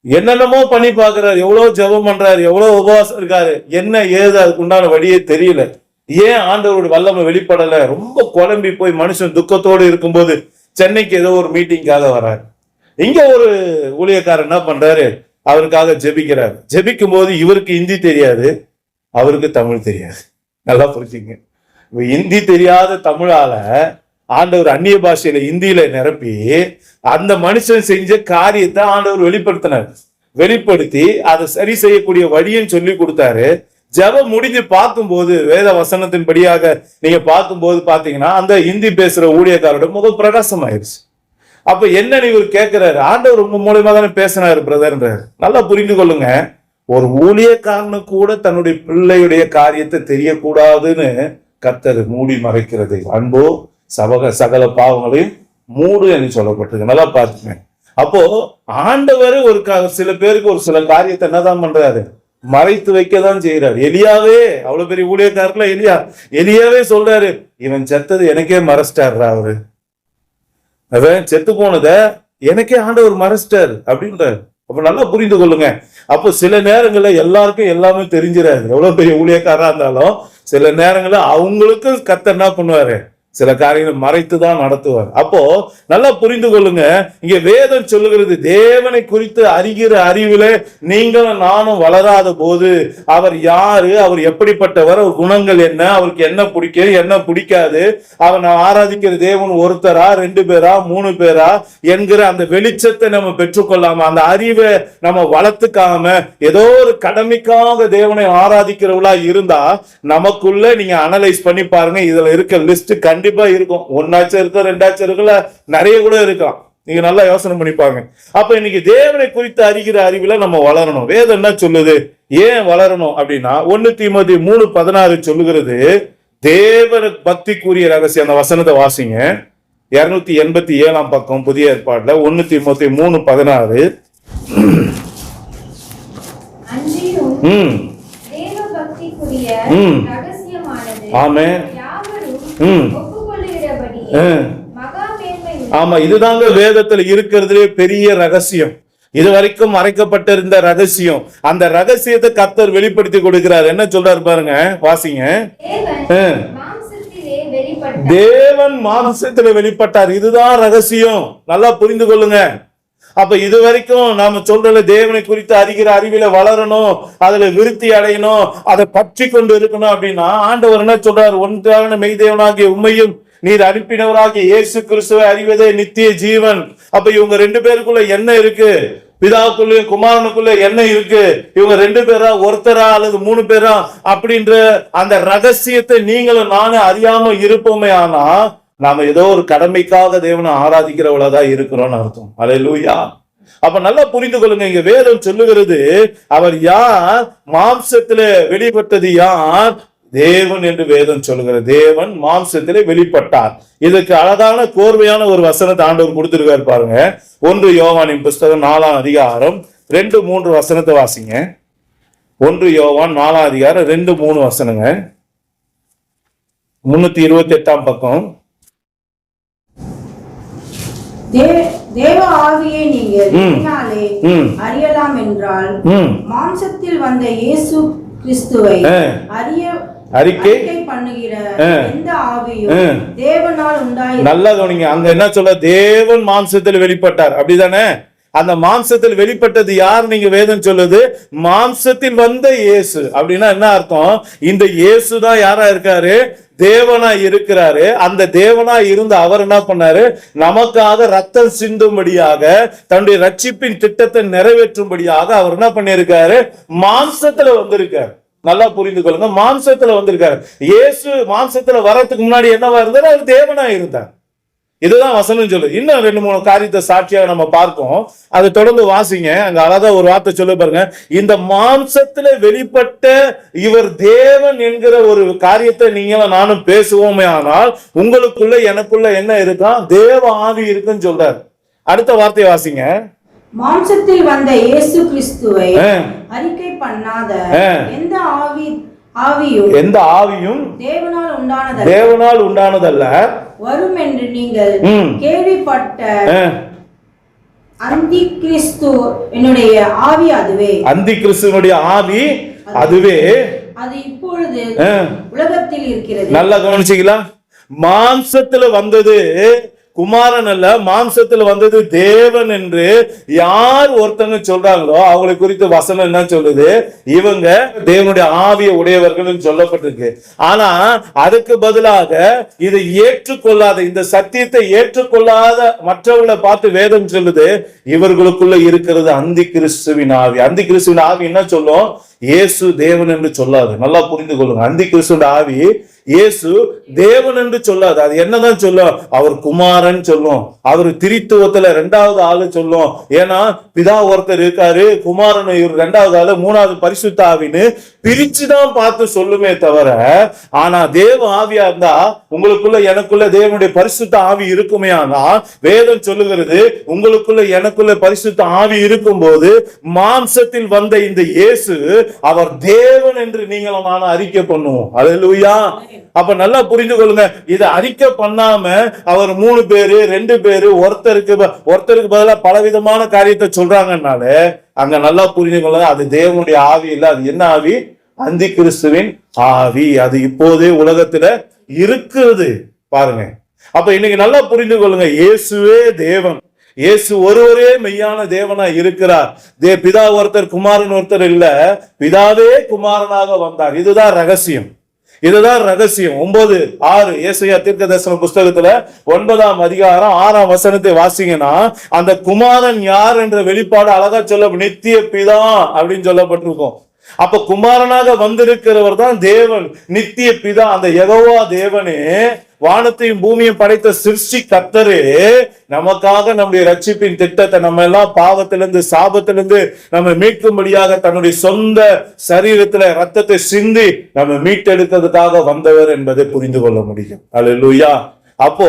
என்னென்னமோ பண்ணி பாக்குறாரு, எவ்வளவு ஜெபம் பண்றாரு, எவ்வளவு உபவாசம் இருக்காரு, என்ன ஏது அதுக்கு உண்டான வழியே தெரியல. ஏன் ஆண்டவருடைய வல்லமை வெளிப்படல? ரொம்ப குழம்பி போய் மனுஷன் துக்கத்தோடு இருக்கும்போது சென்னைக்கு ஏதோ ஒரு மீட்டிங்காக வர்றாரு. இங்க ஒரு ஊழியக்காரர் என்ன பண்றாரு? அவருக்காக ஜெபிக்கிறாரு. ஜெபிக்கும் போது இவருக்கு ஹிந்தி தெரியாது, அவருக்கு தமிழ் தெரியாது. நல்லா புரிஞ்சுங்க. ஹிந்தி தெரியாத தமிழால ஆண்டவர் அந்நிய பாஷையில இந்தியில நிரப்பி அந்த மனுஷன் செஞ்ச காரியத்தை ஆண்டவர் வெளிப்படுத்தினார். வெளிப்படுத்தி அதை சரி செய்யக்கூடிய வழின்னு சொல்லி கொடுத்தாரு. ஜெபம் முடிஞ்சு பார்க்கும்போது, வேத வசனத்தின்படியாக நீங்க பார்க்கும்போது பாத்தீங்கன்னா அந்த ஹிந்தி பேசுற ஊழியக்காரோட முகம் பிரகாசம் ஆயிடுச்சு. அப்ப என்ன இவர் கேட்கிறாரு? ஆண்டவர் உங்க மூலமா தானே பேசினாரு பிரதர்ன்றாரு. நல்லா புரிந்து கொள்ளுங்க. ஒரு ஊழியக்காரனு கூட தன்னுடைய பிள்ளையுடைய காரியத்தை தெரியக்கூடாதுன்னு கர்த்தர் மூடி மறைக்கிறது. அன்போ சகல பாவங்களையும் மூடு என்று சொல்லப்பட்டிருக்கு. நல்லா பார்த்துங்க. அப்போ ஆண்டவர் ஒரு சில பேருக்கு ஒரு சில காரியத்தை என்னதான் பண்றாரு? மறைத்து வைக்கதான் செய்யறாரு. எலியாவே, அவ்வளவு பெரிய ஊழியக்காரர்ல எலியாவே சொல்றாரு, இவன் செத்தது எனக்கே மறைச்சிட்டாரு, அவரு அவன் செத்து போனத எனக்கே ஆண்டவர் மறைச்சிட்டாரு அப்படின்றாரு. அப்ப நல்லா புரிந்து கொள்ளுங்க. அப்போ சில நேரங்கள்ல எல்லாருக்கும் எல்லாமே தெரிஞ்சிடாது. எவ்வளவு பெரிய ஊழியக்காரா இருந்தாலும் சில நேரங்கள்ல அவங்களுக்கும் கர்த்தர் என்ன பண்ணுவாரு? சில காரியங்களை மறைத்து தான் நடத்துவார். அப்போ நல்லா புரிந்து கொள்ளுங்க, இங்க வேதம் சொல்லுகிறது தேவனை குறித்து அறிகிற அறிவிலே நீங்களும் நானும் வளராத போது அவர் யாரு, அவர் எப்படிப்பட்டவர், அவர் குணங்கள் என்ன, அவருக்கு என்ன பிடிக்கும் என்ன பிடிக்காது, அவனை ஆராதிக்கிற தேவன் ஒருத்தரா 2 பேரா 3 பேரா என்கிற அந்த வெளிச்சத்தை நம்ம பெற்றுக்கொள்ளாம, அந்த அறிவை நம்ம வளர்த்துக்காம ஏதோ ஒரு கடமைக்காக தேவனை ஆராதிக்கிறவளா இருந்தா நமக்குள்ள நீங்க அனலைஸ் பண்ணி பாருங்க, இதுல இருக்க லிஸ்ட் கண்டிப்பா இருக்கும். 1ஆச்சும் இருக்கும், 2ஆச்சும் இருக்குல்ல, நிறைய கூட இருக்கலாம். நீங்க நல்லா யோசனை பண்ணிப்பாங்க. அப்ப இன்னைக்கு தேவனை குறித்து அறிகிற அறிவுல நம்ம வளரணும். வேதம் என்ன சொல்லுது, ஏன் வளரணும் அப்படின்னா 1 தீமோத்தேயு 3:16 சொல்லுகிறது தேவ பக்திக்குரிய ரகசியம். அந்த வசனத்தை வாசிங்க, 287 பக்கம் புதிய ஏற்பாடுல 1 தீமோத்தேயு 3:16. ஆமென். ஆமா, இதுதாங்க வேதத்துல இருக்கிறதுலே பெரிய ரகசியம், இதுவரைக்கும் மறைக்கப்பட்டிருந்த ரகசியம். அந்த ரகசியத்தை கர்த்தர் வெளிப்படுத்தி கொடுக்கிறார். என்ன சொல்றாரு பாருங்க, வாசிங்க. தேவன் மாம்சத்துல வெளிப்பட்டார், இதுதான் ரகசியம். நல்லா புரிந்து கொள்ளுங்க. அப்ப இதுவரைக்கும் நாம சொல்றல தேவனை குறித்து அறிகிற அறிவில வளரணும், அதுல விருத்தி அடையணும், அதை பற்றி கொண்டு இருக்கணும் அப்படின்னா ஆண்டவர் என்ன சொல்றாரு, ஒன்றான மெய்தேவனாகிய உம்மையும் நீர் அனுப்பினவராகிய இயேசு கிறிஸ்துவை அறிவதே நித்திய ஜீவன். அப்ப இவங்க 2 பேருக்குள்ள என்ன இருக்கு, பிதாவுக்குள்ள குமாரனுக்குள்ள என்ன இருக்கு, இவங்க 2 பேரா ஒருத்தரா அல்லது 3 பேரா அப்படின்ற அந்த ரகசியத்தை நீங்களும் நானும் அறியாம இருப்போமே, ஆனா நாம ஏதோ ஒரு கடமைக்காக தேவனை ஆராதிக்கிறவளதான் இருக்கிறோம்னு அர்த்தம். அல்லேலூயா. அப்ப நல்லா புரிந்து கொள்ளுங்க, இங்க வேதம் சொல்லுகிறது அவர் யார், மாம்சத்துல வெளிப்பட்டது யார், தேவன் என்று வேதம் சொல்லுகிறது. தேவன் மாம்சத்திலே வெளிப்பட்டார். இதுக்கு அழகான கோர்வையான ஒரு வசனத்தை ஆண்டவர் கொடுத்திருக்காரு பாருங்க. 1 யோவானின் புஸ்தகம் 4ஆம் அதிகாரம் 2-3 வசனத்தை வாசிங்க. 1 யோவான் 4ஆம் அதிகாரம் 2-3 வசனங்க, 328 பக்கம். தேவ ஆவியை நீங்கள் என்னாலே அறியலாம் என்றால் மாம்சத்தில் வந்த இயேசு கிறிஸ்துவை அறிக்கை பண்ணுகிற எந்த ஆவியும் தேவனால் உண்டாயிற்று. நல்லா கவனிங்க, அங்க என்ன சொல்ல, தேவன் மாம்சத்தில் வெளிப்பட்டார், அப்படிதானே? அந்த மாம்சத்தில் வெளிப்பட்டது யார் நீங்க வேதம் சொல்லுது, மாம்சத்தில் வந்த இயேசு. அப்படின்னா என்ன அர்த்தம், இந்த இயேசு தான் யாரா இருக்காரு, தேவனா இருக்கிறாரு. அந்த தேவனா இருந்த அவர் என்ன பண்ணாரு, நமக்காக ரத்தம் சிந்தும்படியாக தன்னுடைய ரட்சிப்பின் திட்டத்தை நிறைவேற்றும்படியாக அவர் என்ன பண்ணிருக்காரு, மாம்சத்துல வந்திருக்காரு. நல்லா புரிந்து கொள்ளுங்க, மாம்சத்துல வந்திருக்காரு. இயேசு மாம்சத்துல வர்றதுக்கு முன்னாடி என்னவா இருந்தாரு, அவர் தேவனா இருந்தார். இதுதான் வசனம் சொல்லு. இன்னும் 2-3 காரியத்தை சாட்சியாக நம்ம பார்ப்போம், அதை தொடர்ந்து வாசிங்க. அங்க அழகா ஒரு வார்த்தை சொல்லு பாருங்க, இந்த மாம்சத்துல வெளிப்பட்ட இவர் தேவன் என்கிற ஒரு காரியத்தை நீங்களும் நானும் பேசுவோமே, ஆனால் உங்களுக்குள்ள எனக்குள்ள என்ன இருக்கா, தேவ ஆவி இருக்குன்னு சொல்றாரு. அடுத்த வார்த்தையை வாசிங்க. மாம்சத்தில் வந்த இயேசு கிறிஸ்துவை அறிக்கை பண்ணாத எந்த ஆவியும் தேவனால் உண்டானதல்ல வரும் என்று நீங்கள் கேள்விப்பட்ட அந்தி கிறிஸ்து என்னுடைய ஆவி அதுவே. அந்தி கிறிஸ்துவனுடைய ஆவி அதுவே, அது இப்பொழுது உலகத்தில் இருக்கிறது. நல்லா கவனிச்சீங்களா, மாம்சத்துல வந்தது குமாரன் அல்ல, மாம்சத்துல வந்தது தேவன் என்று யார் ஒருத்தங்க சொல்றாங்களோ அவங்களை குறித்து வசனம் என்ன சொல்லுது, இவங்க தேவனுடைய ஆவியை உடையவர்கள் சொல்லப்பட்டிருக்கு. ஆனா அதுக்கு பதிலாக இதை ஏற்றுக்கொள்ளாத, இந்த சத்தியத்தை ஏற்றுக்கொள்ளாத மற்றவர்களை பார்த்து வேதம் சொல்லுது, இவர்களுக்குள்ள இருக்கிறது அந்தி கிறிஸ்துவின் ஆவி. அந்தி கிறிஸ்துவின் ஆவி என்ன சொல்லும், இயேசு தேவன் என்று சொல்லாது. நல்லா புரிந்து கொள்ளுங்க, அந்தி கிறிஸ்துவின் ஆவி இயேசு தேவன் என்று சொல்லாது. அது என்னதான் சொல்லும், அவர் குமாரன் சொல்லும், அவர் திரித்துவத்துல 2வது ஆளு சொல்லும். ஏன்னா பிதா ஒருத்தர் இருக்காரு, குமாரன் இவர் 2வது ஆளு, 3வது பரிசுத்த ஆவின்னு பிரிச்சுதான் பார்த்து சொல்லுமே தவிர, ஆனா தேவ ஆவியா இருந்தா உங்களுக்குள்ள எனக்குள்ள தேவனுடைய பரிசுத்த ஆவி இருக்குமே. ஆனா வேதம் சொல்லுகிறது, உங்களுக்குள்ள எனக்குள்ள பரிசுத்த ஆவி இருக்கும் போது மாம்சத்தில் வந்த இந்த இயேசு அவர் தேவன் என்று நீங்களும் நானும் அறிக்கை பண்ணுவோம். அல்லேலூயா. அப்ப நல்லா புரிந்து கொள்ளுங்க, இதை அறிக்கை பண்ணாம அவர் 3 பேரு 2 பேரு ஒருத்தருக்கு பதிலா பலவிதமான காரியத்தை சொல்றாங்கனால அங்க நல்லா புரிந்து கொள்ளுங்க, அது தேவனுடைய ஆவி இல்ல. அது என்ன ஆவி, அந்தி கிறிஸ்துவின் ஆவி. அது இப்போதே உலகத்துல இருக்குது. பாருங்க. அப்ப இன்னைக்கு நல்லா புரிந்து கொள்ளுங்க, இயேசுவே தேவன், இயேசு ஒருவரே மெய்யான தேவனா இருக்கிறார். பிதா ஒருத்தர், குமாரன் ஒருத்தர் இல்ல, பிதாவே குமாரனாக வந்தார். இதுதான் ரகசியம், இதுதான் ரகசியம். 9:6 ஏசாயா தீர்க்கதரிசன புஸ்தகத்துல 9ஆம் அதிகாரம் 6ஆம் வசனத்தை வாசிங்கன்னா அந்த குமாரன் யார் என்ற வெளிப்பாடு அழகா சொல்ல, நித்திய பிதா அப்படின்னு சொல்லப்பட்டிருக்கும். அப்ப குமாரனாக வந்திருக்கிறவர் தான் தேவன், நித்திய பிதா. அந்த யெகோவா தேவனே, வானத்தையும் பூமியும் படைத்த சிருஷ்டி கர்த்தரே, நமக்காக நம்முடைய ரட்சிப்பின் திட்டத்தை, நம்ம எல்லாம் பாவத்திலிருந்து சாபத்திலிருந்து நம்ம மீட்கும்படியாக தன்னுடைய சொந்த சரீரத்துல ரத்தத்தை சிந்தி நம்ம மீட்டெடுக்கிறதுக்காக வந்தவர் என்பதை புரிந்து கொள்ள முடியும். அல்லேலூயா. அப்போ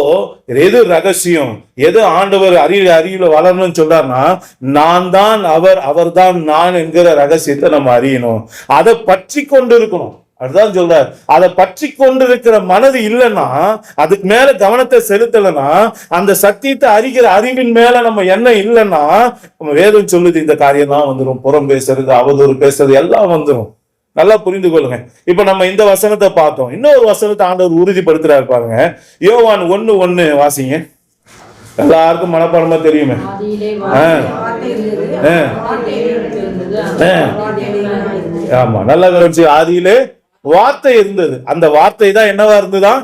எது ரகசியம், எது ஆண்டவர் அறிவில வளரணும்னு சொல்றாருன்னா, நான் தான் அவர், அவர் தான் நான் என்கிற ரகசியத்தை நம்ம அறியணும். அதை பற்றி கொண்டு இருக்கணும். அதுதான் சொல்றார். அதை பற்றி கொண்டிருக்கிற மனது இல்லைன்னா, அதுக்கு மேல கவனத்தை செலுத்தலைன்னா, அந்த சத்தியத்தை அறிகிற அறிவின் மேல நம்ம எண்ணம் இல்லைன்னா, நம்ம வேதம் சொல்லுது இந்த காரியம் தான் வந்துடும். புறம் பேசுறது, அவதூறு பேசுறது எல்லாம் வந்துடும். நல்லா புரிந்து கொள்ளுங்க. இப்ப நம்ம இந்த வசனத்தை பார்த்தோம். இன்னொரு வசனத்தை ஆண்டவர் உறுதிப்படுத்துறாரு பாருங்க. யோவான் 1:1 வாசிங்க. எல்லாருக்கும் மனப்பாடமா தெரியுமே. ஆமா, நல்லா கவனிச்சு. ஆதியிலே வார்த்தை இருந்தது, அந்த வார்த்தை தான் என்னவா இருந்துதான்,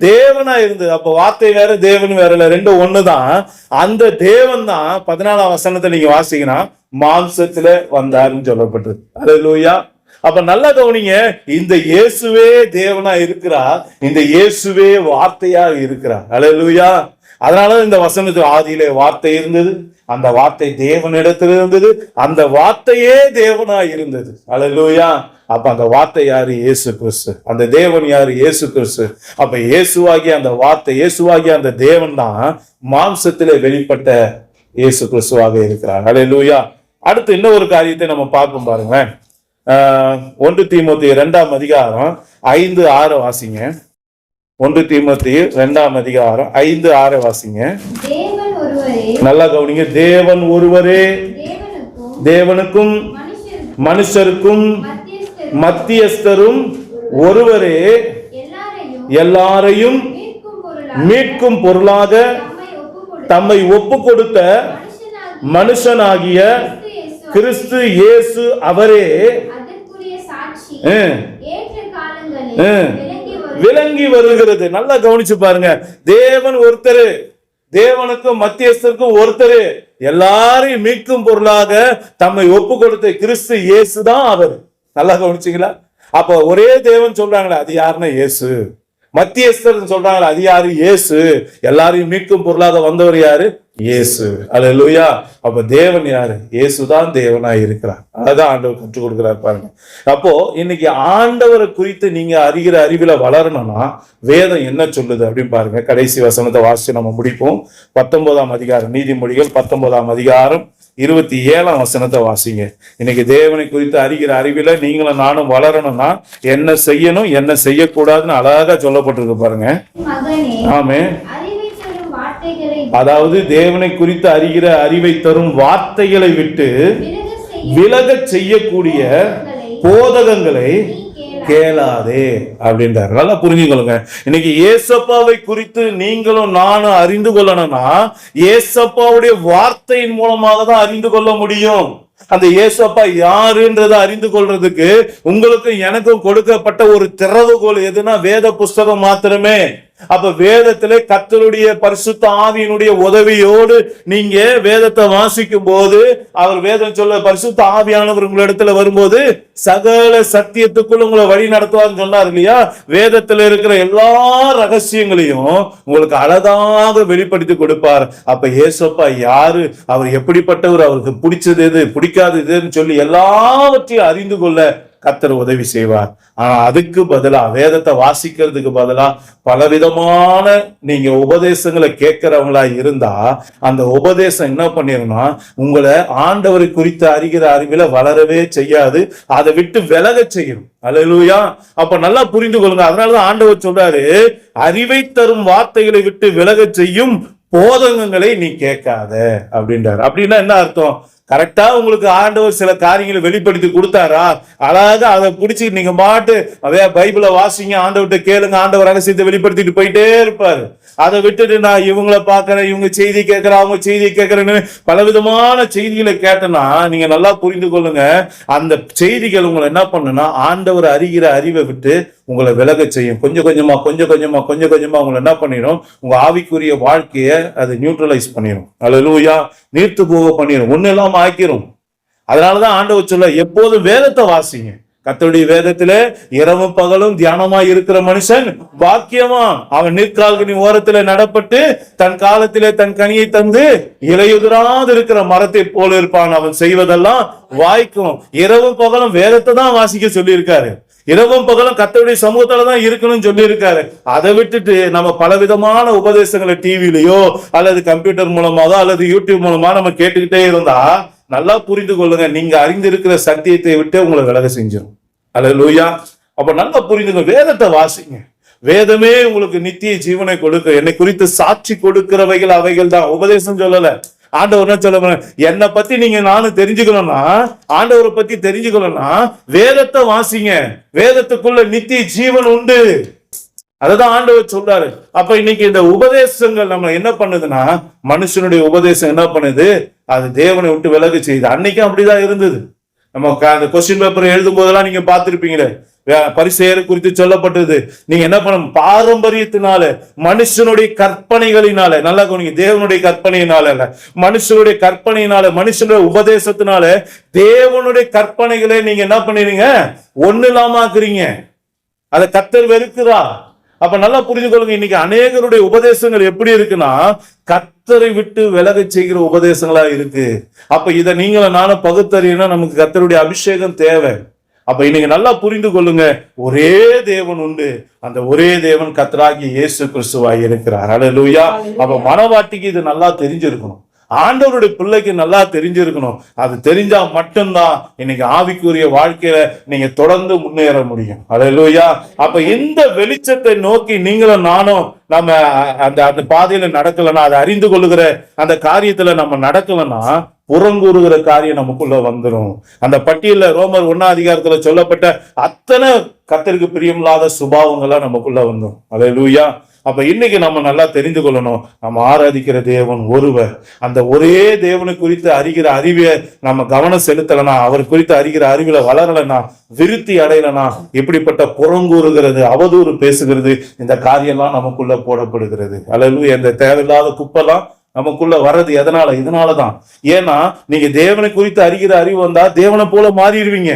தேவனா இருந்தது. அப்ப வார்த்தை வேற, தேவன் வேற இல்ல, ரெண்டும் ஒண்ணுதான். அந்த தேவன் தான் 14ஆம் வசனத்தை நீங்க வாசிங்கன்னா மாம்சத்துல வந்தாருன்னு சொல்லப்பட்டது. அல்லேலூயா. அப்ப நல்லா கவனிங்க, இந்த இயேசுவே தேவனா இருக்கிறார், இந்த இயேசுவே வார்த்தையா இருக்கிறார். அல்லேலூயா. அதனால இந்த வசனத்தில் ஆதியிலே வார்த்தை இருந்தது, அந்த வார்த்தை தேவனிடத்தில் இருந்தது, அந்த வார்த்தையே தேவனா இருந்தது. அல்லேலூயா. அப்ப அந்த வார்த்தை யாரு? இயேசு கிறிஸ்து. அந்த தேவன் யாரு? இயேசு கிறிஸ்து. அப்ப இயேசுவாகிய அந்த வார்த்தை, இயேசுவாகிய அந்த தேவன் தான் மாம்சத்திலே வெளிப்பட்ட இயேசு கிறிஸ்துவாக இருக்கிறார். அல்லேலூயா. அடுத்து இன்னொரு காரியத்தை நம்ம பார்ப்போம் பாருங்க. 1 தீமோத்தேயு 2ஆம் அதிகாரம் 5-6 வாசிங்க. 1 தீமோத்தேயு 2ஆம் அதிகாரம் 5-6 வாசிங்க. நல்லா கவனிங்க. தேவன் ஒருவரே, தேவனுக்கும் மனுஷருக்கும் மத்தியஸ்தரும் ஒருவரே, எல்லாரையும் மீட்கும் பொருளாக தம்மை ஒப்பு கொடுத்த மனுஷனாகிய கிறிஸ்து இயேசு அவரே விளங்கி வருகிறது. நல்லா கவனிச்சு பாருங்க. தேவன் ஒருத்தரு, தேவனுக்கும் மத்தியஸ்தருக்கும் ஒருத்தரு, எல்லாரையும் மீட்கும் பொருளாக தம்மை ஒப்பு கொடுத்த கிறிஸ்து இயேசு தான் அவர். நல்லா கவனிச்சீங்களா? அப்ப ஒரே தேவன் சொல்றாங்களே, அது யாருன்னா இயேசு. மத்தியஸ்தர் சொல்றாங்களே, அது யாரு? இயேசு. எல்லாரையும் மீட்கும் பொருளாக வந்தவர் யாரு? இயேசு. அல்லேலூயா. அப்ப தேவன் யாரு? இயேசுதான் தேவனா இருக்கிறார். அதான் ஆண்டவர் கற்றுக் கொடுக்கிறார் பாருங்க. அப்போ இன்னைக்கு ஆண்டவரை குறித்து நீங்க அறிகிற அறிவில வளரணும்னா வேதம் என்ன சொல்லுது அப்படின்னு பாருங்க. கடைசி வசனத்தை வாசிச்சு நம்ம முடிப்போம். 19ஆம் அதிகாரம், நீதிமொழிகள் 19ஆம் அதிகாரம் 27ஆம் வசனத்தை வாசிங்க. இன்னைக்கு தேவனை குறித்து அறிகிற அறிவில நீங்களும் நானும் வளரணும்னா என்ன செய்யணும், என்ன செய்யக்கூடாதுன்னு அழகா சொல்லப்பட்டிருக்கு பாருங்க. ஆமே. அதாவது தேவனை குறித்து அறிகிற அறிவை தரும் வார்த்தைகளை விட்டு விலக செய்யக்கூடிய போதகங்களை கேளாதே அப்படின்றார். நல்லா புரிஞ்சுக்கொள்ளுங்க. இன்னைக்கு ஏசப்பாவை குறித்து நீங்களும் நானும் அறிந்து கொள்ளணும்னா ஏசப்பாவுடைய வார்த்தையின் மூலமாக தான் அறிந்து கொள்ள முடியும். அந்த ஏசப்பா யாருன்றதை அறிந்து கொள்றதுக்கு உங்களுக்கு எனக்கும் கொடுக்கப்பட்ட ஒரு திறவுகோல் எதுனா வேத புஸ்தகம் மாத்திரமே. அப்ப வேதத்திலே கர்த்தருடைய பரிசுத்த ஆவியினுடைய உதவியோடு நீங்க வேதத்தை வாசிக்கும் போது, அவர் வேதம் சொல்ல பரிசுத்த ஆவியானவர் உங்களிடத்துல வரும்போது சகல சத்தியத்துக்குள்ள உங்களை வழி நடத்துவார்னு சொன்னார் இல்லையா? வேதத்துல இருக்கிற எல்லா ரகசியங்களையும் உங்களுக்கு அழகாக வெளிப்படுத்தி கொடுப்பார். அப்ப ஏசப்பா யாரு, அவர் எப்படிப்பட்டவர், அவருக்கு பிடிச்சது எது, பிடிக்காது எதுன்னு சொல்லி எல்லாவற்றையும் அறிந்து கொள்ள கர்த்தர் உதவி செய்வார். ஆனா அதுக்கு பதிலா வேதத்தை வாசிக்கிறதுக்கு பதிலா பலவிதமான நீங்க உபதேசங்களை கேட்கிறவங்களா இருந்தா அந்த உபதேசம் என்ன பண்ணிருந்தா உங்களை ஆண்டவரை குறித்து அறிகிற அறிவில வளரவே செய்யாது, அதை விட்டு விலக செய்யும். அல்லேலூயா. அப்ப நல்லா புரிந்து கொள்ளுங்க. அதனாலதான் ஆண்டவர் சொல்றாரு, அறிவை தரும் வார்த்தைகளை விட்டு விலக செய்யும் போதகங்களை நீ கேட்காத அப்படின்றாரு. அப்படின்னா என்ன அர்த்தம்? கரெக்டா உங்களுக்கு ஆண்டவர் சில காரியங்களை வெளிப்படுத்தி கொடுத்தாரா, அழகா அதை பிடிச்சி நீங்க பாட்டு அதே பைபிளை வாசிங்க, ஆண்டவர்கிட்ட கேளுங்க, ஆண்டவர் ரகசியத்தை வெளிப்படுத்திட்டு போயிட்டே இருப்பாரு. அதை விட்டுட்டு நான் இவங்கள பாக்குறேன், இவங்க செய்தி கேட்கிறேன், அவங்க செய்தி கேட்கிறேன்னு பலவிதமான செய்திகளை கேட்டனா நீங்க நல்லா புரிந்து கொள்ளுங்க, அந்த செய்திகள் உங்களை என்ன பண்ணுன்னா ஆண்டவர் அறிகிற அறிவை விட்டு உங்களை விலக செய்யும். கொஞ்சம் கொஞ்சமா உங்களை என்ன பண்ணிடும், உங்க ஆவிக்குரிய வாழ்க்கையை அது நியூட்ரலைஸ் பண்ணிடும். அல்லேலூயா. நீர்த்து போக பண்ணிடும், ஒண்ணு எல்லாம் ஆக்கிரும். அதனாலதான் ஆண்டவர் சொல்ல எப்போதும் வேதத்தை வாசிங்க. கர்த்தருடைய வேதத்திலே இரவும் பகலும் தியானமா இருக்கிற மனுஷன் பாக்கியவான். அவன் நீர்க்கால்களின் ஓரத்திலே நடப்பட்டு தன் காலத்திலே தன் கனியை தந்து இலையுதிராது இருக்கிற மரத்தை போல இருப்பான். அவன் செய்வதெல்லாம் வாய்க்கும். இரவும் பகலும் வேதத்தை தான் வாசிக்க சொல்லி இருக்காரு. இரவும் பகலும் கர்த்தருடைய சமூகத்துல தான் இருக்கணும்னு சொல்லி இருக்காரு. அதை விட்டுட்டு நம்ம பலவிதமான உபதேசங்களை டிவிலயோ அல்லது கம்ப்யூட்டர் மூலமாக அல்லது யூடியூப் மூலமா நம்ம கேட்டுக்கிட்டே இருந்தா நல்லா புரிந்து கொள்ளுங்க, நீங்க அறிந்திருக்கிற சத்தியத்தை விட்டு உங்களை விலக செஞ்சிடும். அல்லேலூயா. அப்ப நல்லா புரிந்துங்க, வேதத்தை வாசிங்க. வேதமே உங்களுக்கு நித்திய ஜீவனை கொடுக்க, என்னை குறித்து சாட்சி கொடுக்கிறவைகள் அவைகள் தான். உபதேசம் சொல்லல. ஆண்டவர் என்ன சொல்ல, என்னை பத்தி நீங்க நானும் தெரிஞ்சுக்கணும்னா, ஆண்டவரை பத்தி தெரிஞ்சுக்கணும்னா வேதத்தை வாசிங்க. வேதத்துக்குள்ள நித்திய ஜீவன் உண்டு. அததான் ஆண்டவர் சொல்றாரு. அப்ப இன்னைக்கு இந்த உபதேசங்கள் நம்ம என்ன பண்ணுதுன்னா, மனுஷனுடைய உபதேசம் என்ன பண்ணுது, அது தேவனை விட்டு விலகு செய்யுது. அன்னைக்கும் அப்படிதான் இருந்தது. நம்ம அந்த கொஸ்டின் பேப்பர் எழுதும் போதெல்லாம் நீங்க பார்த்திருப்பீங்களே, பரிசேயரை குறித்து சொல்லப்பட்டது. நீங்க என்ன பண்ண, பாரம்பரியத்தினால மனுஷனுடைய கற்பனைகளினால, நல்லா கவனிங்க, தேவனுடைய கற்பனையினால இல்ல, மனுஷனுடைய கற்பனையினால, மனுஷனுடைய உபதேசத்தினால தேவனுடைய கற்பனைகளை நீங்க என்ன பண்ணிடுங்க, ஒண்ணு இல்லாம ஆக்குறீங்க. அதை கர்த்தர் வெறுக்கிறா. அப்ப நல்லா புரிந்து கொள்ளுங்க, இன்னைக்கு அநேகருடைய உபதேசங்கள் எப்படி இருக்குன்னா கர்த்தரை விட்டு விலக செய்கிற உபதேசங்களா இருக்கு. அப்ப இதை நீங்களும் நானும் பகுத்தறியனா நமக்கு கர்த்தருடைய அபிஷேகம் தேவை. அப்ப இன்னைக்கு நல்லா புரிந்து கொள்ளுங்க, ஒரே தேவன் உண்டு. அந்த ஒரே தேவன் கர்த்தராகிய இயேசு கிறிஸ்துவாய் இருக்கிறார். அல்லேலூயா. அப்ப மனவாட்டிக்கு இது நல்லா தெரிஞ்சிருக்கணும், ஆண்டவருடைய பிள்ளைக்கு நல்லா தெரிஞ்சிருக்கணும். அது தெரிஞ்சா மட்டும்தான் இன்னைக்கு ஆவிக்குரிய வாழ்க்கையில நீங்க தொடர்ந்து முன்னேற முடியும். அல்லேலூயா. அப்ப இந்த வெளிச்சத்தை நோக்கி நீங்களும் நானும் நம்ம அந்த பாதையில நடக்கலன்னா, அதை அறிந்து கொள்ளுகிற அந்த காரியத்துல நம்ம நடக்கலன்னா புறங்கூறுகிற காரியம் நமக்குள்ள வந்துடும். அந்த பட்டியல ரோமர் 1ஆம் அதிகாரத்துல சொல்லப்பட்ட அத்தனை கர்த்தருக்கு பிரியமில்லாத சுபாவங்களா நமக்குள்ள வந்துடும். அல்லேலூயா. அப்ப இன்னைக்கு நம்ம நல்லா தெரிந்து கொள்ளணும், நம்ம ஆராதிக்கிற தேவன் ஒருவர். அந்த ஒரே தேவனை குறித்து அறிகிற அறிவை நம்ம கவனம் செலுத்தலனா, அவர் குறித்து அறிகிற அறிவில வளரலனா, விருத்தி அடையலனா, இப்படிப்பட்ட புறங்கூறுகிறது, அவதூறு பேசுகிறது, இந்த காரியம்லாம் நமக்குள்ள போடப்படுகிறது. அல்லேலூயா. இந்த தேவையில்லாத குப்பெல்லாம் நமக்குள்ள வர்றது எதனால? இதனாலதான். ஏன்னா நீங்க தேவனை குறித்து அறிகிற அறிவு வந்தா தேவனை போல மாறிடுவீங்க.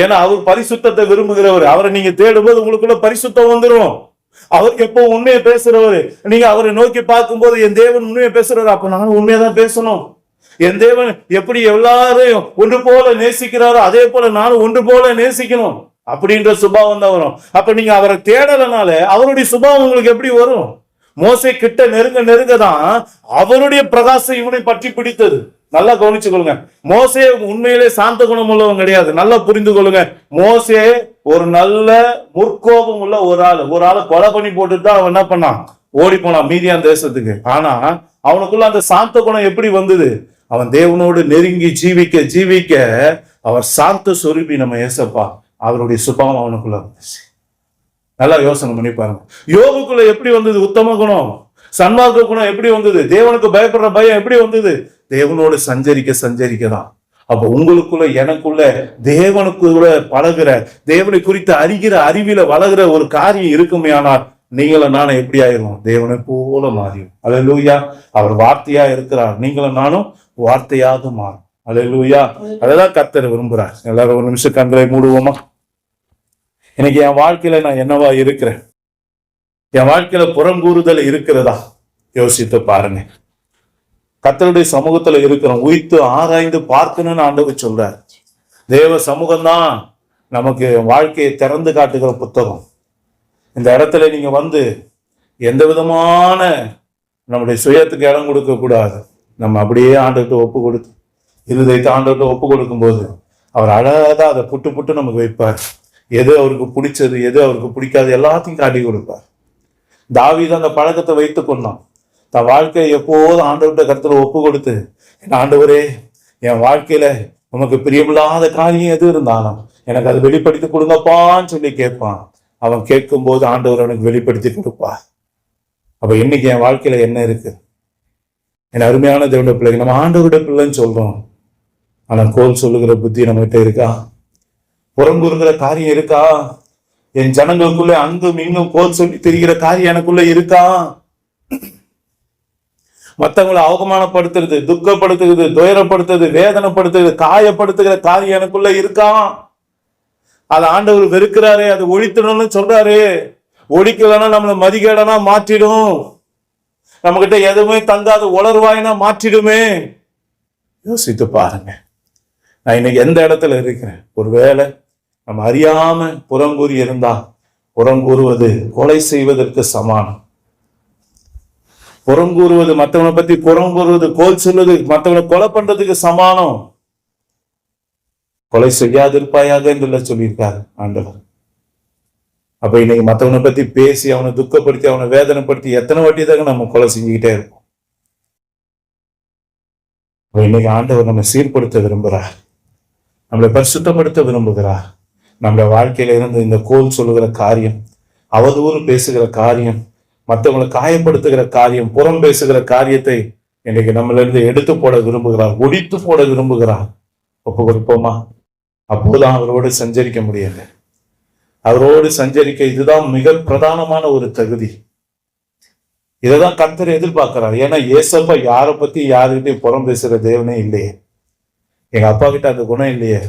ஏன்னா அவர் பரிசுத்தத்தை விரும்புகிறவர். அவரை நீங்க தேடும்போது உங்களுக்குள்ள பரிசுத்தம் வந்துடும். அவர் எப்போ உண்மையை பேசுறவரு. நீங்க அவரை நோக்கி பார்க்கும்போது என் தேவன் உண்மையை பேசுறாரு, அப்ப நானும் உண்மையதான் பேசணும். என் தேவன் எப்படி எல்லாரையும் ஒன்று போல நேசிக்கிறாரோ அதே போல நானும் ஒன்று போல நேசிக்கணும் அப்படின்ற சுபாவம் தான் வரும். அப்ப நீங்க அவரை தேடலனால அவருடைய சுபாவம் உங்களுக்கு எப்படி வரும்? மோசே கிட்ட நெருங்க தான் அவருடைய பிரகாசம் இவனை பற்றி பிடித்தது. நல்லா கவனிச்சு கொள்ளுங்க. மோசே உண்மையிலே சாந்த குணம் உள்ளவன் கிடையாது. நல்லா புரிந்து கொள்ளுங்க. மோசே ஒரு நல்ல முற்கோபம் உள்ள ஒரு ஆளை கொலை பண்ணி போட்டுட்டு தான் அவன் என்ன பண்ணான், ஓடி போனான் மீதியான் தேசத்துக்கு. ஆனா அவனுக்குள்ள அந்த சாந்த குணம் எப்படி வந்தது? அவன் தேவனோடு நெருங்கி ஜீவிக்க அவர் சாந்த சொருபி நம்ம ஏசப்பா, அவருடைய சுபாவம் அவனுக்குள்ள வந்துச்சு. நல்லா யோசனை பண்ணி பாருங்க. யோகுக்குள்ள எப்படி வந்தது உத்தம குணம், சன்மார்க்க குணம் எப்படி வந்தது? தேவனுக்கு பயப்படுற பயம் எப்படி வந்தது? தேவனோடு சஞ்சரிக்க தான். அப்ப உங்களுக்குள்ள எனக்குள்ள தேவனுக்குள்ள பழகுற, தேவனை குறித்து அறிகிற அறிவில வளர்கிற ஒரு காரியம் இருக்குமே, ஆனால் நீங்களும் நானும் எப்படி ஆயிரும்? தேவனை போல மாறிடும். அல்லேலூயா. அவர் வார்த்தையா இருக்கிறார், நீங்களும் நானும் வார்த்தையாக மாறும். அல்லேலூயா. அததான் கர்த்தர் விரும்புறார். எல்லாரும் ஒரு நிமிஷம் கண்களை மூடுவோமா? இன்னைக்கு என் வாழ்க்கையில நான் என்னவா இருக்கிறேன்? என் வாழ்க்கையில புறங்கூறுதல் இருக்கிறதா? யோசித்து பாருங்க. கர்த்தருடைய சமூகத்துல இருக்கிறோம், உயிர்த்து ஆராய்ந்து பார்க்கணும்னு ஆண்டவர் சொல்றாரு. தேவ சமூகம்தான் நமக்கு வாழ்க்கையை திறந்து காட்டுகிற புத்தகம். இந்த இடத்துல நீங்க வந்து எந்த விதமான நம்முடைய சுயத்துக்கு இடம் கொடுக்க கூடாது. நம்ம அப்படியே ஆண்டுகிட்ட ஒப்பு கொடுத்து இருதயத்தை ஆண்டுகிட்ட ஒப்பு கொடுக்கும் போது அவர் அழகா அதை புட்டு நமக்கு வைப்பார். எது அவருக்கு பிடிச்சது, எது அவருக்கு பிடிக்காது எல்லாத்தையும் காட்டி கொடுப்பார். தாவீது அந்த பழக்கத்தை வைத்து கொண்டான். தன் வாழ்க்கையை எப்போதும் ஆண்டவர்கிட்ட கருத்துல ஒப்பு கொடுத்து, என் ஆண்டவரே, என் வாழ்க்கையில உமக்கு பிரியமில்லாத காரியம் எது இருந்தாலும் எனக்கு அதை வெளிப்படுத்தி கொடுங்கப்பான்னு சொல்லி கேட்பான். அவன் கேட்கும் போது ஆண்டவர் அவனுக்கு வெளிப்படுத்தி கொடுப்பார். அப்ப இன்னைக்கு என் வாழ்க்கையில என்ன இருக்கு? என் அருமையான தேவனுடைய பிள்ளைங்க, நம்ம ஆண்டவருடைய பிள்ளைன்னு சொல்றோம். ஆனா கோல் சொல்லுகிற புத்தி நம்மகிட்ட இருக்கா? புறங்குறுகிற காரியம் இருக்கா? என் ஜனங்களுக்குள்ள அங்கும் இங்கும் கோல் சொல்லி தெரிகிற காரியம் எனக்குள்ள இருக்கா? மற்றவங்களை அவமானப்படுத்துறது, துக்கப்படுத்துகிறது, துயரப்படுத்துறது, வேதனைப்படுத்துறது, காயப்படுத்துகிற காரியம் எனக்குள்ள இருக்கா? அதை ஆண்டவர் வெறுக்கிறாரு, அதை ஒழித்தணும்னு சொல்றாரு. ஒழிக்கலன்னா நம்மளை மதிகேடனா மாற்றிடும். நம்ம கிட்ட எதுவுமே தங்காத உளர்வாயினா மாற்றிடுமே. யோசித்து பாருங்க, நான் இன்னைக்கு எந்த இடத்துல இருக்கிறேன்? ஒருவேளை நம்ம அறியாம புறங்கூறி இருந்தா, புறங்கூறுவது கொலை செய்வதற்கு சமானம். புறங்கூறுவது, மற்றவனை பத்தி புறங்கூறுவது, கோல் சொல்வது மற்றவனை கொலை பண்றதுக்கு சமானம். கொலை செய்யாதிருப்பாயாக என்று சொல்லியிருக்காரு ஆண்டவர். அப்ப இன்னைக்கு மற்றவனை பத்தி பேசி அவனை துக்கப்படுத்தி அவனை வேதனைப்படுத்தி எத்தனை வாட்டி தாங்க நம்ம கொலை செஞ்சுக்கிட்டே இருப்போம். இன்னைக்கு ஆண்டவர் நம்ம சீர்படுத்த விரும்புகிறார், நம்மளை பரிசுத்தப்படுத்த விரும்புகிறார். நம்மள வாழ்க்கையில இருந்து இந்த கோல் சொல்லுகிற காரியம், அவதூறு பேசுகிற காரியம், மற்றவங்களை காயப்படுத்துகிற காரியம், புறம் பேசுகிற காரியத்தை இன்னைக்கு நம்மள இருந்து எடுத்து போட விரும்புகிறார், ஒடித்து போட விரும்புகிறார். ஒப்பு கொடுப்போமா? அப்போதான் அவரோடு சஞ்சரிக்க முடியாது. அவரோடு சஞ்சரிக்க இதுதான் மிக பிரதானமான ஒரு தகுதி. இதைதான் கர்த்தர் எதிர்பார்க்கிறார். ஏன்னா ஏசப்பா யாரை பத்தி யாருக்கிட்டையும் புறம் பேசுற தேவனே இல்லையே. எங்க அப்பா கிட்ட அந்த குணம் இல்லையே.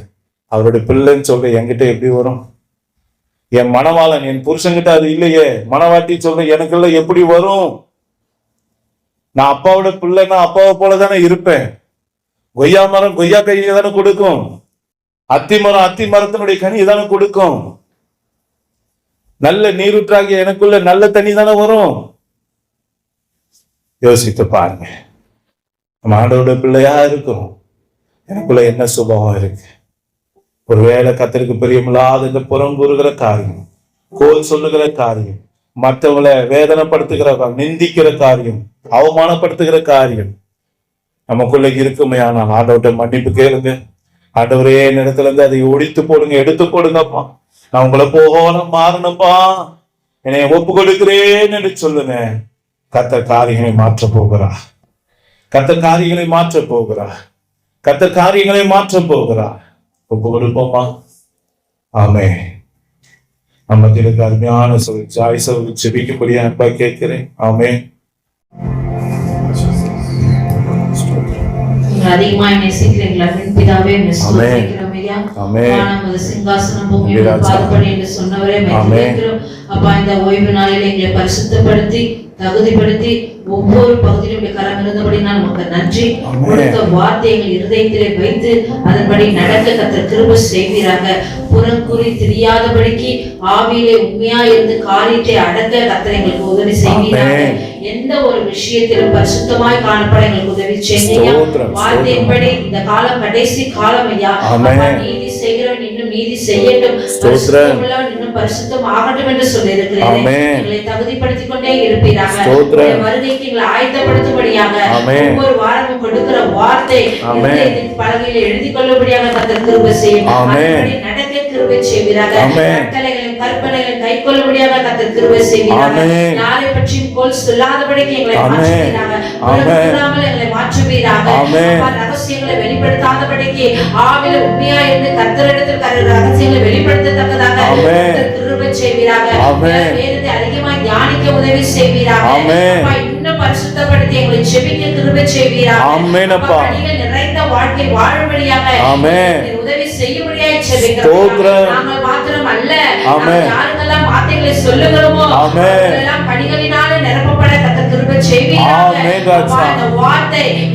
அவருடைய பிள்ளைன்னு சொல்ற என்கிட்ட எப்படி வரும்? என் மணவாளன், என் புருஷன்கிட்ட அது இல்லையே. மணவாட்டி சொல்ற எனக்குள்ள எப்படி வரும்? நான் அப்பாவோட பிள்ளைன்னா அப்பாவை போலதானே இருப்பேன். கொய்யா மரம் கொய்யா கையை தானே கொடுக்கும். அத்தி மரம் அத்தி மரத்தினுடைய கனி தானே கொடுக்கும். நல்ல நீரூற்றாகிய எனக்குள்ள நல்ல தண்ணி தானே வரும். யோசித்து பாருங்க, நம்ம ஆண்டவருடைய பிள்ளையா இருக்கும், எனக்குள்ள என்ன சுபாவம் இருக்கு? ஒருவேளை கர்த்தருக்கு பிரியமில்லாத இந்த புறங்கூறுகிற காரியம், கோல் சொல்லுகிற காரியம், மற்றவங்களை வேதனைப்படுத்துகிற, நிந்திக்கிற காரியம், அவமானப்படுத்துகிற காரியம் நமக்குள்ள இருக்குமே. ஆனால் ஆண்டவர்கிட்ட மன்னிப்பு கேளுங்க. ஆண்டவரே, என்னிடத்துல இருந்து அதை ஒழித்து போடுங்க, எடுத்து போடுங்கப்பா. நான் உங்களை போல மாறணும்பா, என்னை ஒப்பு கொடுக்கிறேன் என்று சொல்லுங்க. கர்த்தர் காரியங்களை மாற்ற போகிறார். கர்த்தர் காரியங்களை மாற்ற போகிறார். கர்த்தர் காரியங்களை மாற்ற போகிறார். ஒப்பு கொடுப்போமா? ஆமே. நம்ம திருக்கு அருமையான ஜாய்ஸை செபிக்கும்படியா அன்பா கேட்கிறேன். ஆமே. அதிகமாய் நேசிக்கிறீங்களா பிதாவே? சிங்காசனம் பூமியோட பார்ப்பனை என்று சொன்னவரே, அப்பா இந்த ஓய்வு நாளில் எங்களை பரிசுத்தப்படுத்தி தகுதிப்படுத்தி ஒவ்வொரு பகுதியிலும் கரம் இருந்தபடினால் நமக்கு நன்றி. கொடுத்த வார்த்தை எங்கள் இருதயத்திலே வைத்து அதன்படி நடக்க கர்த்தர் கிருபை செய்வீராக. புறங்குறி தெரியாதபடிக்கு ஆவியிலே உண்மையா இருந்து காரியத்தை அடக்க கர்த்தர் எங்களுக்கு உதவி செய்வீராக. எந்த ஒரு விஷயத்திலும் பரிசுத்தமாய் காணப்பட எங்களுக்கு உதவி செய்யுங்க. வார்த்தையின்படி இந்த காலம் கடைசி காலம் ஐயா. நீதி செய்கிறவன் இன்னும் நீதி செய்யட்டும், இன்னும் பரிசுத்தம் ஆகட்டும் என்று சொல்லி இருக்கிறேன். எங்களை தகுதிப்படுத்திக் கொண்டே இருப்பீராக. வருகைக்கு எங்களை ஆயத்தப்படுத்தும்படியாக ஒவ்வொரு வாரமும் கொடுக்கிற வார்த்தை பலகையில் எழுதி கொள்ளும்படியாக கர்த்தர் கிருபை செய்யும். நடக்க கிருபை செய்வீராக. கட்டளைகளின் கற்பனைகளை கை கொள்ளும்படியாக கர்த்தர் கிருபை செய்வீராக. யாரை பற்றியும் கோல் சொல்லாதபடிக்கு எங்களை மாற்றுவீராக. எங்களை மாற்றுவீராக. ரகசியங்களை வெளிப்படுத்தாதபடிக்கு ஆவில உண்மையா இருந்து கர்த்தரிடத்தில் ரகசியங்களை வெளிப்படுத்தத்தக்கதாக கிருபை செய்வீராக. வேதத்தை அதிகமாக தியானிக்க உதவி செய்வீராக. இன்னும் பரிசுத்தப்படுத்தி எங்களை ஜெபிக்க கிருபை செய்வீராக. பணிகள் நிறைந்த வாழ்க்கை வாழும்படியாக உதவி செய்யும்படியாக ஜெபிக்கிறோம். நாங்கள் மாத்திரம் அல்ல, யாருக்கெல்லாம் வார்த்தைகளை சொல்லுகிறோமோ எல்லாம் பணிகளினாலே நிரப்பப்பட கர்த்தர் கிருபை செய்வீராக.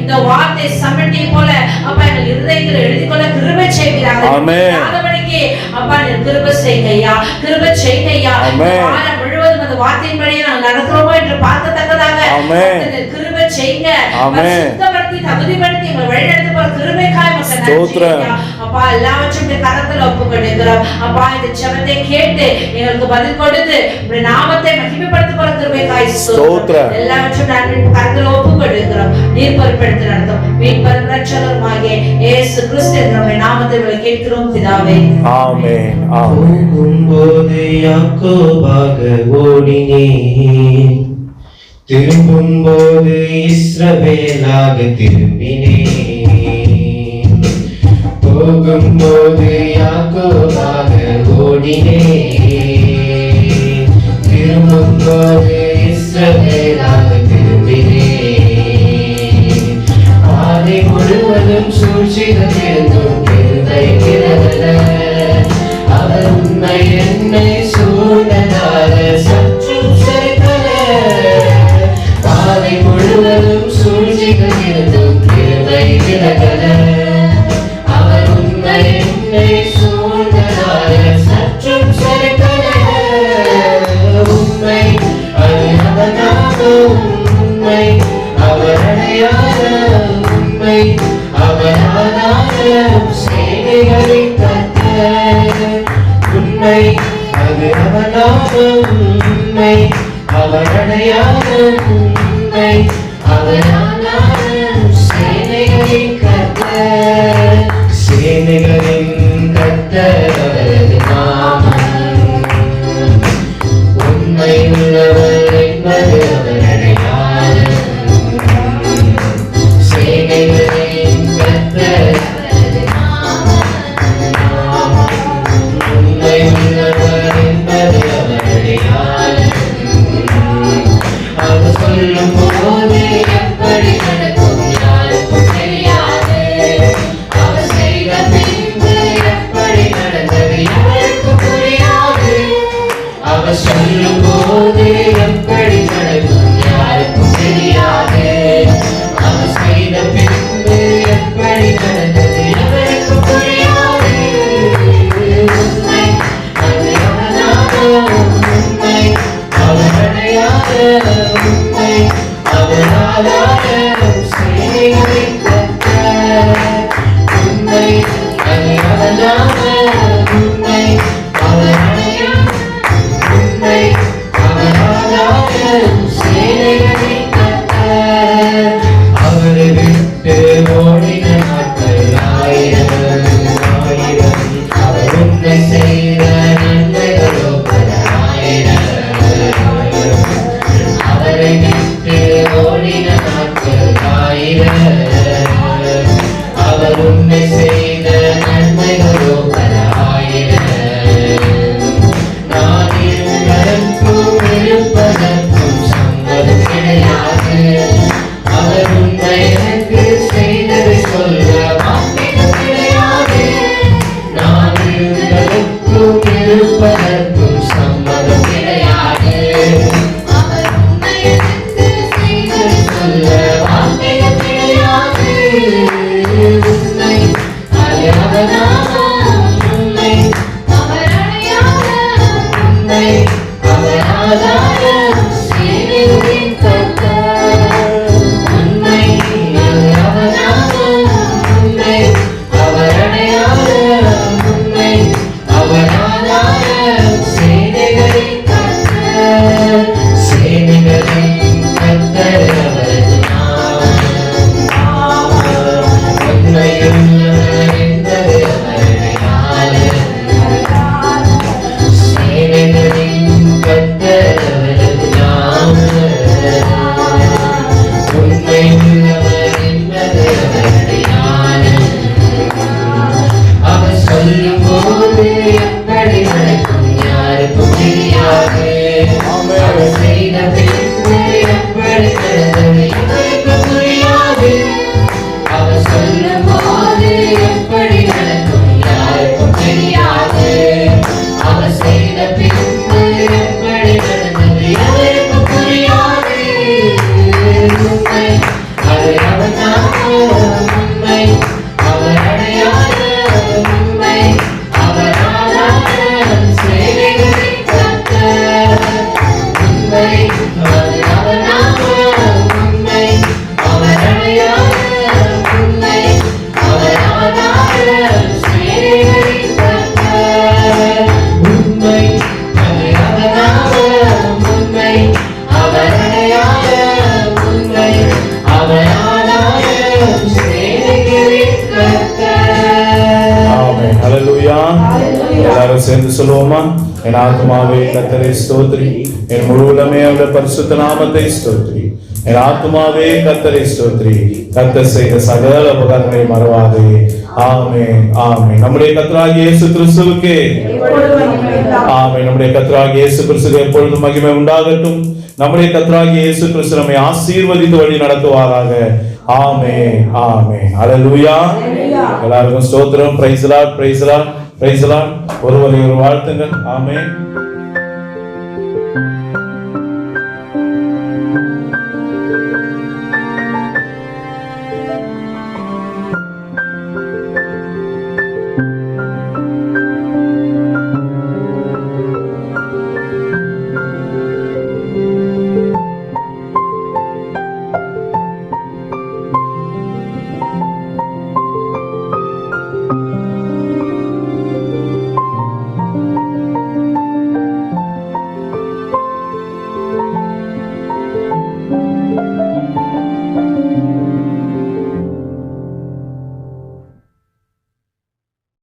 இந்த வார்த்தை சமட்டி போல அப்பா எங்கள் இருதயத்தில் எழுதிக்கொள்ள கிருபை செய்வீராக. அப்பா கிருபை செய்யுங்க ஐயா, கிருபை செய்யுங்க ஐயா. வாரம் முழுவதும் அந்த வார்த்தையின்படியே நாங்கள் நடக்கிறோமோ என்று பார்க்கத்தக்கதாக கிருபை செய்யுங்க. சுத்தப்படுத்தி தகுதிப்படுத்தி எங்களை வழிநடத்த போற கிருபைக்காய் மக்கள் ஸ்தோத்திரம். அப்பா எல்லாவற்றையும் கரத்துல ஒப்பு கொடுக்கிறோம். அப்பா இந்த ஜெபத்தை கேட்டு எங்களுக்கு பதில் கொடுத்து உம்முடைய நாமத்தை மகிமைப்படுத்த போற கிருபைக்காய் ஸ்தோத்திரம். எல்லாவற்றையும் நான் கரத்துல ஒப்பு கொடுக்கிறோம். நீர் பொறுப்பெடுத்து நடத்தும் மீட்பர் இரட்சகருமாகிய இயேசு கிறிஸ்து நம்முடைய நாமத்தை கேட்கிறோம் பிதாவே. ஆமென். ஆமென். போகும்போது யாக்கோபாக ஓடினேன், திரும்பும்போது இஸ்ரவேலாக திரும்பினேன். போகும்போது யாக்கோபாக ஓடினேன், திரும்பும்போது இஸ்ரவேலாக திரும்பினேன். பாதை முழுவதும் சூழ்ச்சிகள் இருந்தும் கிருபைக்கிறதல்ல, அவர் உண்மை என்னை சூழ்ந்ததால சற்றும் சரிக்கல. பாதை முழுவதும் சூழ்ச்சிகள் இருந்தும் கிருபை விலகல, அவர் உண்மை என்னை சூழ்ந்ததால சற்றும் சரிக்கல. உண்மை அது அவனாக, உண்மை அவர் அடையாத, உண்மை அவர் ஆதாரம் சேனைகளின் கர்த்தர். உண்மை அது அவனாக, உண்மை அவர் அடையாத, உண்மை அவர் ஆதாரம் சேனைகளின் கர்த்தர். சேனைகளின் கர்த்தர் அவரது நாமம். உண்மை உள்ளவர் என்பது அவர் அடையாளம். சேனைகளின் கர்த்தர் அவரது நாமம். உண்மை உள்ளவர் என்பது அவர் அடையாளம். அவர் சொல்லும் போது எப்படி நடக்கும் யாருக்கும் தெரியாது, அவர் செய்த பின்பு எப்படி நடந்தது யாருக்கு புரியாது. அவர் சொல்லும் போது எப்படி நடக்கும் யாருக்கும் தெரியாது, அவர் செய்த பின்பு எப்படி நடந்தது எவருக்கு புரியாது. உண்மை அது அவனாக, உண்மை அவர் அடையாத, உண்மை அவர் ஆதாரம் சேனைகளின் கர்த்தர். உண்மை அது அவனாக, உண்மை அவர் அடையாத, உண்மை அவர் ஆதாரம் சேனைகளின் கர்த்தர். அவரை விட்டு ஓடின நாட்கள் ஆயிரம் ஆயிரம், அவர் உண்மை செய்த நன்மைகளோ பல ஆயிரம். அவரை விட்டு ஓடின நாட்கள் ஆயிரம், அவர் உண்மை செய்த நன்மைகளோ பல ஆயிரம். நான் இருப்பதற்கும் இருப்பதற்கும் சம்மதம் கிடையாது, அவர் உண்மை எனக்கு செய்ததை சொல்ல வார்த்தைகள் கிடையாது. நான் இருப்பதற்கும் இருப்பதற்கும் சம்மதம் கிடையாது, அவர் உண்மை எனக்கு செய்ததை சொல்ல வார்த்தைகள் கிடையாது. உண்மை அது அவனாக, உண்மை அவர் அடையாத, உண்மை அவர் ஆதாரம் சேனைகளின் கர்த்தர். உண்மை அது அவனாக, உண்மை அவர் அடையாத, உண்மை அவர் ஆதாரம் சேனைகளின் கர்த்தர். சேனைகளின் கர்த்தர் அவரது நாமம். உண்மையுள்ளவர் என்பது அவர் அடையாளம். சேனைகளின் கர்த்தர் அவரது நாமம். உண்மையுள்ளவர் என்பது அவர் அடையாளம். அவர் சொல்லும் போது எப்படி நடக்கும் யாருக்கும் தெரியாது, அவர் செய்த பின்பு எப்படி நடந்தது எவருக்கு புரியாது. அவர் சொல்லும் போது எப்படி எல்லாரும் சேர்ந்து சொல்லுவோமா? என் ஆத்மாவே கர்த்தரை ஸ்தோத்திரி, என் முழு உள்ளமே அவருடைய பரிசுத்த நாமத்தை ஸ்தோத்திரி. என் ஆத்மாவே கர்த்தரை ஸ்தோத்திரி, கர்த்தர் செய்த சகல உபகாரங்களை மறவாதே. ஆமென், ஆமென். நம்முடைய கர்த்தராகிய இயேசு கிறிஸ்துவுக்கே ஆமென். நம்முடைய கர்த்தராகிய இயேசு கிறிஸ்துவுக்கு எப்பொழுதும் மகிமை உண்டாகட்டும். நம்முடைய கர்த்தராகிய இயேசு கிறிஸ்து நம்மை ஆசீர்வதித்து வழி நடத்துவாராக. ஆமென், ஆமென். அல்லேலூயா. எல்லாருக்கும் ஸ்தோத்திரம். Praise the Lord, praise the Lord, praise the Lord. ஒருவரை ஒரு வாழ்த்துங்கள். ஆமென்.